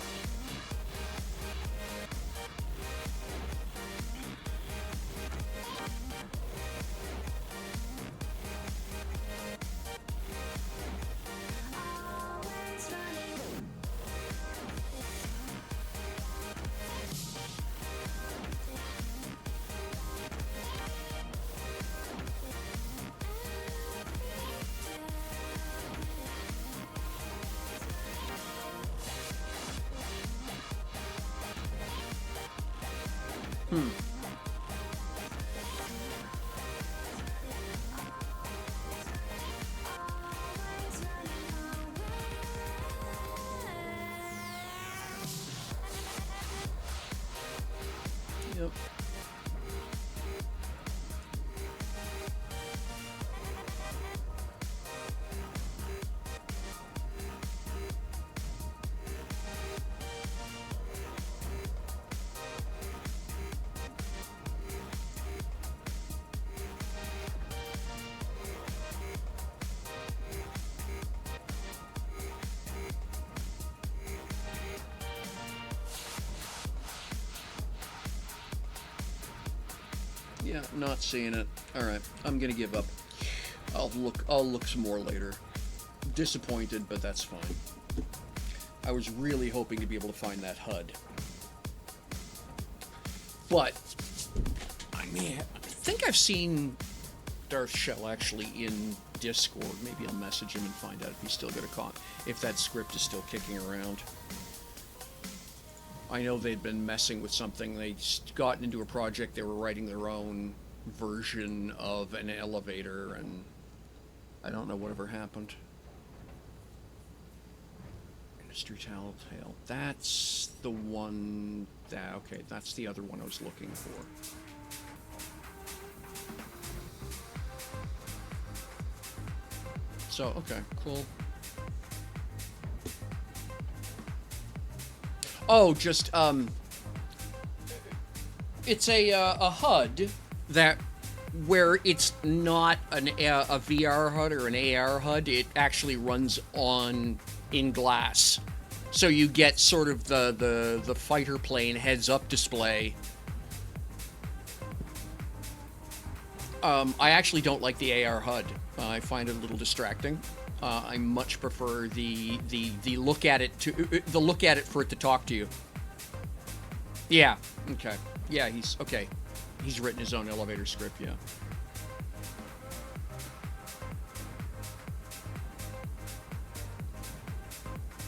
Yep. Yeah, not seeing it. Alright, I'm gonna give up. I'll look some more later. Disappointed, but that's fine. I was really hoping to be able to find that HUD. But I think I've seen Darth Shell actually in Discord. Maybe I'll message him and find out if he's still got a con, if that script is still kicking around. I know they'd been messing with something. They'd gotten into a project. They were writing their own version of an elevator, and I don't know whatever happened. Industry Telltale. That's the one that... Okay, that's the other one I was looking for. So, okay, cool. Oh, just, it's a HUD that, where it's not a VR HUD or an AR HUD, it actually runs in glass. So you get sort of the fighter plane heads-up display. I actually don't like the AR HUD. I find it a little distracting. I much prefer the look at it for it to talk to you. Yeah. Okay. Yeah. He's okay. He's written his own elevator script. Yeah.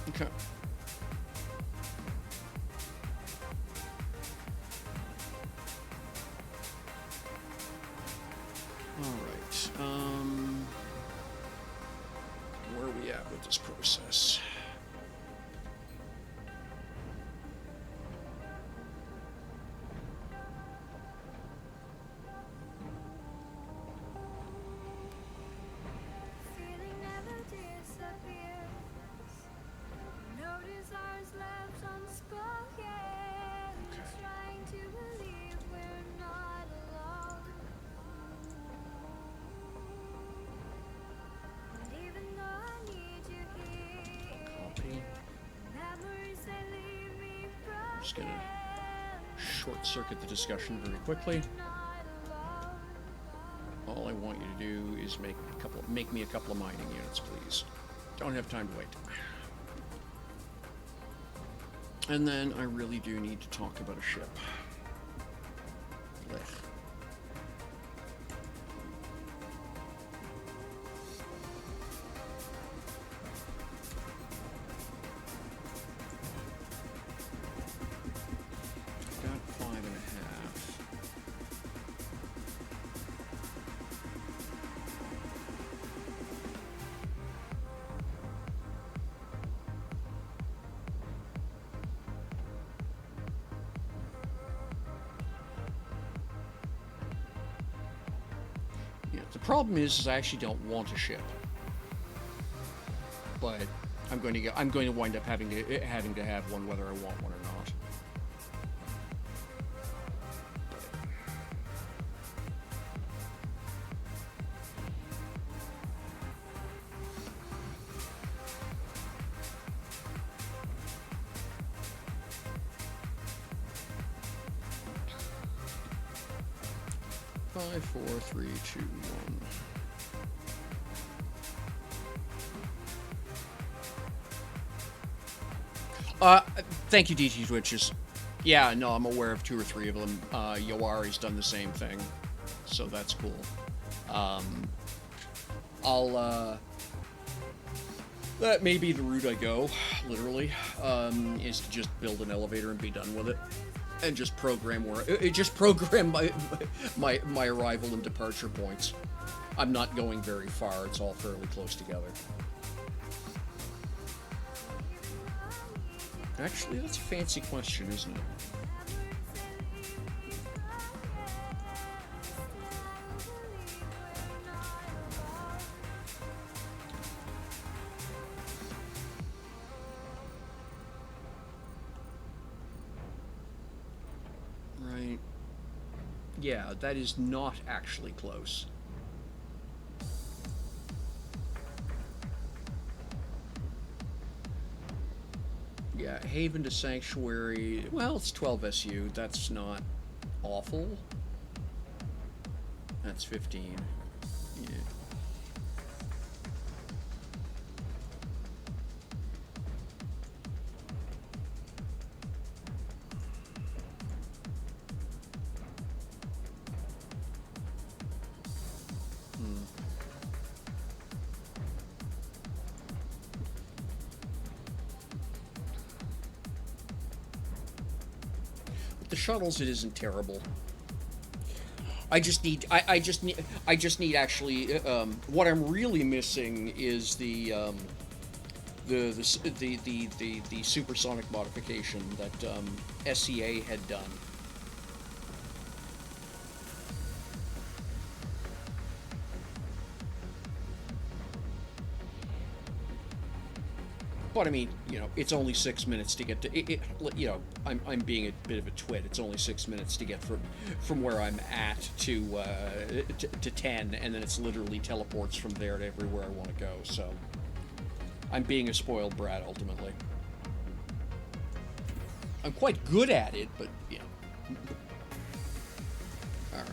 Okay. Alright, where are we at with this process? Just gonna short circuit the discussion very quickly. All I want you to do is make me a couple of mining units, please. Don't have time to wait. And then I really do need to talk about a ship. Blech. The problem is I actually don't want a ship, but I'm going to wind up having to have one whether I want one or not. 5, 4, 3, 2, 1. Thank you, DT Twitches. Yeah, no, I'm aware of 2 or 3 of them. Yawari's done the same thing, so that's cool. That may be the route I go, literally, is to just build an elevator and be done with it. And just program my arrival and departure points. I'm not going very far, it's all fairly close together. Actually, that's a fancy question, isn't it? Right. Yeah, that is not actually close. Yeah, Haven to Sanctuary, well, it's 12 SU, that's not awful. That's 15. Yeah. The shuttles, it isn't terrible. I just need actually. What I'm really missing is the supersonic modification that SEA had done. But I mean, you know, it's only 6 minutes to get to it. You know, I'm being a bit of a twit. It's only 6 minutes to get from where I'm at to 10, and then it's literally teleports from there to everywhere I want to go. So I'm being a spoiled brat ultimately. I'm quite good at it, but yeah. All right.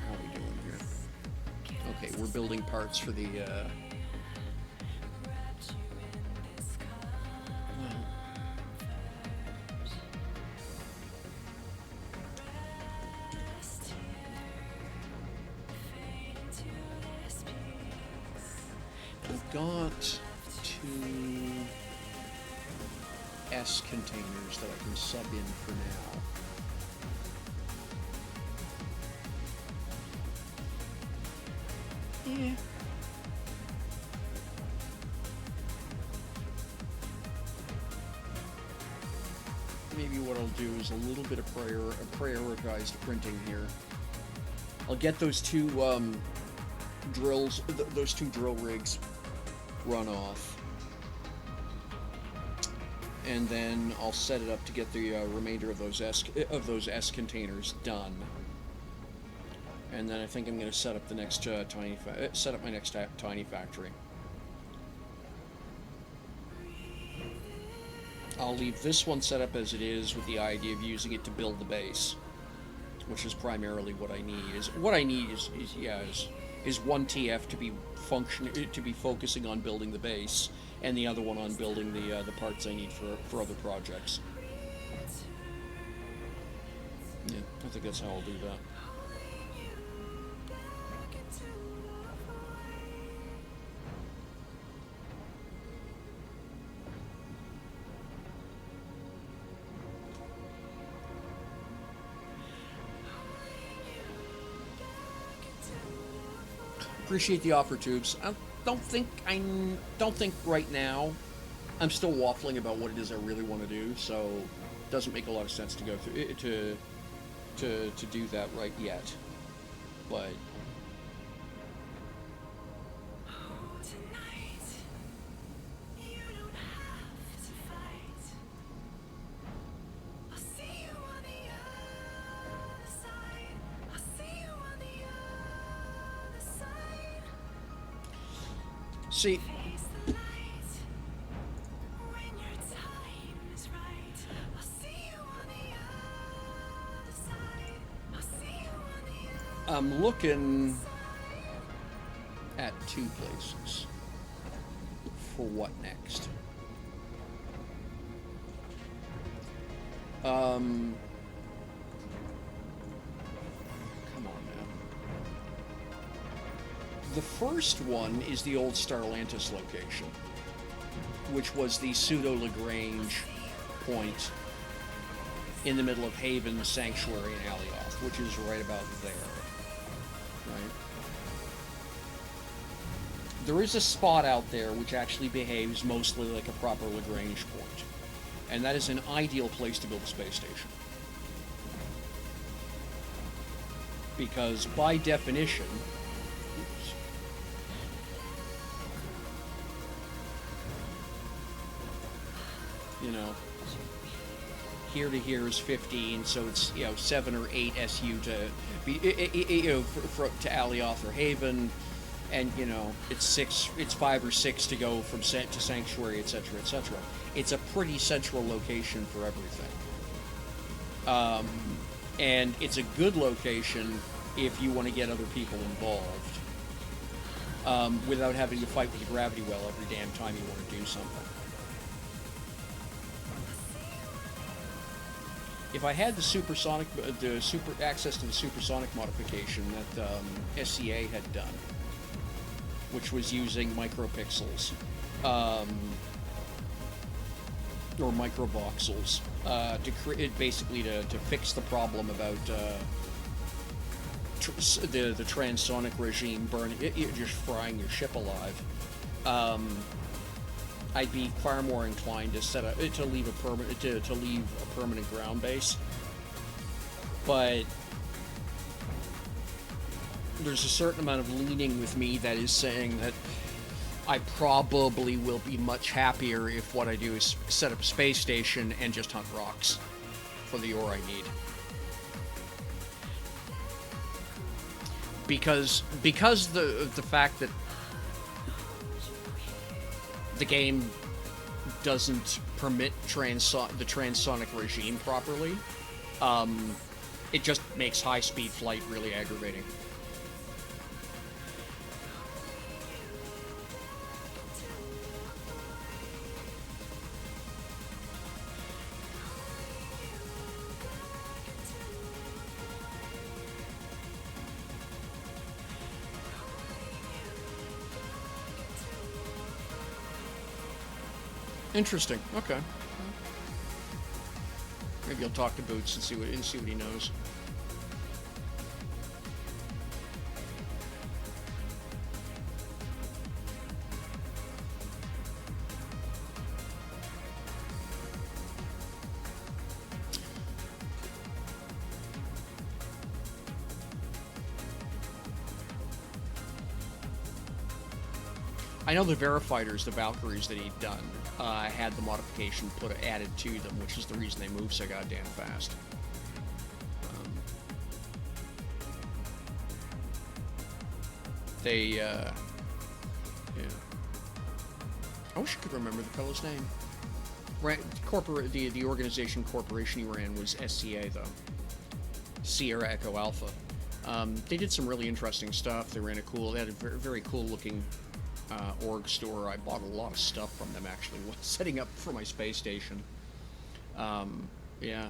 How are we doing here? Okay, we're building parts for the. Got 2 S containers that I can sub in for now. Yeah. Maybe what I'll do is a little bit of prioritized printing here. I'll get those two those two drill rigs run off, and then I'll set it up to get the remainder of those S containers done. And then I think I'm going to set up the next set up my next tiny factory. I'll leave this one set up as it is with the idea of using it to build the base, which is primarily what I need. What I need is one TF to be focusing on building the base, and the other one on building the parts I need for other projects. Yeah, I think that's how I'll do that. Appreciate the offer, Tubes. I don't think right now. I'm still waffling about what it is I really want to do, so it doesn't make a lot of sense to go through to do that right yet. But see, I'm looking at two places for what next. Come on now. The first one is the old Starlantis location, which was the pseudo-Lagrange point in the middle of Haven, Sanctuary, and Alioth, which is right about there. Right? There is a spot out there which actually behaves mostly like a proper Lagrange point, and that is an ideal place to build a space station. Because by definition, you know, here to here is 15, so it's 7 or 8 SU to be to Alioth or Haven, and it's 5 or 6 to go from to Sanctuary, etc., etc. It's a pretty central location for everything, and it's a good location if you want to get other people involved without having to fight with the gravity well every damn time you want to do something. If I had the access to the supersonic modification that SCA had done, which was using micropixels or microvoxels basically to fix the problem about the transonic regime just frying your ship alive, I'd be far more inclined to leave a permanent ground base. But there's a certain amount of leaning with me that is saying that I probably will be much happier if what I do is set up a space station and just hunt rocks for the ore I need. Because the fact that the game doesn't permit the transonic regime properly, it just makes high-speed flight really aggravating. Interesting. Okay. Maybe I'll talk to Boots and see what he knows. I know the Verifighters, the Valkyries that he'd done, had the modification added to them, which is the reason they move so goddamn fast. Yeah. I wish I could remember the fellow's name. The organization corporation he ran was SCA, though. Sierra Echo Alpha. They did some really interesting stuff. They had a very, very cool looking org store. I bought a lot of stuff from them, actually, while setting up for my space station. Yeah.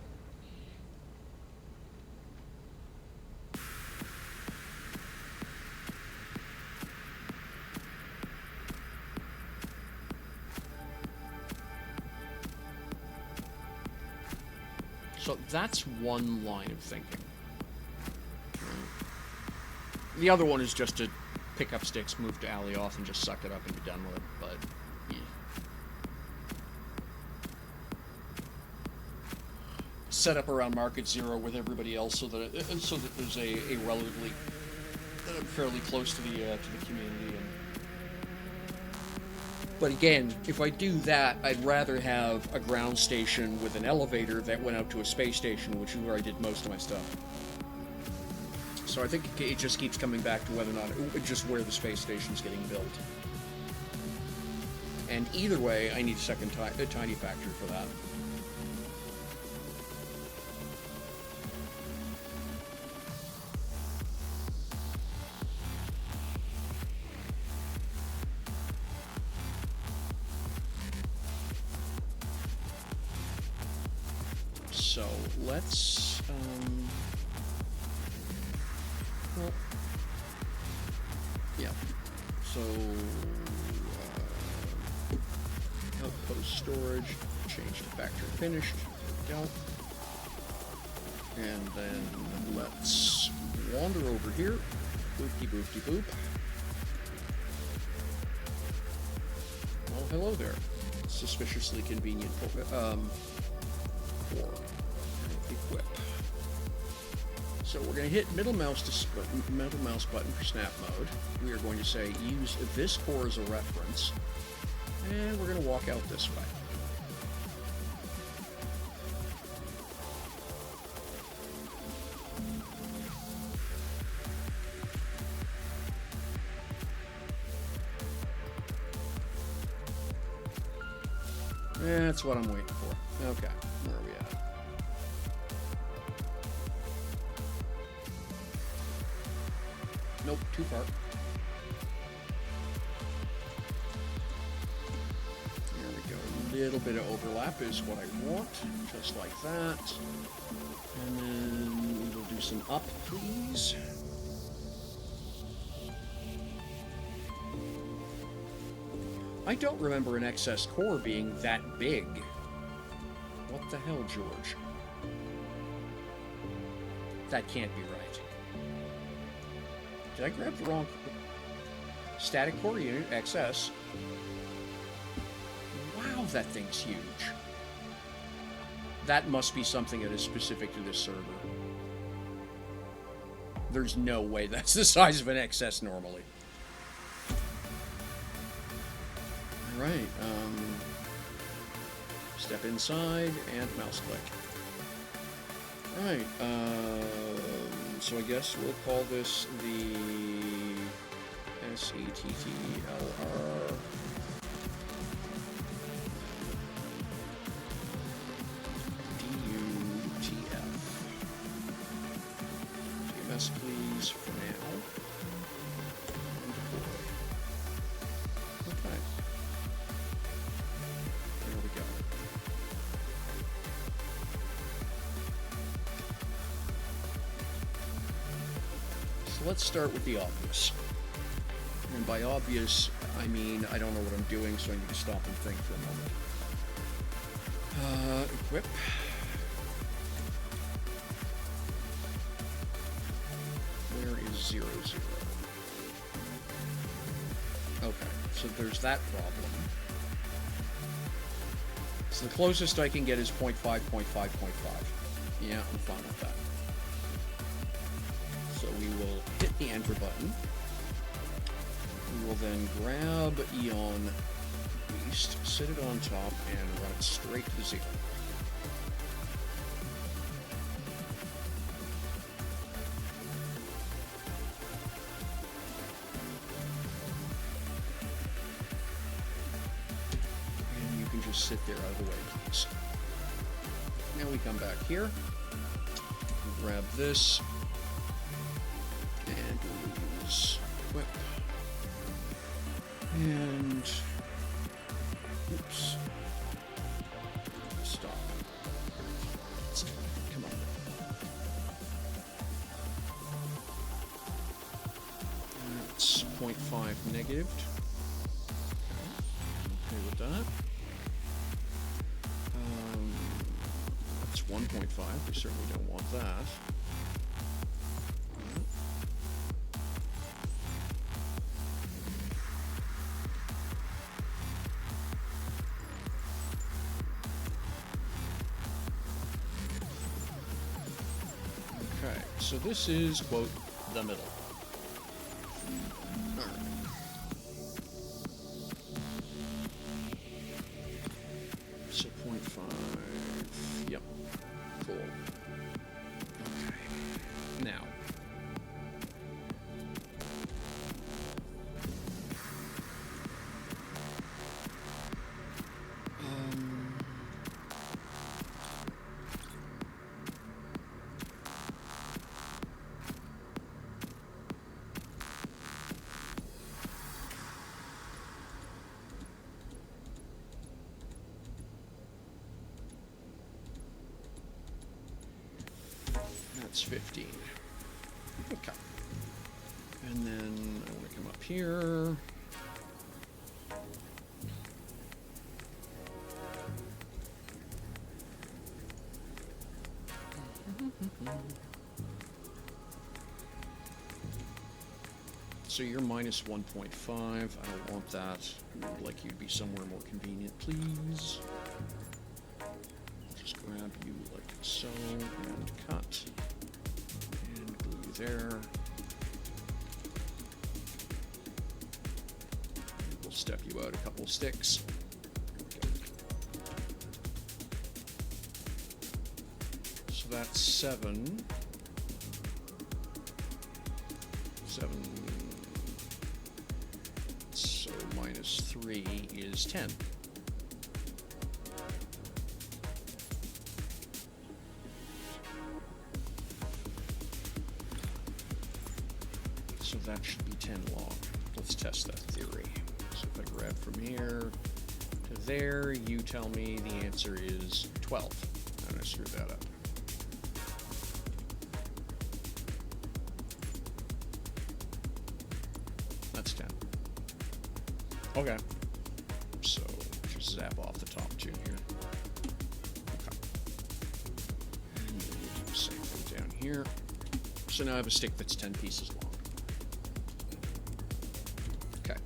So that's one line of thinking. The other one is just to pick up sticks, move to Alioth, and just suck it up and be done with it, but yeah. Set up around Market Zero with everybody else so that there's a relatively fairly close to the community. But again, if I do that, I'd rather have a ground station with an elevator that went out to a space station, which is where I did most of my stuff. So I think it just keeps coming back to whether or not just where the space station's getting built. And either way, I need a tiny factory for that. So let's, well, yeah, so, outpost storage, change to factory finished, there we go. And then let's wander over here, boopty boopty boop. Well, hello there. Suspiciously convenient for equip. So we're going to hit middle mouse button for snap mode. We are going to say use this core as a reference, and we're going to walk out this way. That's what I'm waiting for. Okay, where are we at? Nope, too far. There we go. A little bit of overlap is what I want, just like that. And then we'll do some up, please. I don't remember an excess core being that big. What the hell, George? That can't be right. Did I grab the wrong... Static core unit, XS. Wow, that thing's huge. That must be something that is specific to this server. There's no way that's the size of an XS normally. Alright, step inside and mouse click. Right, so I guess we'll call this the SETTLR DUTF. TMS please for now. And deploy. Okay. There we go. So let's start with the obvious. And by obvious, I mean I don't know what I'm doing, so I need to stop and think for a moment. Equip. Where is 0, 0? Okay, so there's that problem. So the closest I can get is 0.5, 0.5, 0.5. Yeah, I'm fine with that. So we will hit the enter button. We will then grab Eon Beast, sit it on top, and run it straight to 0. And you can just sit there out of the way, please. Now we come back here, grab this, and we'll use Whip. And oops. Stop. Come on. That's 0.5 negative. Okay with that. That's 1.5. We certainly don't want that. So this is, quote, the middle. All right. So 0.5. Yep. Cool. Okay. Now. That's 15. Okay. And then I want to come up here. So you're minus 1.5. I don't want that. I would like you to be somewhere more convenient, please. I'll just grab you like so and cut. And glue you there. And we'll step you out a couple sticks. So that's 7. 7. So minus 3 is 10. So that should be 10 long. Let's test that theory. So if I grab from here to there, you tell me the answer is 12. And I screwed that up. That's 10. Okay. So just zap off the top 2 here. Okay. And then we'll do the same thing down here. So now I have a stick that's 10 pieces long. Okay.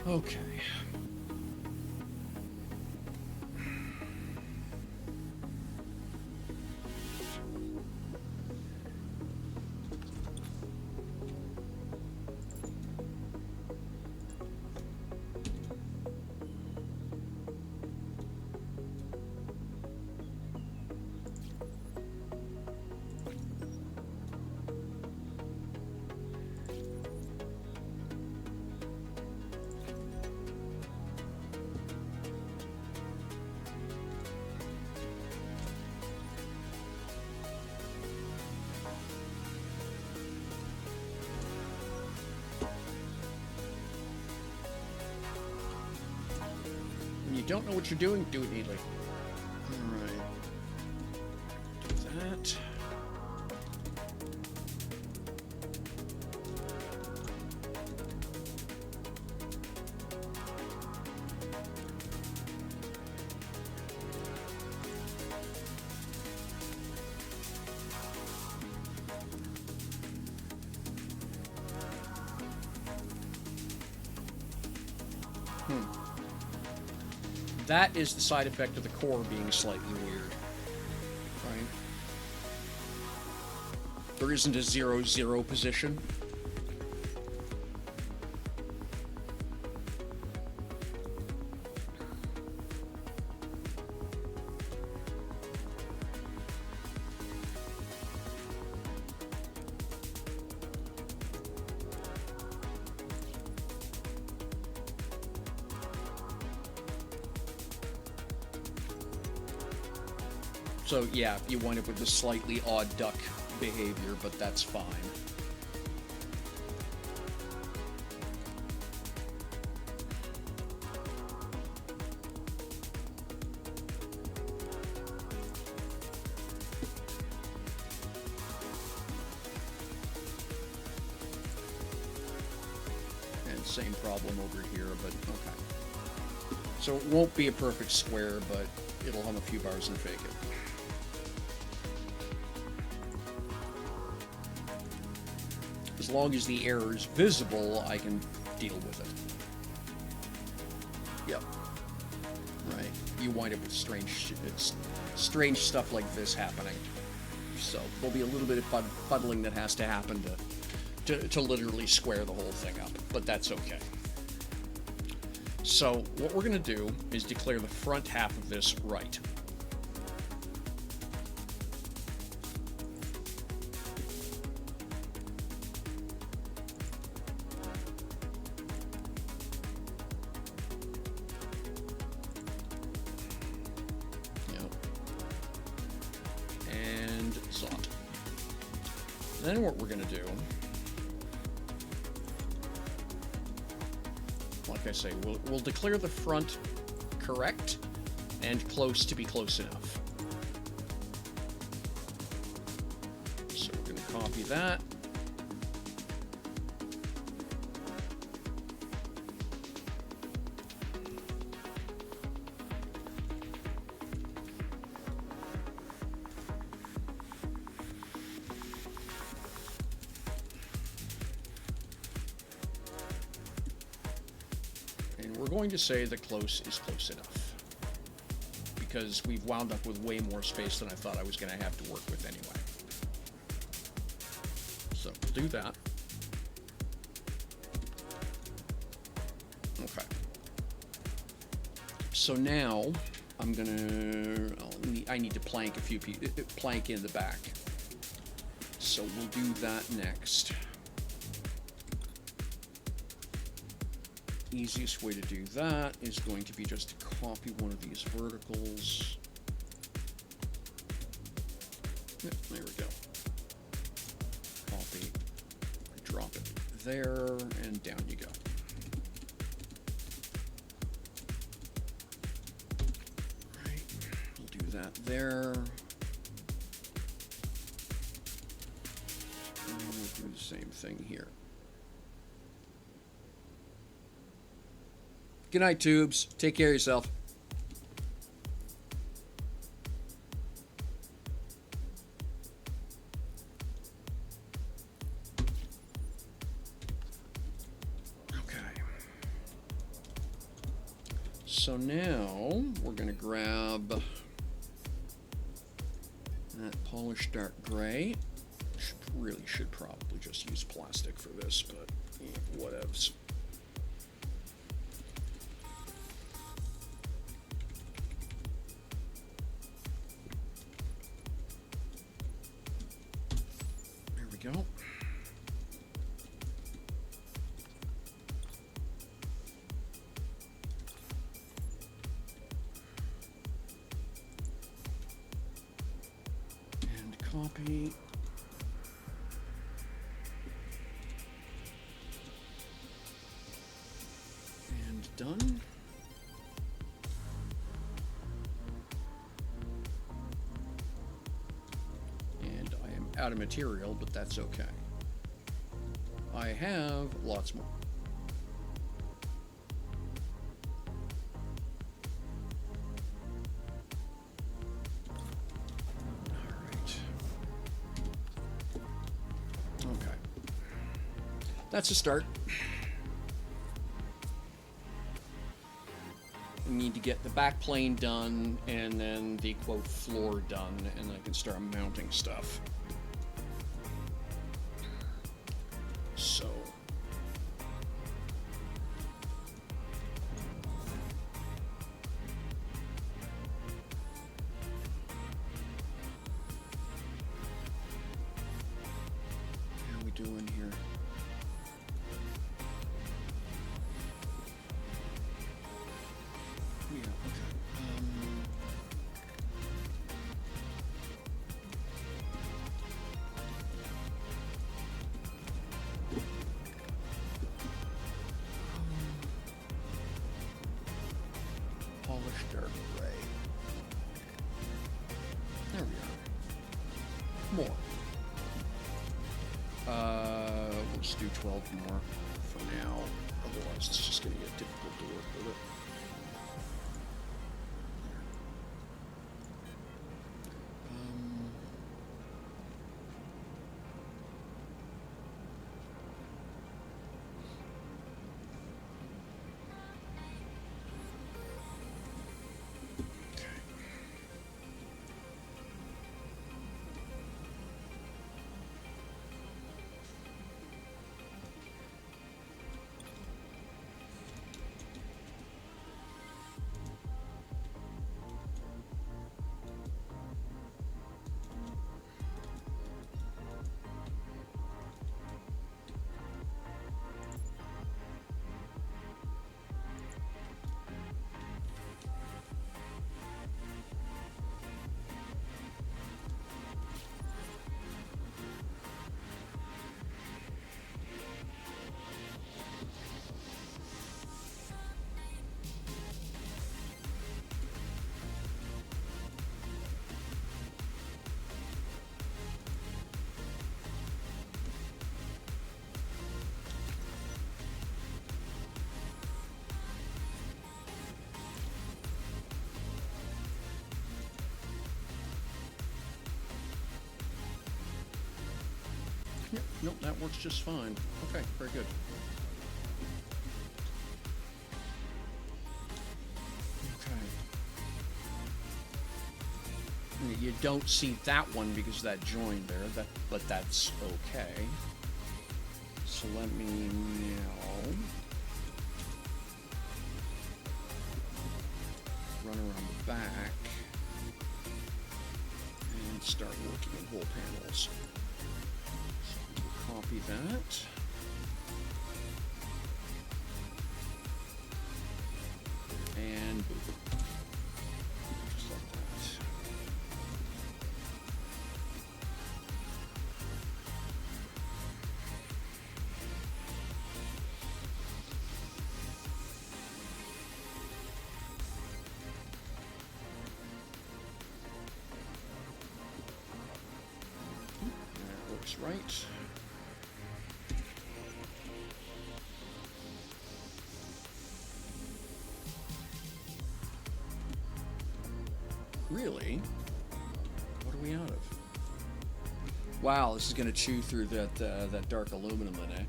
Okay. don't know what you're doing, do it neatly. Alright. Do that. That is the side effect of the core being slightly weird, right? There isn't a 0-0 position. So yeah, you wind up with this slightly odd duck behavior, but that's fine. And same problem over here, but okay. So it won't be a perfect square, but it'll hum a few bars and fake it. As long as the error is visible, I can deal with it. Yep. Right. You wind up with strange stuff like this happening. So there'll be a little bit of fuddling that has to happen to literally square the whole thing up, but that's okay. So what we're going to do is declare the front half of this right. Then what we're going to do, like I say, we'll declare the front correct and close to be close enough. So we're going to copy that. We're going to say that close is close enough, because we've wound up with way more space than I thought I was going to have to work with anyway. So we'll do that. Okay. So now I'm gonna. I need to plank a few plank in the back. So we'll do that next. Easiest way to do that is going to be just to copy one of these verticals. Yep, there we go. Copy, drop it there, and down you go. Right, we'll do that there. And we'll do the same thing here. Good night, Tubes. Take care of yourself. Okay. So now we're going to grab that polished dark gray. Really should probably just use plastic for this, but whatevs. Go. And copy. And done. out of material, but that's okay. I have lots more. That's a start. We need to get the back plane done and then the quote floor done, and then I can start mounting stuff. So how are we doing here? More. Let's do 12 more for now. Otherwise, it's just going to get difficult to work with it. Yep, nope, that works just fine. Okay, very good. Okay. You don't see that one because of that join there, but that's okay. So let me now run around the back and start working in whole panels. Copy that. And boop. Just like that. That looks right. Really? What are we out of? Wow, this is going to chew through that dark aluminum then, eh?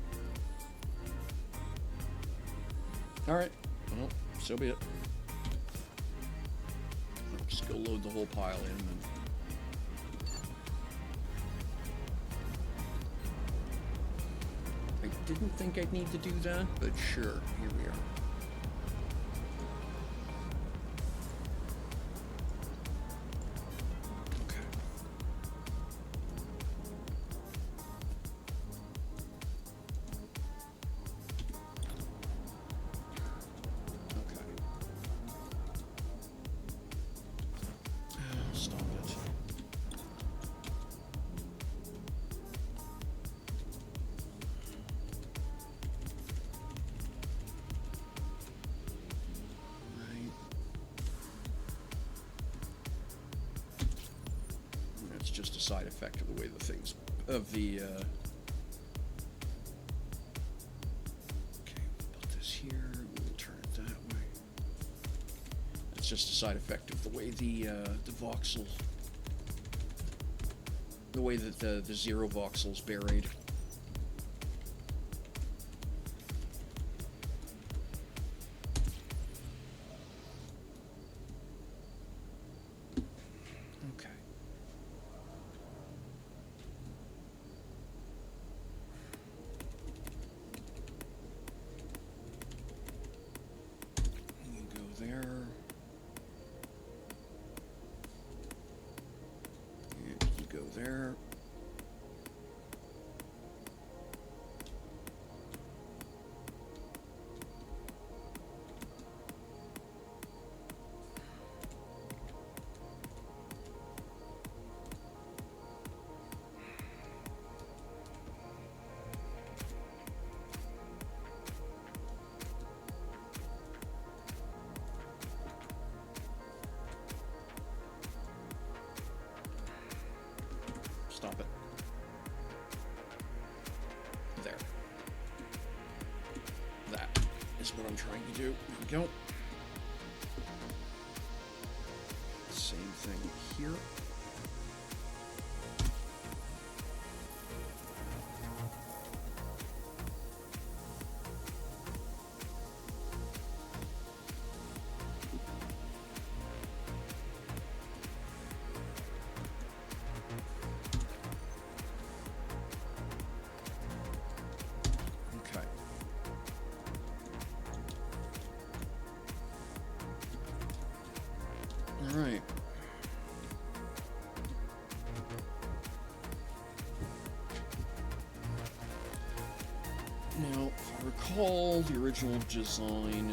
Alright, well, so be it. I'll just go load the whole pile in and I didn't think I'd need to do that, but sure, here we are. just a side effect of the way the things, of the, okay, we'll put this here, we'll turn it that way. That's just a side effect of the way the voxel, the way that the zero voxel's buried. There. Stop it. There. That is what I'm trying to do. There we go. Same thing here. Alright. Now, if I recall the original design,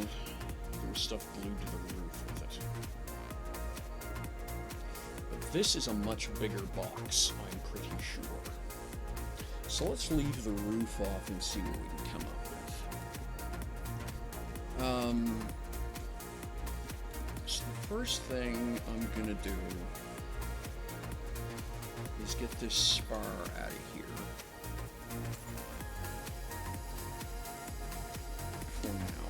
there was stuff glued to the roof with it. But this is a much bigger box, I'm pretty sure. So let's leave the roof off and see what we can come up with. So the first thing I'm gonna do is get this spar out of here. For now.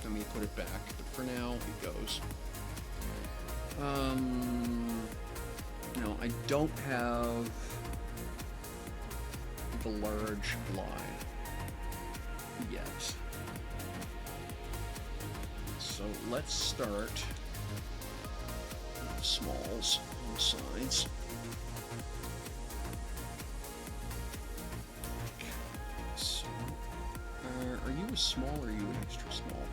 Let me put it back, but for now it goes. No, I don't have the large line yet. So let's start with the smalls on the sides. So, are you a small or are you an extra small?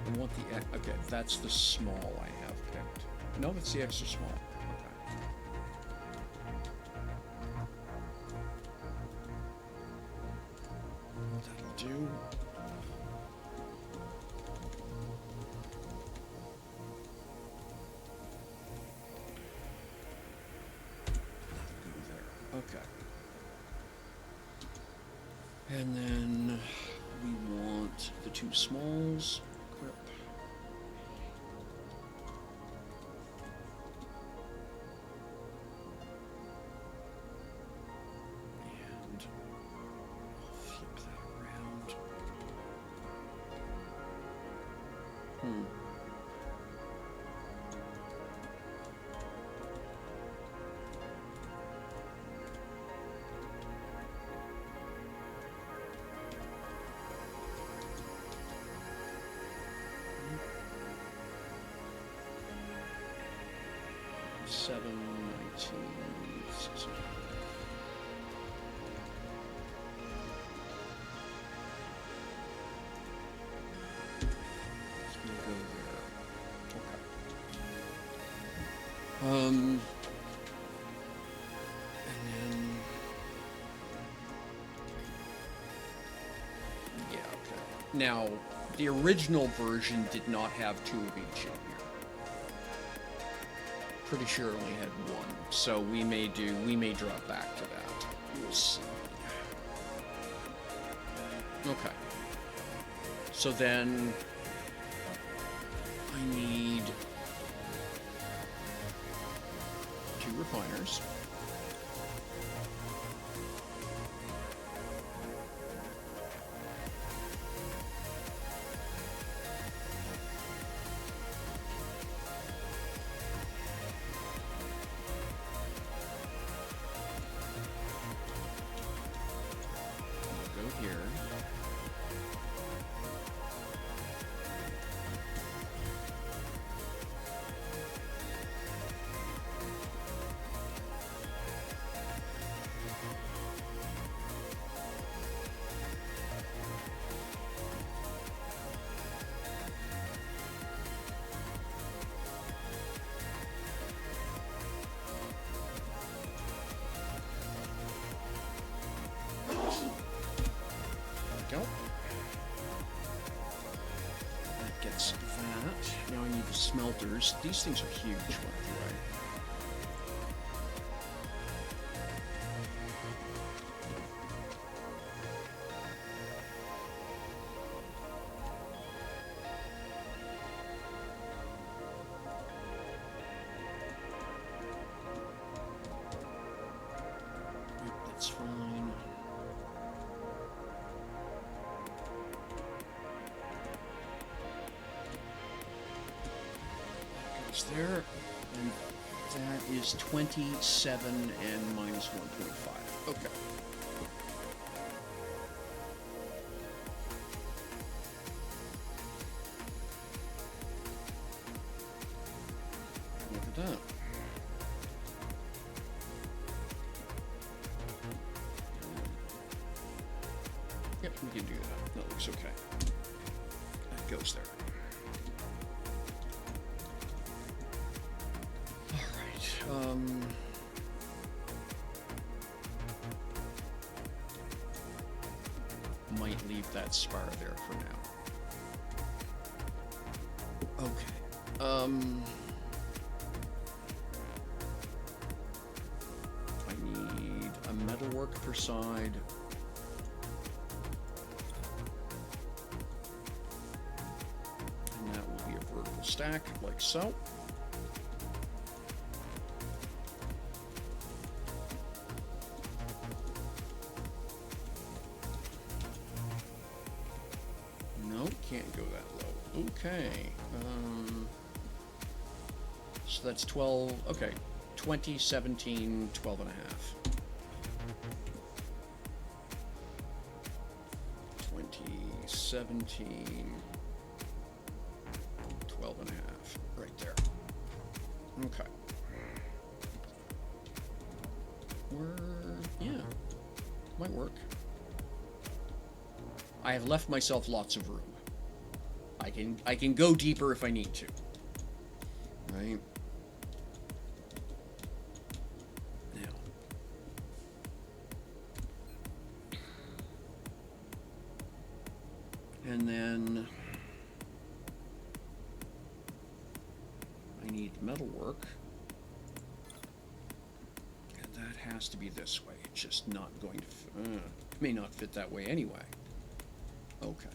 I want the, okay, that's the small I have picked. No, that's the extra small. Okay. That'll do. That'll go there. Okay. And then we want the two smalls. Equip. And flip that around. Seven, 19, 6. It's gonna go there. Okay. And then, yeah, okay. Now, the original version did not have two of each in here. Pretty sure it only had one, so we may drop back to that. We'll see. Okay. So then, I need 2 refiners. Go here. Go. That gets that. Now I need the smelters. These things are huge, by the way. Yep, that's fine. There, and that is 27 and minus 1.5. Okay. Look at that. Yep, we can do that. That looks okay. That goes there. Might leave that spar there for now. Okay. I need a metalwork per side. And that will be a vertical stack, like so. Can't go that low. Okay. So that's 12. Okay. 20, 17, 12 and a half. 20, 17, 12 and a half. Right there. Okay. Yeah. Might work. I have left myself lots of room. I can go deeper if I need to. Right? Now. And then I need metalwork. And that has to be this way. It's just not going to may not fit that way anyway. Okay.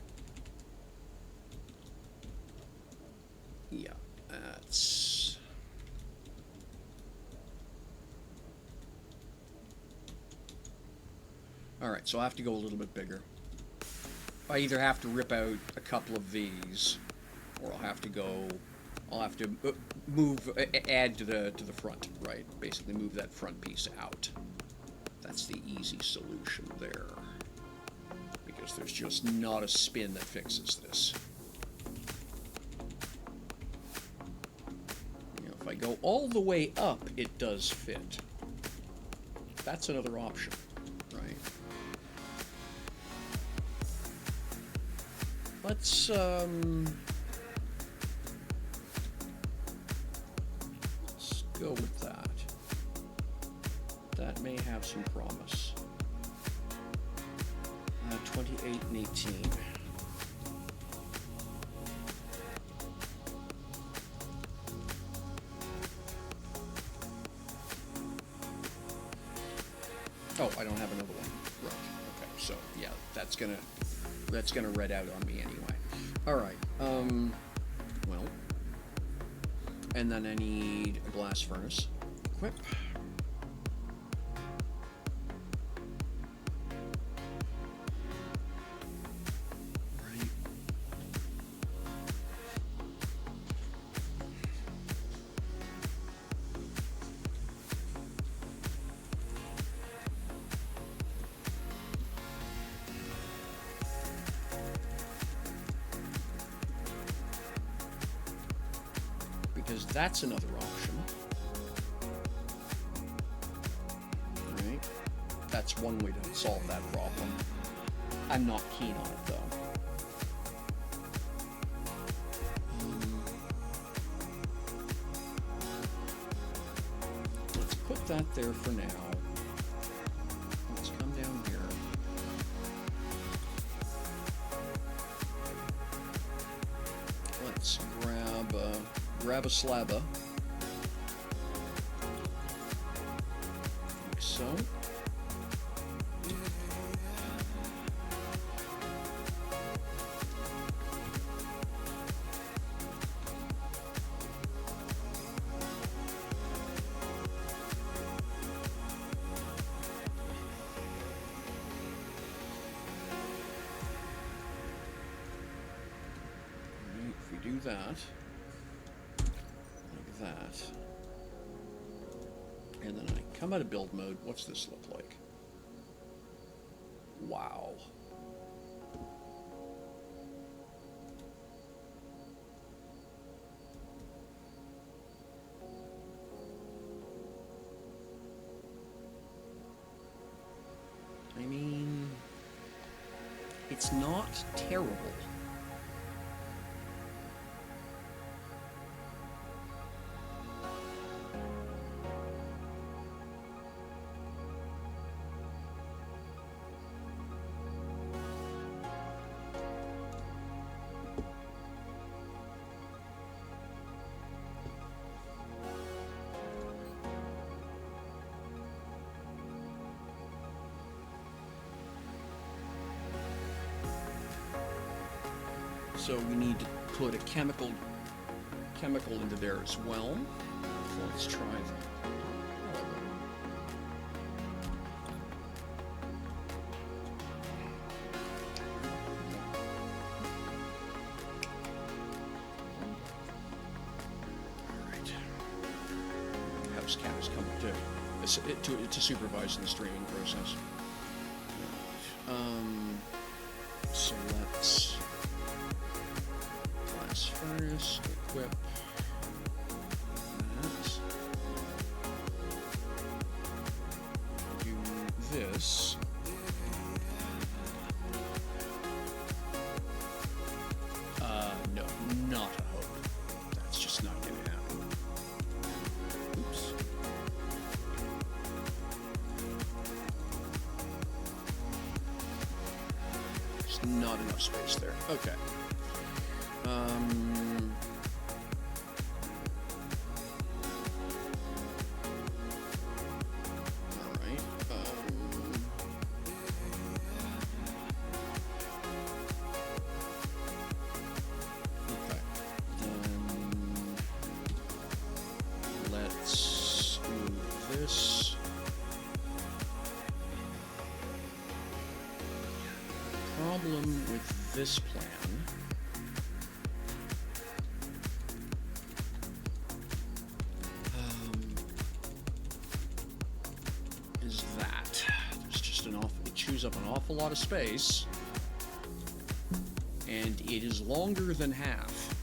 Yeah, that's... Alright, so I have to go a little bit bigger. I either have to rip out a couple of these, or I'll have to move, add to the front, right? Basically move that front piece out. That's the easy solution there. Because there's just not a spin that fixes this. If I go all the way up, it does fit. That's another option, right? Let's go with that. That may have some promise. 28 and 18. Oh, I don't have another one. Right. Okay. So yeah, that's gonna red out on me anyway. All right. Well, And then I need a glass furnace. Equip. Right. Because that's another option. Right? That's one way to solve that problem. I'm not keen on it, though. Let's put that there for now. Let's come down here. Let's grab a slabba. Like so. If we do that, like that, and then I come out of build mode, what's this look like? Wow. I mean, it's not terrible. So we need to put a chemical into there as well. So let's try that. Alright. House cat has come to supervise the streaming process. So let's furnace, equip that. Do this. No, not a hope. That's just not gonna happen. Oops. There's not enough space there. Okay. Alright, okay, let's move this. Problem with this plan is that there's just it chews up an awful lot of space, and it is longer than half.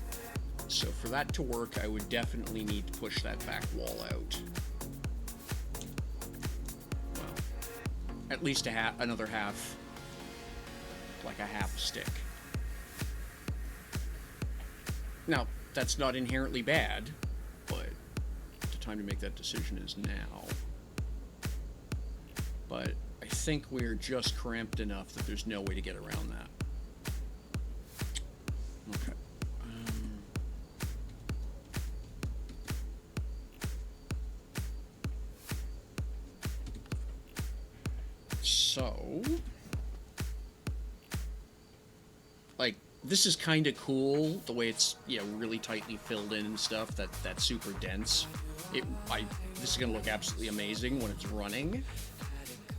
So for that to work, I would definitely need to push that back wall out. Well, at least another half, like a half stick. Now, that's not inherently bad, but the time to make that decision is now. But I think we're just cramped enough that there's no way to get around that. Okay. So, like, This is kind of cool, the way it's, you know, really tightly filled in and stuff, that's super dense. This is going to look absolutely amazing when it's running,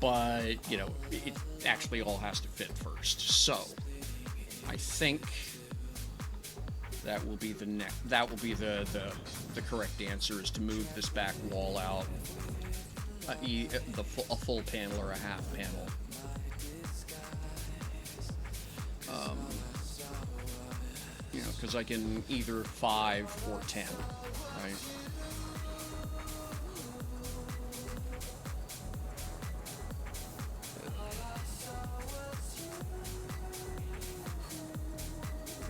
but, you know, it actually all has to fit first. So, I think that will be the correct answer, is to move this back wall out a full panel or a half panel. You know, because I can either 5 or 10, right?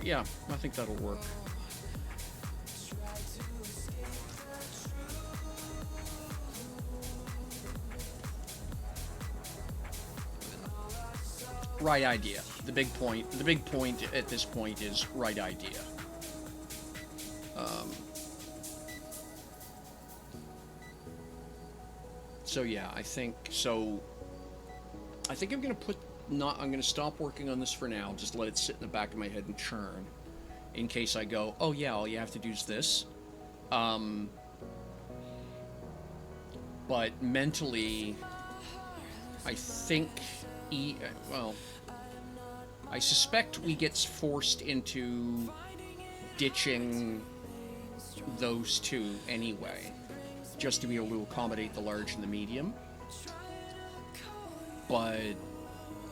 Yeah, I think that'll work. Right idea. The big point at this point is right idea. So yeah, I think I'm gonna stop working on this for now. Just let it sit in the back of my head and churn, in case I go, oh yeah, all you have to do is this. But mentally, I think, I suspect we get forced into ditching those two anyway, just to be able to accommodate the large and the medium. But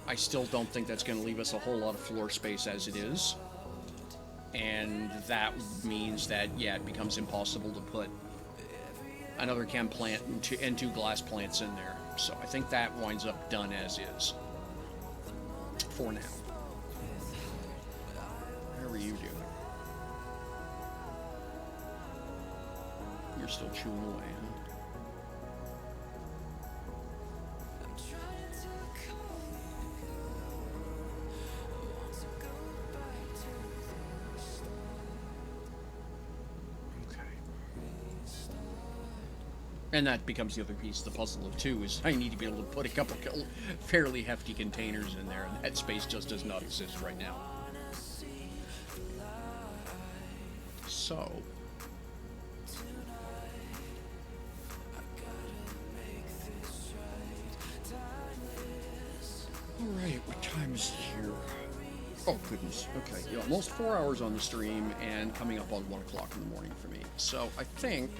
I still don't think that's going to leave us a whole lot of floor space as it is. And that means that, yeah, it becomes impossible to put another chem plant and two glass plants in there. So I think that winds up done as is for now. How are you doing? You're still chewing away, huh? And that becomes the other piece of the puzzle of two, is I need to be able to put a couple fairly hefty containers in there, and that space just does not exist right now. So, alright, what time is it here? Oh goodness, okay, yeah, almost 4 hours on the stream, and coming up on 1 o'clock in the morning for me. So I think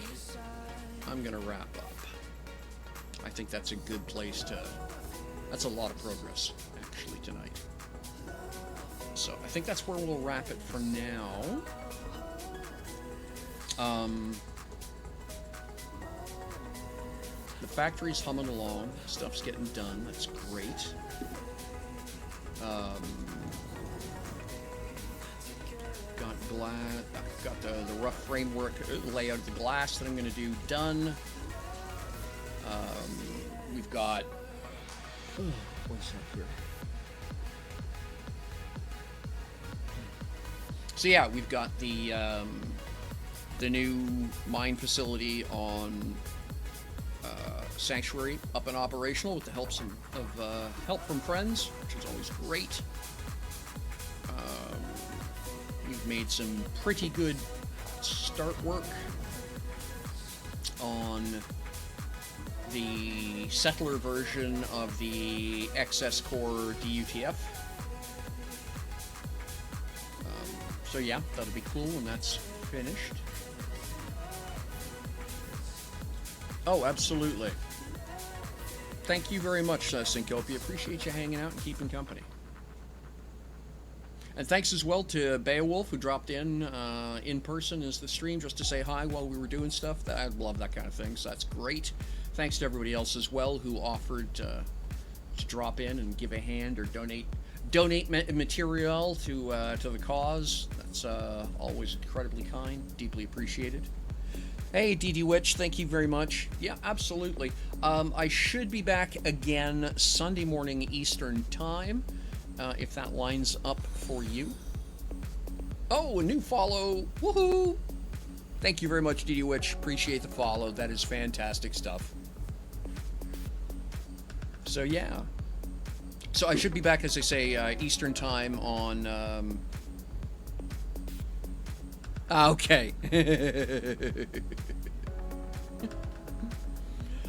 I'm gonna wrap up. I think that's a good place to... That's a lot of progress, actually, tonight. So I think that's where we'll wrap it for now. The factory's humming along. Stuff's getting done. That's great. Got the rough framework layout of the glass that I'm going to do done. We've got... what's up here? So yeah, we've got the new mine facility on Sanctuary up and operational with the help from friends, which is always great. We've made some pretty good start work on the settler version of the XS Core DUTF. So yeah, that'll be cool when that's finished. Oh, absolutely. Thank you very much, Syncopia. Appreciate you hanging out and keeping company. And thanks as well to Beowulf, who dropped in person as the stream just to say hi while we were doing stuff. I love that kind of thing, so that's great. Thanks to everybody else as well who offered to drop in and give a hand or donate material to the cause. That's always incredibly kind, deeply appreciated. Hey, DD Witch, thank you very much. Yeah, absolutely. I should be back again Sunday morning Eastern Time, if that lines up for you. Oh, a new follow. Woohoo! Thank you very much, DD Witch. Appreciate the follow. That is fantastic stuff. So, yeah. So I should be back, as I say, Eastern Time on Okay.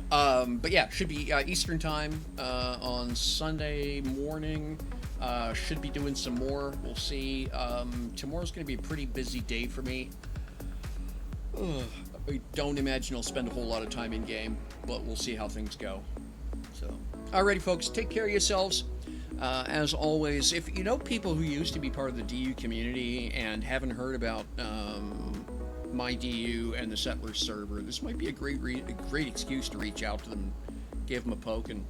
But yeah, should be Eastern time on Sunday morning. Should be doing some more. We'll see. Tomorrow's going to be a pretty busy day for me. Ugh, I don't imagine I'll spend a whole lot of time in game, but we'll see how things go. So, alrighty, folks, take care of yourselves. As always, if you know people who used to be part of the DU community and haven't heard about myDU and the Settlers server, this might be a great excuse to reach out to them, give them a poke, and